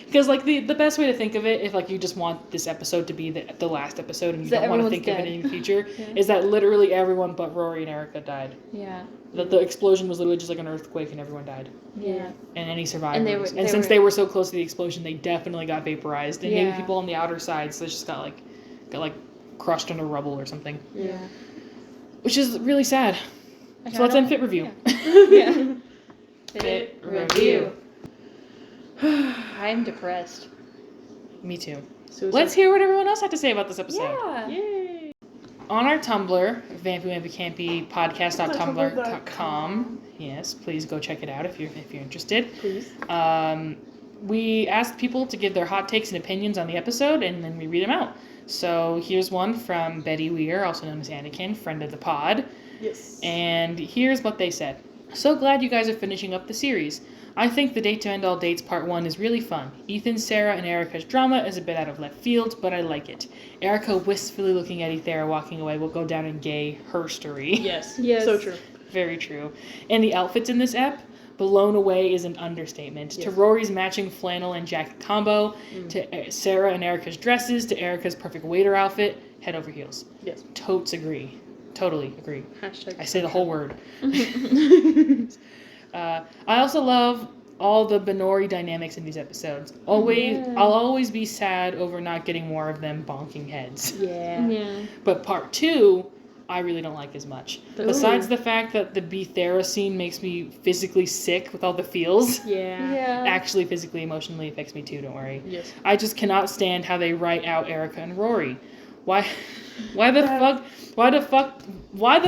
Because like the best way to think of it, if like you just want this episode to be the last episode and you don't want to think of it in the future, is that literally everyone but Rory and Erica died. Yeah. The explosion was literally just like an earthquake and everyone died. Yeah. And any survivors. And since they were so close to the explosion, they definitely got vaporized. And maybe people on the outer sides just got crushed under rubble or something. Yeah. Which is really sad. So let's end fit review. Yeah. Fit review. I'm depressed. Me too. Suicide. Let's hear what everyone else had to say about this episode. Yeah. Yay. On our Tumblr, Vampy Wampy Campy Podcast.tumblr.com. Yes, please go check it out if you're interested. Please. We asked people to give their hot takes and opinions on the episode, and then we read them out. So here's one from Betty Weir, also known as Anakin, friend of the pod. Yes. And here's what they said. So glad you guys are finishing up the series. I think the Date to End All Dates Part 1 is really fun. Ethan, Sarah, and Erica's drama is a bit out of left field, but I like it. Erica wistfully looking at Ethera walking away will go down in gay herstory. Yes. Yes. So true. Very true. And the outfits in this ep, blown away is an understatement. Yes. To Rory's matching flannel and jacket combo, to Sarah and Erica's dresses, to Erica's perfect waiter outfit, head over heels. Yes. Totes agree. Totally agree. Hashtag I say the whole word. I also love all the Benori dynamics in these episodes. I'll always be sad over not getting more of them bonking heads. Yeah. But part 2, I really don't like as much. Ooh. Besides the fact that the Bethera scene makes me physically sick with all the feels. Yeah. Actually, physically, emotionally affects me too, don't worry. Yes. I just cannot stand how they write out Erica and Rory. Why the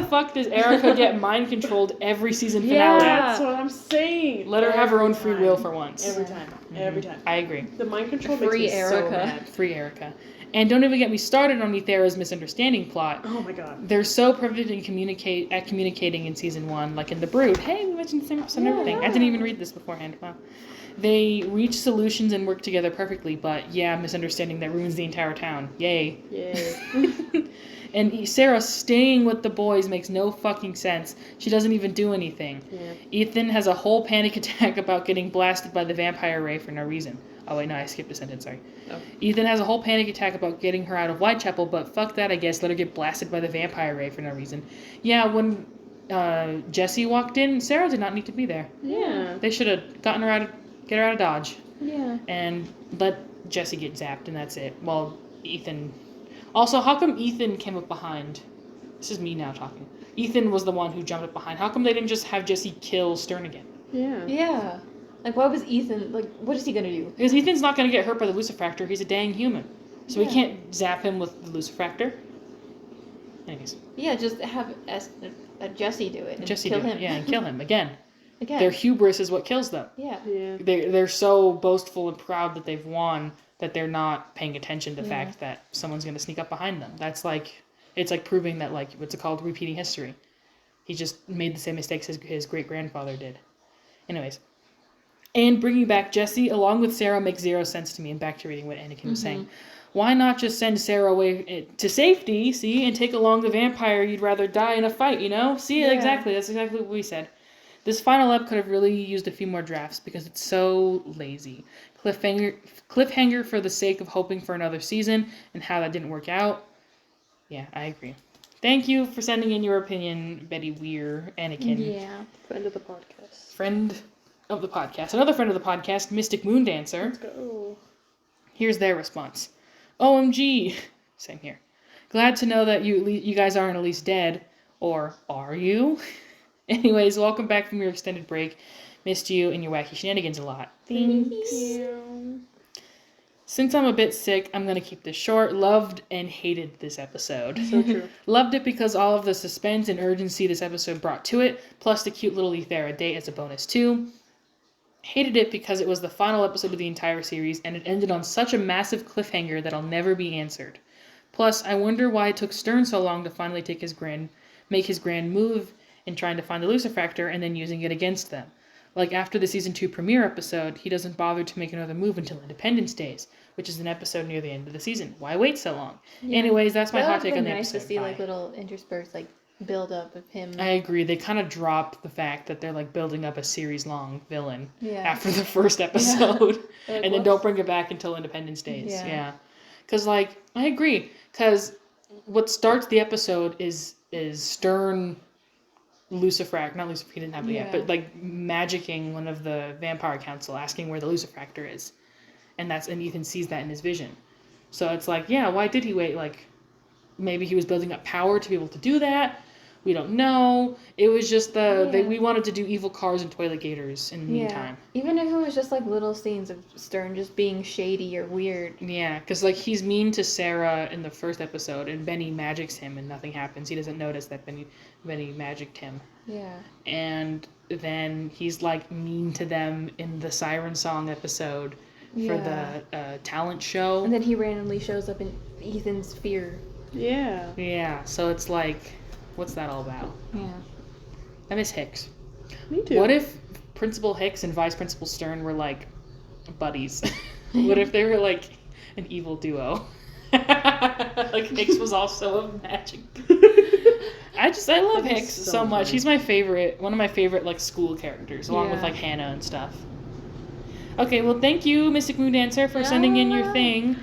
fuck does Erica get mind controlled every season finale? That's what I'm saying. Let her have her own free will for once. Every time. Every time. I agree. The mind control Free makes me Erica. so mad. Free Erica. And don't even get me started on Ethera's misunderstanding plot. Oh my god. They're so perfect in communicating in season 1, like in The Brood. Hey, we mentioned the same episode and everything. I didn't even read this beforehand. Wow. They reach solutions and work together perfectly, but misunderstanding that ruins the entire town. Yay. Yay. And Sarah staying with the boys makes no fucking sense. She doesn't even do anything. Yeah. Ethan has a whole panic attack about getting blasted by the vampire ray for no reason. Oh wait, no, I skipped a sentence, sorry. Oh. Ethan has a whole panic attack about getting her out of Whitechapel, but fuck that, I guess. Let her get blasted by the vampire ray for no reason. Yeah, when Jesse walked in, Sarah did not need to be there. Yeah. They should have get her out of Dodge. Yeah. And let Jesse get zapped, and that's it. Well, Ethan... Also, how come Ethan came up behind? This is me now talking. Ethan was the one who jumped up behind. How come they didn't just have Jesse kill Stern again? Yeah. Yeah. Like, what was Ethan... Like, what is he gonna do? Because Ethan's not gonna get hurt by the lucifractor. He's a dang human. So we can't zap him with the lucifractor. Anyways. Yeah, just have Jesse do it and Jesse kill do it, him. yeah, and kill him again. Again. Their hubris is what kills them. Yeah. They're so boastful and proud that they've won that they're not paying attention to the fact that someone's going to sneak up behind them. That's like, it's like proving that, like, what's it called, repeating history. He just made the same mistakes his great-grandfather did. Anyways. And bringing back Jesse along with Sarah makes zero sense to me. And back to reading what Anakin was saying. Why not just send Sarah away to safety, see, and take along the vampire you'd rather die in a fight, you know? See, exactly. That's exactly what we said. This final ep could have really used a few more drafts because it's so lazy. Cliffhanger for the sake of hoping for another season and how that didn't work out. Yeah, I agree. Thank you for sending in your opinion, Betty Weir, Anakin. Yeah. Friend of the podcast. Friend of the podcast. Another friend of the podcast, Mystic Moon Dancer. Let's go. Here's their response. OMG. Same here. Glad to know that you guys aren't at least dead. Or are you? Anyways, welcome back from your extended break. Missed you and your wacky shenanigans a lot. Thanks. Thank you. Since I'm a bit sick, I'm going to keep this short. Loved and hated this episode. So true. Loved it because all of the suspense and urgency this episode brought to it, plus the cute little Ethera date as a bonus too. Hated it because it was the final episode of the entire series, and it ended on such a massive cliffhanger that'll never be answered. Plus, I wonder why it took Stern so long to finally make his grand move in trying to find the Lucifractor and then using it against them. Like, after the Season 2 premiere episode, he doesn't bother to make another move until Independence Days, which is an episode near the end of the season. Why wait so long? Yeah. Anyways, that's my hot take on the episode. It would be nice to see, like, little interspersed, like, build up of him. I agree. They kind of drop the fact that they're, like, building up a series-long villain after the first episode, and then don't bring it back until Independence Days. Yeah. Because, like, I agree. Because what starts the episode is Stern... not Lucifer, he didn't have it yet, but like magicking one of the vampire council, asking where the Lucifractor is, and Ethan sees that in his vision. So it's like, yeah, why did he wait? Like, maybe he was building up power to be able to do that. We don't know. It was just we wanted to do evil cars and toilet gators in the meantime. Even if it was just like little scenes of Stern just being shady or weird. Yeah, because like he's mean to Sarah in the first episode, and Benny magics him, and nothing happens. He doesn't notice that Benny magicked him. Yeah. And then he's like mean to them in the Siren Song episode for the talent show. And then he randomly shows up in Ethan's sphere. Yeah. Yeah, so it's like, what's that all about? Yeah. I miss Hicks. Me too. What if Principal Hicks and Vice Principal Stern were like buddies? What if they were like an evil duo? Like Hicks was also a magic. I love Hicks so much. He's my favorite, one of my favorite like school characters, along with like Hannah and stuff. Okay, well thank you, Mystic Moon Dancer, for sending in your thing.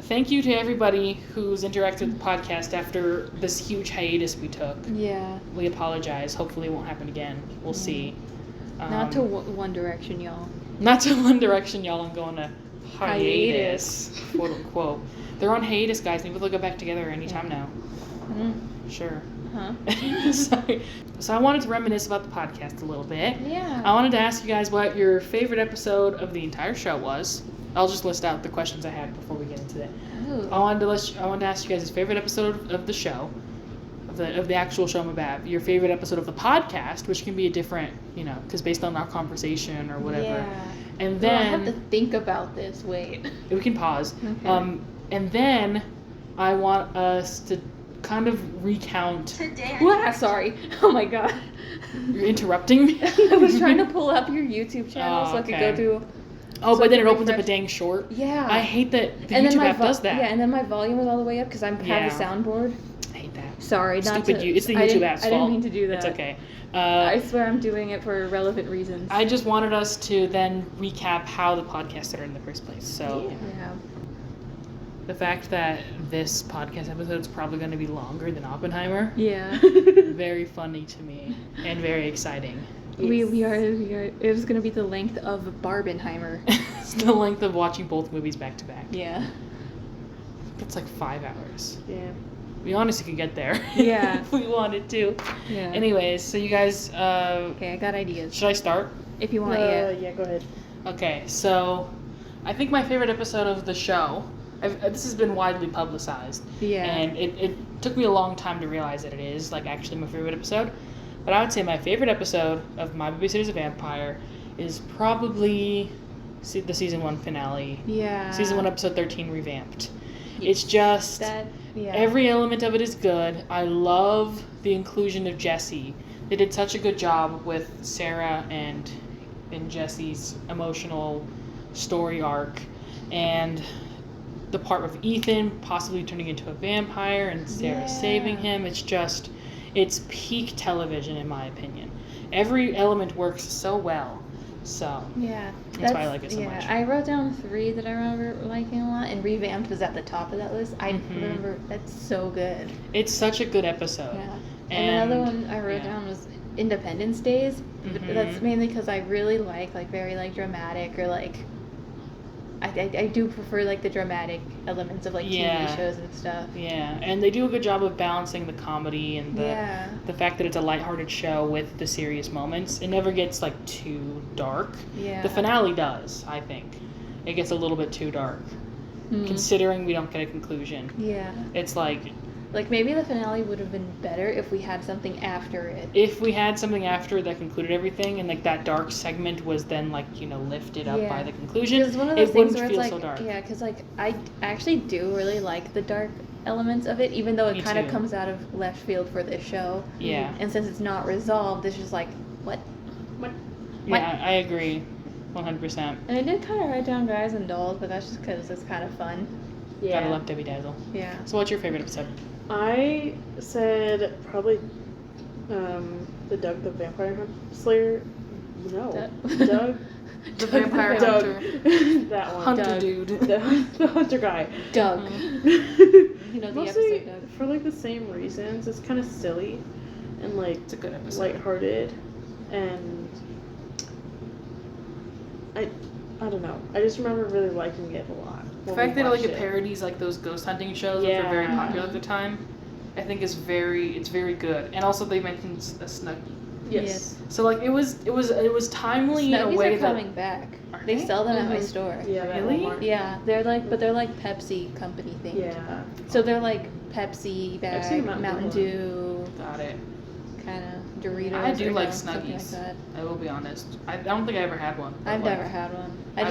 Thank you to everybody who's interacted with the podcast after this huge hiatus we took. Yeah. We apologize. Hopefully it won't happen again. We'll see. Not to One Direction, y'all. Not to One Direction, y'all. I'm going to hiatus. Quote unquote. They're on hiatus, guys. Maybe they'll go back together anytime now. Mm-hmm. Sure. Huh? Sorry. So I wanted to reminisce about the podcast a little bit. Yeah. I wanted to ask you guys what your favorite episode of the entire show was. I'll just list out the questions I had before we get into it. Ooh. I wanted to ask you guys his favorite episode of the show, of the actual show, My Babysitter. Your favorite episode of the podcast, which can be a different, because based on our conversation or whatever. Yeah. And then I have to think about this. Wait. We can pause. Okay. And then I want us to kind of recount. Sorry. Oh my god. You're interrupting me. I was trying to pull up your YouTube channel so I could go through. Oh, but then it opens up a dang short. Yeah. I hate that the YouTube app does that. Yeah, and then my volume was all the way up because I have a soundboard. I hate that. Sorry, It's the YouTube app's fault. I didn't mean to do that. It's okay. I swear I'm doing it for relevant reasons. I just wanted us to then recap how the podcast started in the first place. So the fact that this podcast episode is probably going to be longer than Oppenheimer. Yeah. Very funny to me and very exciting. Yes. We are. It was going to be the length of Barbenheimer. It's the length of watching both movies back to back. Yeah. It's like 5 hours. Yeah. We honestly could get there. Yeah. If we wanted to. Yeah. Anyways, so you guys... okay, I got ideas. Should I start? If you want, Yeah, go ahead. Okay, so I think my favorite episode of the show... this has been widely publicized. Yeah. And it took me a long time to realize that it is, like, actually my favorite episode. But I would say my favorite episode of My Babysitter's a Vampire is probably the season 1 finale. Yeah. Season 1, episode 13, Revamped. It's just that. Yeah. every element of it is good. I love the inclusion of Jesse. They did such a good job with Sarah and Jesse's emotional story arc, and the part of Ethan possibly turning into a vampire and Sarah saving him. It's peak television in my opinion. Every element works so well. So that's why I like it so much. I wrote down 3 that I remember liking a lot, and Revamped was at the top of that list. I remember that's so good. It's such a good episode. Yeah. And another one I wrote down was Independence Days. But that's mainly because I really like very like dramatic or like I do prefer like the dramatic elements of like TV shows and stuff. Yeah, and they do a good job of balancing the comedy and the fact that it's a lighthearted show with the serious moments. It never gets like too dark. Yeah. The finale does, I think. It gets a little bit too dark, considering we don't get a conclusion. Yeah. It's like maybe the finale would have been better if we had something after it. If we had something after that concluded everything, and like that dark segment was then like lifted up by the conclusion, it's one of those it things wouldn't where feel it's so like, dark. yeah, because like I actually do really like the dark elements of it, even though it kind of comes out of left field for this show. Yeah. And since it's not resolved, it's just like what? Yeah, I agree, 100%. And I did kind of write down Guys and Dolls, but that's just because it's kind of fun. Yeah. Gotta love Debbie Dazzle. Yeah. So what's your favorite episode? I said probably the Doug the Vampire Slayer. No. Doug? The Vampire Doug. Hunter. That one. Hunter Doug. dude. The hunter guy. Doug. You know the mostly episode Doug. for like the same reasons. It's kind of silly and like It's a good episode. lighthearted, and I don't know. I just remember really liking it a lot. The fact that it parodies like those ghost hunting shows which were very popular at the time, I think it's very good. And also they mentioned a Snuggie. Yes. So like it was timely in a Snuggies way are coming back. They sell them at my store. Yeah. Really? Yeah, they're like Pepsi company themed. Yeah. So they're like Pepsi bag, I've seen Mountain Dew, Got it. kind of Doritos. I do or like something Snuggies. Like that. I will be honest. I don't think I ever had one. but, I've like, never had one. I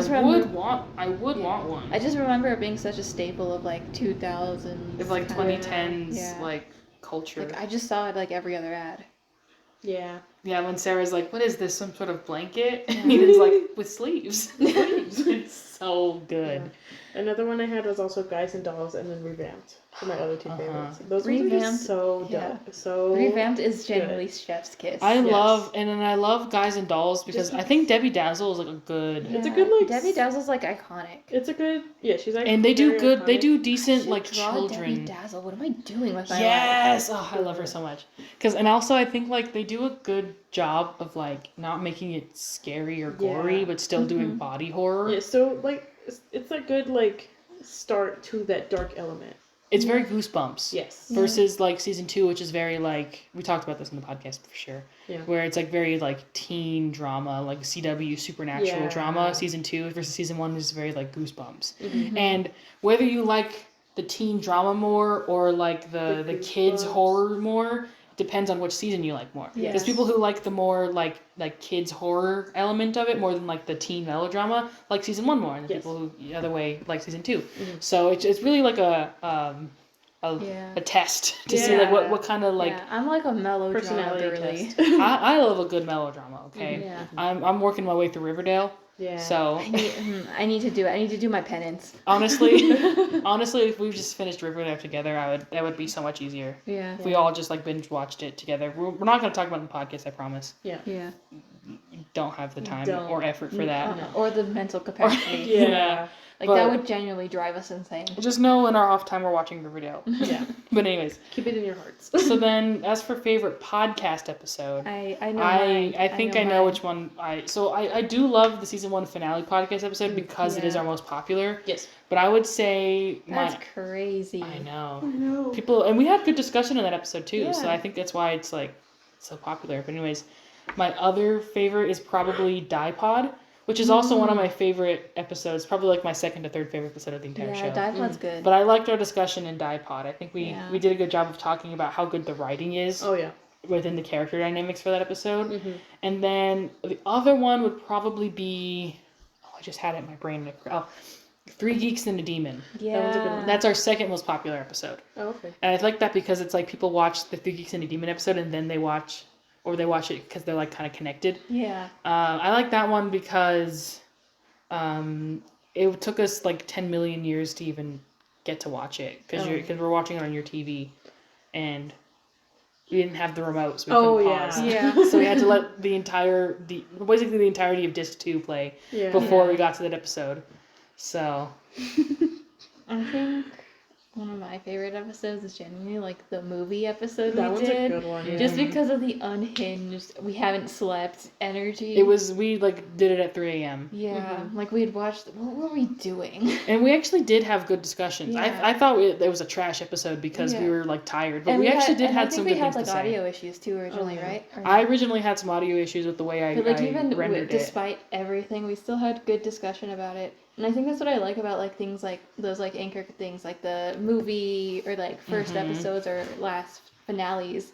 would want one. I just remember it being such a staple of like 2000s. Of like kinda- 2010s yeah. like culture. Like I just saw it like every other ad. Yeah. Yeah, when Sarah's like, "What is this? Some sort of blanket?" And Ethan's like, "With sleeves." It's so good. Yeah. Another one I had was also Guys and Dolls, and then Revamped for my other 2 favorites. Those ones are Revamped, just so dope. yeah. So Revamped is good. genuinely chef's kiss. I love Guys and Dolls because I think Debbie Dazzle is like a good. It's a good like. Debbie Dazzle's like iconic. It's a good. Yeah, she's like. And they do very good. They iconic. do decent Should like draw children. Debbie Dazzle. What am I doing with my life? Yes. Oh, I love her so much. And also I think like they do a good job of like not making it scary or gory, but still doing body horror. Yeah, so like it's a good like start to that dark element. It's very Goosebumps. Yes. Versus like season 2, which is very like we talked about this in the podcast for sure. Yeah. Where it's like very like teen drama, like CW supernatural drama. Season 2 versus season 1 is very like Goosebumps. And whether you like the teen drama more or like the kids horror more, depends on which season you like more. Yes. There's people who like the more like kids horror element of it more than like the teen melodrama, like season 1 more, and the people who the other way like season 2. So it's really like a test to see like what kind of like I'm like a melodrama personality girly. test. I love a good melodrama. Okay, Yeah. I'm working my way through Riverdale. Yeah. So I need to do it. I need to do my penance. honestly, if we just finished Riverdale together, that would be so much easier. Yeah. If we all just like binge watched it together. We're not going to talk about it in the podcast, I promise. Yeah. Yeah. Don't have the time Don't. or effort for that. Or the mental capacity. Yeah. Like But- that would genuinely drive us insane. Just know in our off time we're watching Riverdale. Yeah. But anyways, Keep it in your hearts. so then as for favorite podcast episode, I know. I think I know mine. which one I do love the season 1 finale podcast episode because it is our most popular. Yes. But I would say That's crazy. I know. No. People and we had good discussion in that episode too, so Yeah. I think that's why it's like so popular. But anyways, my other favorite is probably Dipod, which is also one of my favorite episodes, probably like my second to third favorite episode of the entire show. Yeah, Dipod's good. But I liked our discussion in Dipod. I think we Yeah. did a good job of talking about how good the writing is. Oh yeah. within the character dynamics for that episode. And then the other one would probably be, I just had it in my brain. Three Geeks and a Demon. Yeah. That one's a good one. That's our second most popular episode. Oh, okay. And I like that because it's like people watch the Three Geeks and a Demon episode and then they watch it because they're like kind of connected. Yeah. I like that one because it took us like 10 million years to even get to watch it because we're watching it on your TV and we didn't have the remote, so we couldn't pause. Yeah. So we had to let basically the entirety of disc 2 play before we got to that episode. So I think one of my favorite episodes is genuinely like the movie episode That we one's did. a good one. Just because of the unhinged, we haven't slept energy. we like did it at 3 a.m. Yeah, like we had watched. What were we doing? And we actually did have good discussions. Yeah. I thought it was a trash episode because we were like tired, but And we actually did and have some good things to say. I think we had like audio issues too originally, right? I originally had some audio issues with the way I rendered it. Despite everything, we still had good discussion about it. And I think that's what I like about like things like those like anchor things like the movie or like first episodes or last finales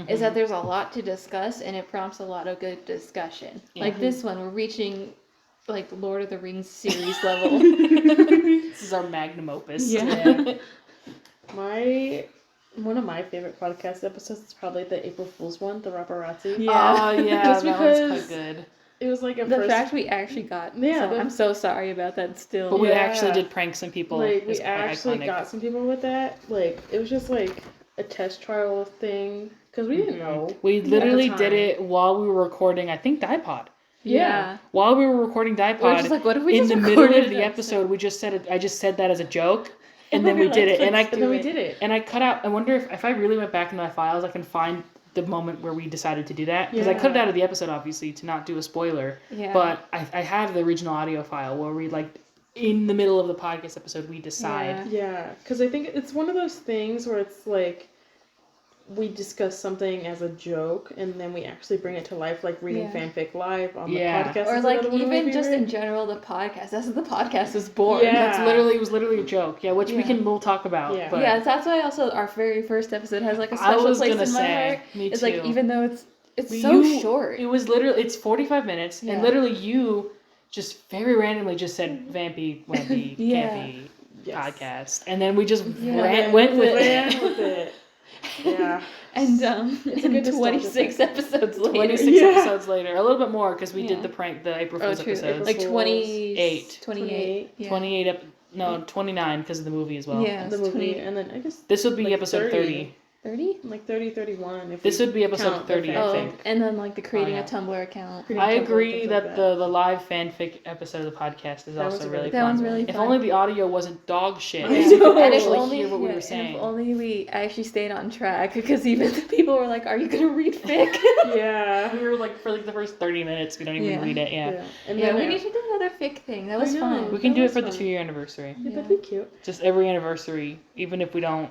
is that there's a lot to discuss and it prompts a lot of good discussion. Like this one, we're reaching like Lord of the Rings series level. This is our magnum opus. Yeah. One of my favorite podcast episodes is probably the April Fool's one, the Paparazzi. Yeah. Oh yeah, Just that was because quite good. It was like The fact we actually got. Yeah, I'm so sorry about that still. But we actually did prank some people. Like, It was we quite actually iconic. got some people with that. Like, it was just like a test trial thing. Because we didn't know. We literally at the did time. it while we were recording, I think, Dipod. Yeah. While we were recording We're Dipod, just like, what if we in just the middle recorded of the an episode, we just said it. I just said that as a joke, and then We we were did like, it. And let's do we it. did it. And I cut out. I wonder if I really went back in my files, I can find the moment where we decided to do that, because I cut it out of the episode obviously to not do a spoiler. Yeah. But I have the original audio file where we like in the middle of the podcast episode we decide. Yeah, because I think it's one of those things where it's like we discuss something as a joke and then we actually bring it to life, like reading fanfic live on the podcast. Or is like another one of my even just favorite. in general the podcast. That's what the podcast was born. Yeah. It was literally a joke. Yeah, which we'll talk about. Yeah. But Yeah, that's why also our very first episode has like a I special was place gonna in my say, heart. me It's too. like even though it's so short. It was literally, it's 45 minutes, and literally you just very randomly just said Vampy Wampy Campy Podcast, and then we just went with it. Yeah. And It's a good 26 episodes later. 26 episodes later, a little bit more because we did the prank, the April Fool's true. episodes. Like 28. 28. Yeah. 28 29 because of the movie as well. Yeah, The movie, 28. and then I guess This would be like episode 30. 30? like 30, 31. If This we would be episode count the 30, I fanfic. think. And then like the creating yeah. a Tumblr account. I agree things that like the live fanfic episode of the podcast is That also was a really really fun. That one's really If fun. only the audio wasn't dog shit. I You know. could And if actually only, hear what we yeah, were and saying. if only we actually stayed on track, because even the people were like, "Are you gonna read fic?" Yeah. We were like, for like the first 30 minutes, we don't even Yeah. read it. Yeah. And Yeah, then we need to do another fic thing. That was know. fun. We can That do it was for the fun. 2-year anniversary. Yeah, that'd be cute. Just every anniversary, even if we don't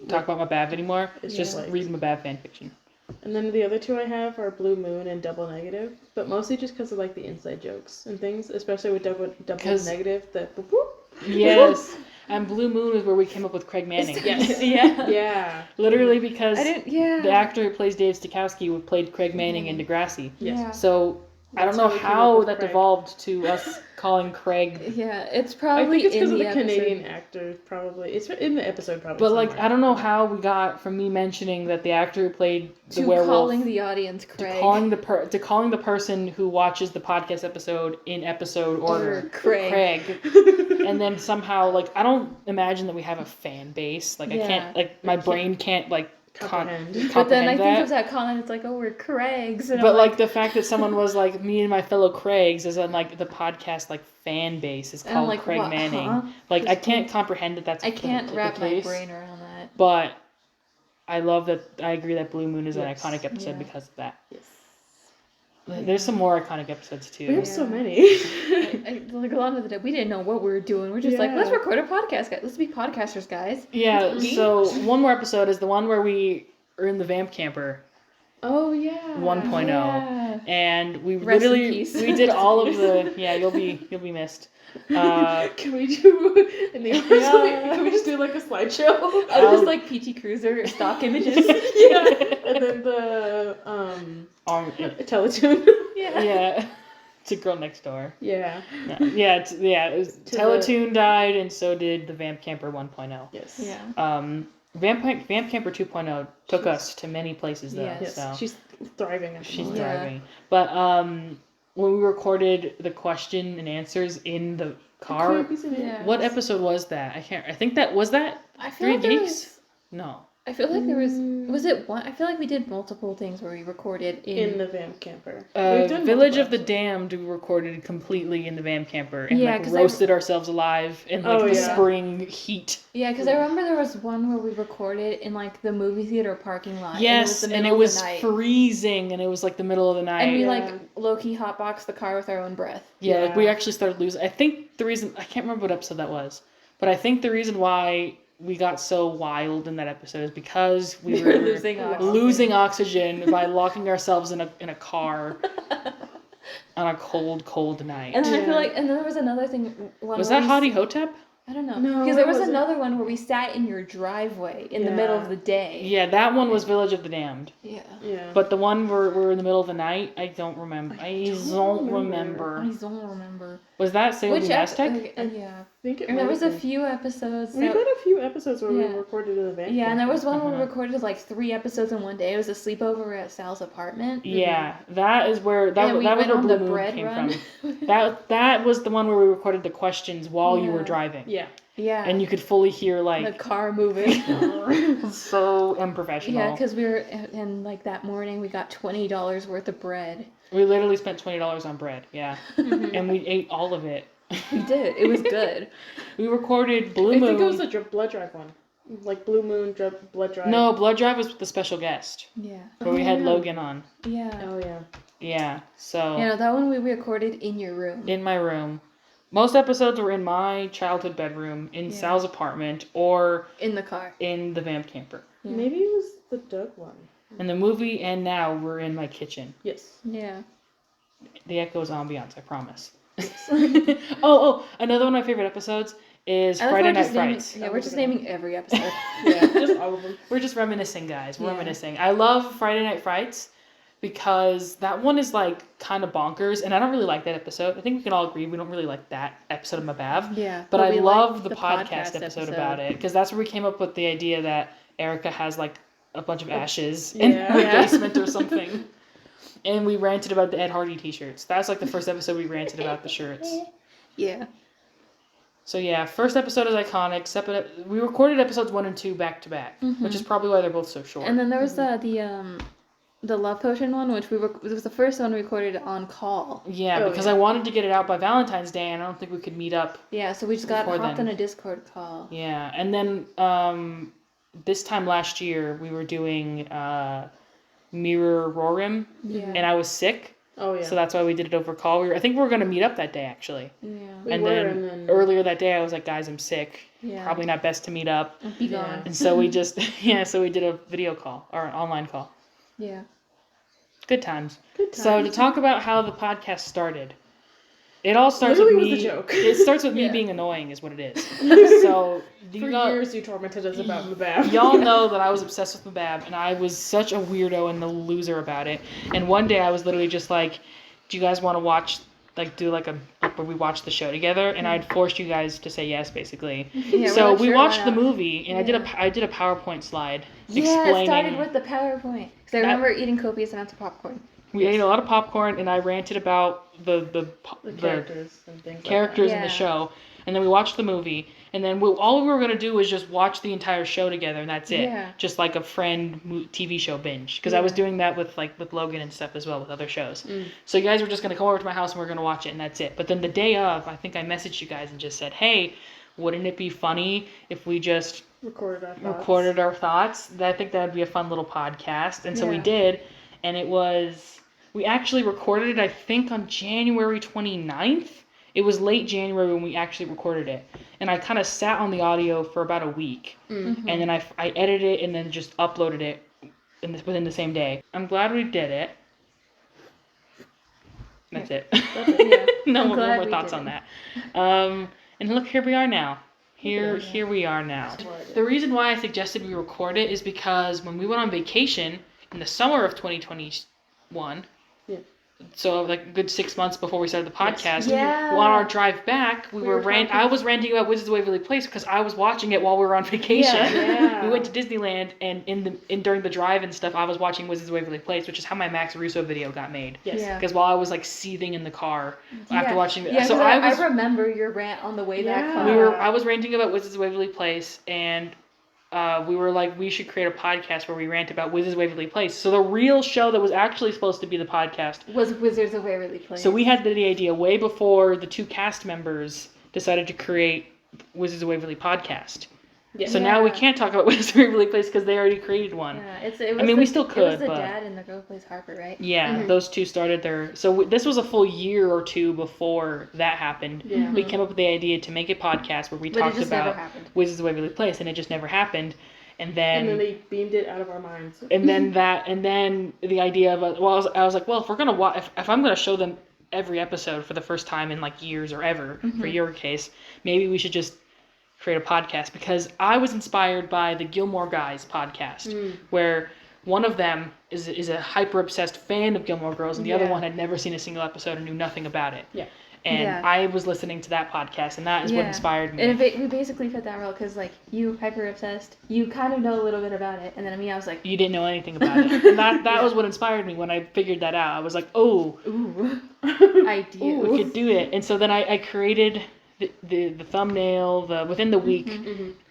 talk about MBAV anymore, It's just just like- read MBAV fanfiction. And then the other two I have are Blue Moon and Double Negative, but mostly just because of like the inside jokes and things, especially with Double 'Cause- Negative. The boop, boop. Yes. And Blue Moon is where we came up with Craig Manning. Yes. Yeah. Yeah. Literally because I didn't. Yeah. the actor who plays Dave Stokowski played Craig Manning in Degrassi. Yes. Yeah. So I don't That's know how we came up how with that Craig. devolved to us calling Craig. Yeah, it's I probably think it's because in of the episode. Canadian actor, probably. It's in the episode, probably. But like somewhere. I don't know how we got from me mentioning that the actor who played the To werewolf calling the audience Craig. to calling the person who watches the podcast episode in episode order Craig. and then somehow like I don't imagine that we have a fan base. Like I Yeah. can't like my brain can't like Comprehend. But then I think that. of that comment, it's like, oh, we're Craigs. And But I'm like the fact that someone was like me and my fellow Craigs is on like the podcast like fan base is And I'm called like, Craig what, Manning. huh? Like I can't comprehend that that's I can't the wrap my case. brain around that. But I love that. I agree that Blue Moon is an Yes. iconic episode Yeah. because of that. Yes. There's some more iconic episodes too. We have so many. Like a lot of the day, we didn't know what we were doing. We're just like, Yeah. let's record a podcast, guys. Let's be podcasters, guys. Yeah. So one more episode is the one where we are in the vamp camper, Oh yeah. 1.0. Yeah. And we Rest in literally peace. we did all of the you'll be missed. Can we do in the can we just do like a slideshow? Just like PT Cruiser stock images. Yeah. And then the Teletoon. Yeah. To Girl Next Door. Yeah. It was Teletoon died, and so did the Vamp Camper 1.0. Yes. Yeah. Vamp Camper 2.0 took us to many places though. Yes. So She's thriving. she's Yeah. thriving. But when we recorded the question and answers in the car, Yeah. what episode was that? I think that was that I feel 3 like there Geeks? was- No. I feel like there was it one? I feel like we did multiple things where we recorded In the Vamp Camper. Village of the Damned, we recorded completely in the Vamp Camper and Yeah, like 'cause roasted ourselves alive in like the spring heat. Yeah, because I remember there was one where we recorded in like the movie theater parking lot. Yes, and and it it was was the middle of the night. freezing, and it was like the middle of the night. And we like low-key hotboxed the car with our own breath. Yeah, like we actually started losing. I think the reason I can't remember what episode that was, but I think the reason why we got so wild in that episode is because we were losing oxygen by locking ourselves in a car on a cold night. And then I feel like, and then there was another thing. Was that Hottie Hotep? I don't know. No, because there it was wasn't. another one where we sat in your driveway in the middle of the day. Yeah, that one was Village of the Damned. Yeah. Yeah. But the one where we're in the middle of the night, I don't remember. I don't remember. I don't remember. Was that Salem Aztec? Yeah. I think it And there was a might have been. few episodes. We that- did a few episodes where we Yeah. recorded in the Vamp Yeah, and there was one where we Uh-huh. recorded like 3 episodes in one day. It was a sleepover at Sal's apartment. Yeah, that is where that And we was went where on Blue the Moon bread came run. from. That was the one where we recorded the questions while you were Yeah. driving. Yeah. Yeah. And you could fully hear the like car moving. so unprofessional. Yeah, because we were, and like that morning we got $20 worth of bread. We literally spent $20 on bread. Yeah, and we ate all of it. We did. It was good. We recorded Blue I Moon. think it was the blood drive one. Like Blue Moon blood drive. No, Blood Drive was with the special guest Yeah. where we had Logan on. Yeah. Oh yeah. Yeah, so You know, that one we recorded in your room. in my room. Most episodes were in my childhood bedroom, in Sal's apartment, or In the car. in the Vamp Camper. Yeah. Maybe it was the Doug one. In the movie and now we're in my kitchen. Yes. Yeah. The Echoes ambiance, I promise. Another one of my favorite episodes is I like Friday we're Night just naming- Frights. Yeah, we're just naming every episode. Yeah, just all of them. We're just reminiscing, guys. We're Yeah. reminiscing. I love Friday Night Frights because that one is like kind of bonkers, and I don't really like that episode. I think we can all agree we don't really like that episode of MbaV. Yeah, But I we love like the podcast episode about it because that's where we came up with the idea that Erica has like a bunch of ashes in her basement or something. And we ranted about the Ed Hardy t-shirts. That's like the first episode we ranted about the shirts. Yeah. So yeah, first episode is iconic. We recorded episodes 1 and 2 back to back, which is probably why they're both so short. And then there was the Love Potion one, which it was the first one we recorded on call. Yeah, because I wanted to get it out by Valentine's Day, and I don't think we could meet up. Yeah, so we just got Before hopped then. on a Discord call. Yeah, and then this time last year we were doing Mirror Rorim, Yeah. and I was sick. Oh yeah. So that's why we did it over call. I think we were going to meet up that day, actually. Yeah. We and were, then and then- earlier that day I was like, guys, I'm sick. Yeah. Probably not best to meet up. Be gone. And so we just, so we did a video call, or an online call. Yeah. Good times. Good So to times. talk about how the podcast started, it all starts Literally with was me. the joke. It starts with me Yeah. being annoying, is what it is. So For years you tormented us about MbaV. y'all know that I was obsessed with MbaV, and I was such a weirdo and a loser about it. And one day I was literally just like, "Do you guys want to watch?" Like do like where we watch the show together, and I'd forced you guys to say yes, basically. Yeah, So we're like, we sure, watched why the not? movie, and I did a PowerPoint slide Yeah, explaining. it started with the PowerPoint. Because I remember eating copious amounts of popcorn. We ate a lot of popcorn, and I ranted about the characters and things characters like in that. the show, and then we watched the movie, and then all we were gonna do was just watch the entire show together, and that's it. Yeah. Just like a friend TV show binge, because I was doing that with Logan and stuff as well with other shows. So you guys were just gonna come over to my house and we're gonna watch it, and that's it. But then the day of, I think I messaged you guys and just said, hey, wouldn't it be funny if we just recorded our thoughts? I think that would be a fun little podcast, and so we Yeah. did, and it was. We actually recorded it, I think, on January 29th. It was late January when we actually recorded it. And I kind of sat on the audio for about a week. And then I edited it and then just uploaded it within the same day. I'm glad we did it. That's it. That's it, yeah. No I'm more glad we thoughts did on it. that. And look, here we are now. Here we are now. The reason why I suggested we record it is because when we went on vacation in the summer of 2021, so like a good 6 months before we started the podcast, on our drive back, I was ranting about Wizards of Waverly Place because I was watching it while we were on vacation. We went to Disneyland, and during the drive and stuff, I was watching Wizards of Waverly Place, which is how my Max Russo video got made. Because while I was like seething in the car after watching it, so I remember your rant on the way back home. I was ranting about Wizards of Waverly Place, and we were like, we should create a podcast where we rant about Wizards of Waverly Place. So the real show that was actually supposed to be the podcast was Wizards of Waverly Place. So we had the idea way before the 2 cast members decided to create Wizards of Waverly podcast. So now we can't talk about Wizards of Waverly Place because they already created one. We still could. It was the dad and the girl who plays Harper, right? Yeah, those 2 started their... So this was a full year or 2 before that happened. We came up with the idea to make a podcast where we talked about Wizards of Waverly Place, and it just never happened. And then they beamed it out of our minds. And then the idea of I was like, well, if we're gonna if I'm gonna show them every episode for the first time in like years or ever for your case, maybe we should just create a podcast, because I was inspired by the Gilmore Guys podcast, where one of them is a hyper obsessed fan of Gilmore Girls, and the other one had never seen a single episode and knew nothing about it. And I was listening to that podcast, and that is what inspired me. And we basically fit that role, because like you hyper obsessed, you kind of know a little bit about it, and then me, I was like, you didn't know anything about it. And that was what inspired me when I figured that out. I was like, ooh, I do. Ooh, we could do it. And so then I created the thumbnail within the week.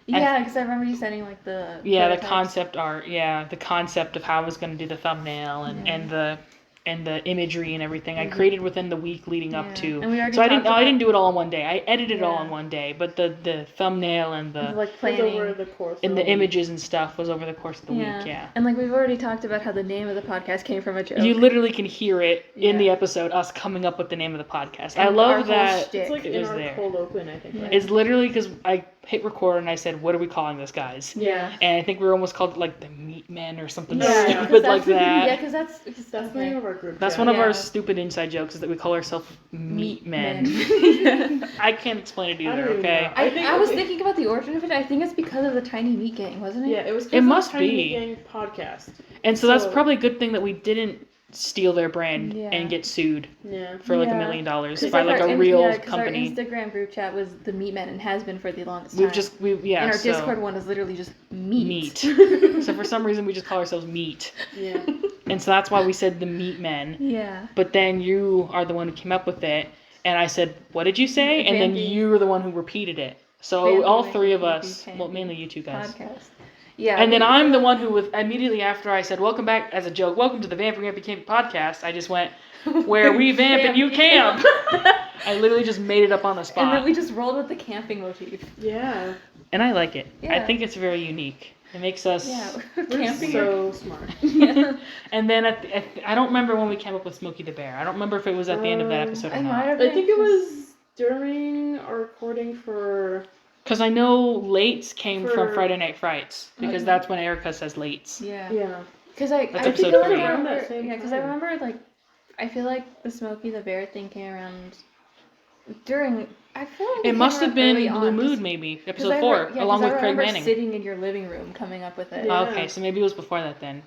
Because I remember you sending like the concept art, the concept of how I was going to do the thumbnail and the imagery and everything. I created within the week leading up to. And so I didn't do it all in one day. I edited it all in one day, but the thumbnail and the like planning over the course and the images and stuff was over the course of the week. And like we've already talked about how the name of the podcast came from a joke. You literally can hear it in the episode, us coming up with the name of the podcast. And I love that it's like it in was our there. cold open, I think. Right? It's literally because I hit record and I said, what are we calling this, guys? Yeah. And I think we were almost called like the Meat Men or something stupid like that. Yeah, because that's the name of our group. That's one of our stupid inside jokes, is that we call ourselves Meat Men. I can't explain it either, okay? I was thinking about the origin of it. I think it's because of the Tiny Meat Gang, wasn't it? Yeah, it was because it of must the Tiny be. Meat Gang podcast. And so that's probably a good thing that we didn't steal their brand and get sued for like $1 million by like a real company. Our Instagram group chat was the Meat Men and has been for the longest time. And our Discord one is literally just meat. So for some reason we just call ourselves Meat. Yeah. And so that's why we said the Meat Men. Yeah. But then you are the one who came up with it, and I said, what did you say? And then you were the one who repeated it. So all 3 of us, well, mainly you 2 guys. Podcast. Yeah. And then I'm the one who, immediately after I said, welcome back, as a joke, welcome to the Vampy Wampy Campy Podcast, I just went, where we vamp and you camp. I literally just made it up on the spot. And then we just rolled with the camping motif. Yeah. And I like it. Yeah. I think it's very unique. It makes us... camping. So smart. And then I don't remember when we came up with Smokey the Bear. I don't remember if it was at the end of that episode or not. I think it was during our recording for... Because I know Lates came from Friday Night Frights, because that's when Erica says Lates. Yeah. Because I episode 3. Because I remember, like, I feel like the Smokey the Bear thing came around during... I feel like it must have been Blue Mood, maybe, episode 4, along with Craig Manning. Sitting in your living room coming up with it. Yeah. Okay, so maybe it was before that then.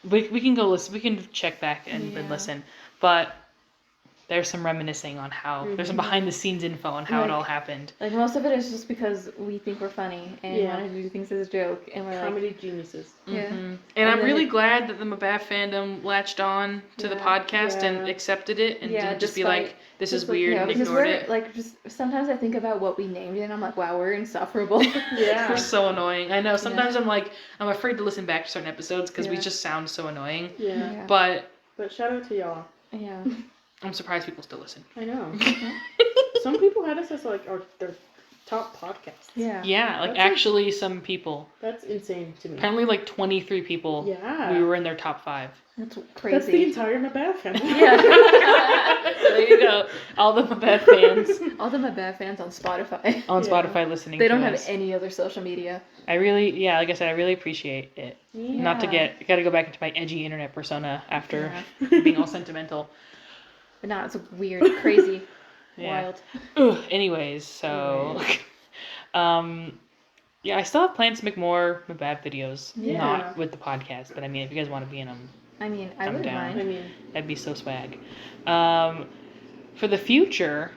We can go listen. We can check back and listen. But there's some reminiscing on how there's some behind the scenes info on how it all happened. Like most of it is just because we think we're funny and want to do things as a joke, and we're comedy geniuses. Yeah. And I'm really glad that the mbav fandom latched on to the podcast and accepted it and didn't just be like, this is weird and ignored it. Like, just sometimes I think about what we named it and I'm like, wow, we're insufferable. We're so annoying. I know. Sometimes I'm like, I'm afraid to listen back to certain episodes because we just sound so annoying. Yeah. But shout out to y'all. Yeah. I'm surprised people still listen. I know. Some people had us as like their top podcast. Yeah. Yeah, like actually some people. That's insane to me. Apparently like 23 people. Yeah. We were in their top 5. That's crazy. That's the entire mbav family. Yeah. There you go. All the Mabeth fans. All the Mabeth fans on Spotify. On Spotify listening They to don't us. have any other social media. I really, like I said, I really appreciate it. Yeah. Not to gotta go back into my edgy internet persona after being all sentimental. But now it's weird, crazy, wild. Ugh, anyways, so, yeah, I still have plans to make more Mabab videos. Yeah. Not with the podcast, but I mean, if you guys want to be in them, I mean, I I'm wouldn't down. mind. That'd be so swag. For the future,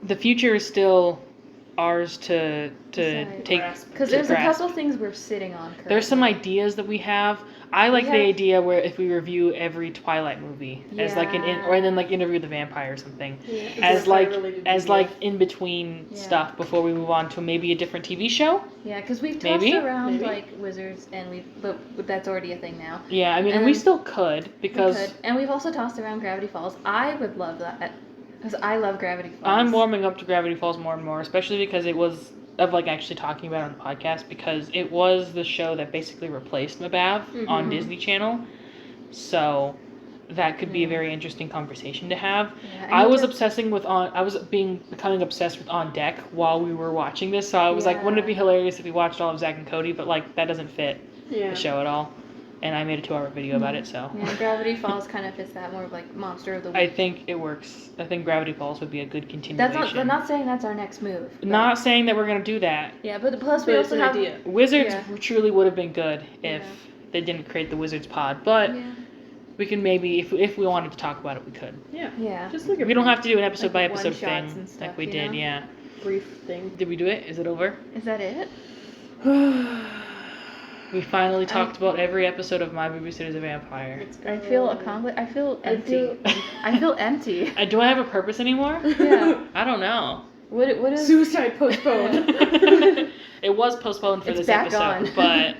the future is still ours to take. Because there's a couple things we're sitting on currently. There's some ideas that we have. I like the idea where if we review every Twilight movie as like or then like interview the vampire or something, as like in between stuff before we move on to maybe a different TV show. Yeah, because we've tossed around like Wizards but that's already a thing now. Yeah, I mean, and we still could because and we've also tossed around Gravity Falls. I would love that because I love Gravity Falls. I'm warming up to Gravity Falls more and more, especially because it was. Of like actually talking about it on the podcast because it was the show that basically replaced Mabav on Disney Channel, so that could be a very interesting conversation to have. Yeah, I was becoming obsessed with On Deck while we were watching this, so I was like, wouldn't it be hilarious if we watched all of Zack and Cody? But like that doesn't fit the show at all. And I made a 2-hour video about it, so. Yeah, Gravity Falls kind of fits that more of like Monster of the Week. I think it works. I think Gravity Falls would be a good continuation. I'm not saying that's our next move. Not saying that we're going to do that. Yeah, but plus we also have... Wizards truly would have been good if they didn't create the Wizards pod, but we can maybe, if we wanted to talk about it, we could. Yeah. Just look at we don't have to do an episode by like episode thing stuff, like we did, Brief thing. Did we do it? Is it over? Is that it? We finally talked about every episode of My Babysitter's a Vampire. I feel accomplished. I feel empty. I feel empty. Do I have a purpose anymore? Yeah. I don't know. What is... Suicide postponed. It was postponed for this back episode, on. but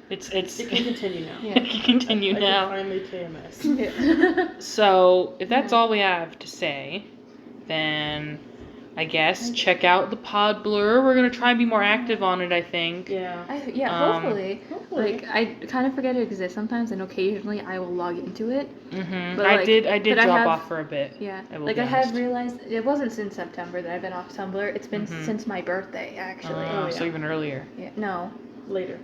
it's it can continue now. It can continue now. I can finally KMS. So if that's all we have to say, then I guess check out the pod blur. We're gonna try and be more active on it, I think. Hopefully. Like I kind of forget it exists sometimes, and occasionally I will log into it. But I did drop off for a bit. Yeah, like I have realized it wasn't since September that I've been off Tumblr. It's been since my birthday, actually. So even earlier. Yeah. No. Later.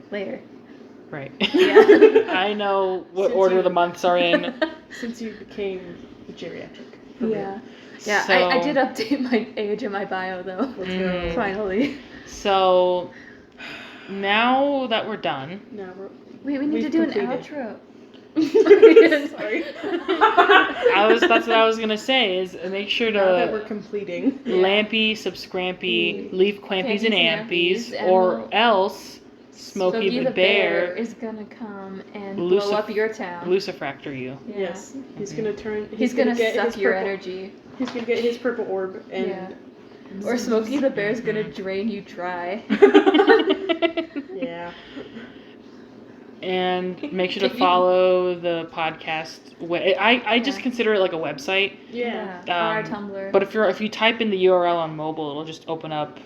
Right. Yeah. I know what order the months are in. Since you became geriatric. Yeah. Yeah, so, I did update my age in my bio, though. Let's go. Finally. So, now that we're done... we need to do an outro. Sorry. That's what I was going to say, is make sure to... Now that we're completing. Lampy, subscrampy, leave Quampies and Ampies, or else... Smokey the Bear is gonna come and blow up your town. Lucifractor you. Yeah. Yes. He's gonna turn... He's gonna suck your energy. He's gonna get his purple orb and... Or Smokey the Bear's gonna drain you dry. Yeah. And make sure to follow the podcast. I just consider it like a website. Yeah. Our Tumblr. But if you type in the URL on mobile, it'll just open up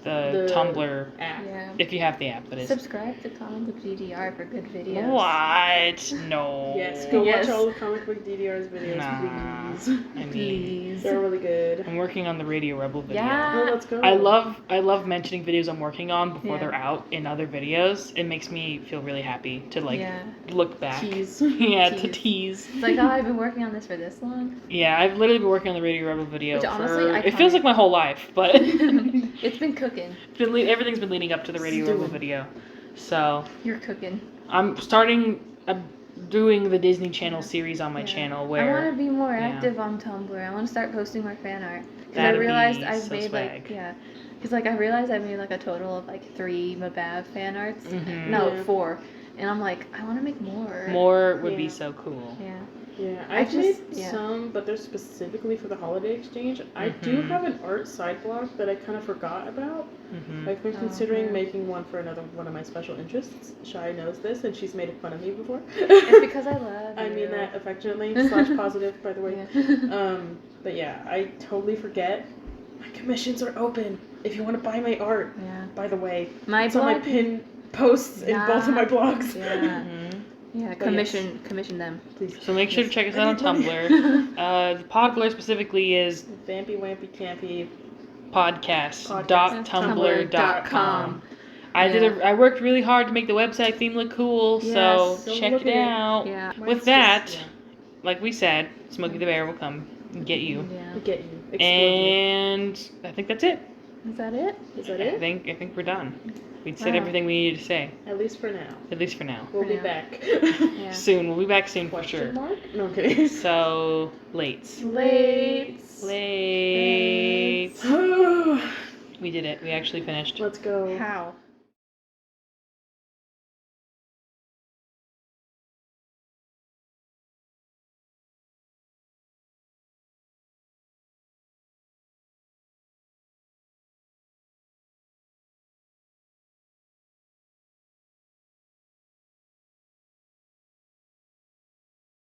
the Tumblr app. Yeah. If you have the app, that is. Subscribe to Comic Book DDR for good videos. What? No. Yes, go watch all the Comic Book DDR's videos, please. Please. They're really good. I'm working on the Radio Rebel video. Yeah. Oh, let's go. I love mentioning videos I'm working on before they're out in other videos. It makes me feel really happy to look back. Tease. To tease. It's like, oh, I've been working on this for this long. Yeah, I've literally been working on the Radio Rebel video Which, honestly, it feels like my whole life, but it's been cooking. Everything's been leading up to the Radio Rebel video. So you're cooking. I'm doing the Disney Channel series on my channel where I want to be more active on Tumblr. I want to start posting more fan art. Because I realized I've made because I realized I've made like a total of like 3 Mabav fan arts. No, 4. And I'm like, I want to make more. More would be so cool. Yeah. Yeah, I've made some, but they're specifically for the holiday exchange. I do have an art side block that I kind of forgot about. I've been considering making one for another one of my special interests. Shay knows this, and she's made fun of me before. It's because I love you. I mean that affectionately, / positive, by the way. Yeah. But yeah, I totally forget. My commissions are open. If you want to buy my art, by the way. My it's on my pin posts in both of my blogs. Yeah. Yeah, But commission them, please. So make sure to check us out on Tumblr. The Podblur specifically is Vampy Wampy Campy podcast.tumblr.com. Yeah. I worked really hard to make the website theme look cool, so Yes. check it out. Yeah. With that, like we said, Smokey the Bear will come and get you. Yeah. Get you. Explode And I think that's it. Is that it? you. Is that I it? think we're done. We said Wow. everything we needed to say. At least for now. At least for now. We'll For be now. back. Yeah. Soon. We'll be back soon for sure. Question mark? No, I'm kidding. So, late. Late. Late. We did it. We actually finished. Let's go. How?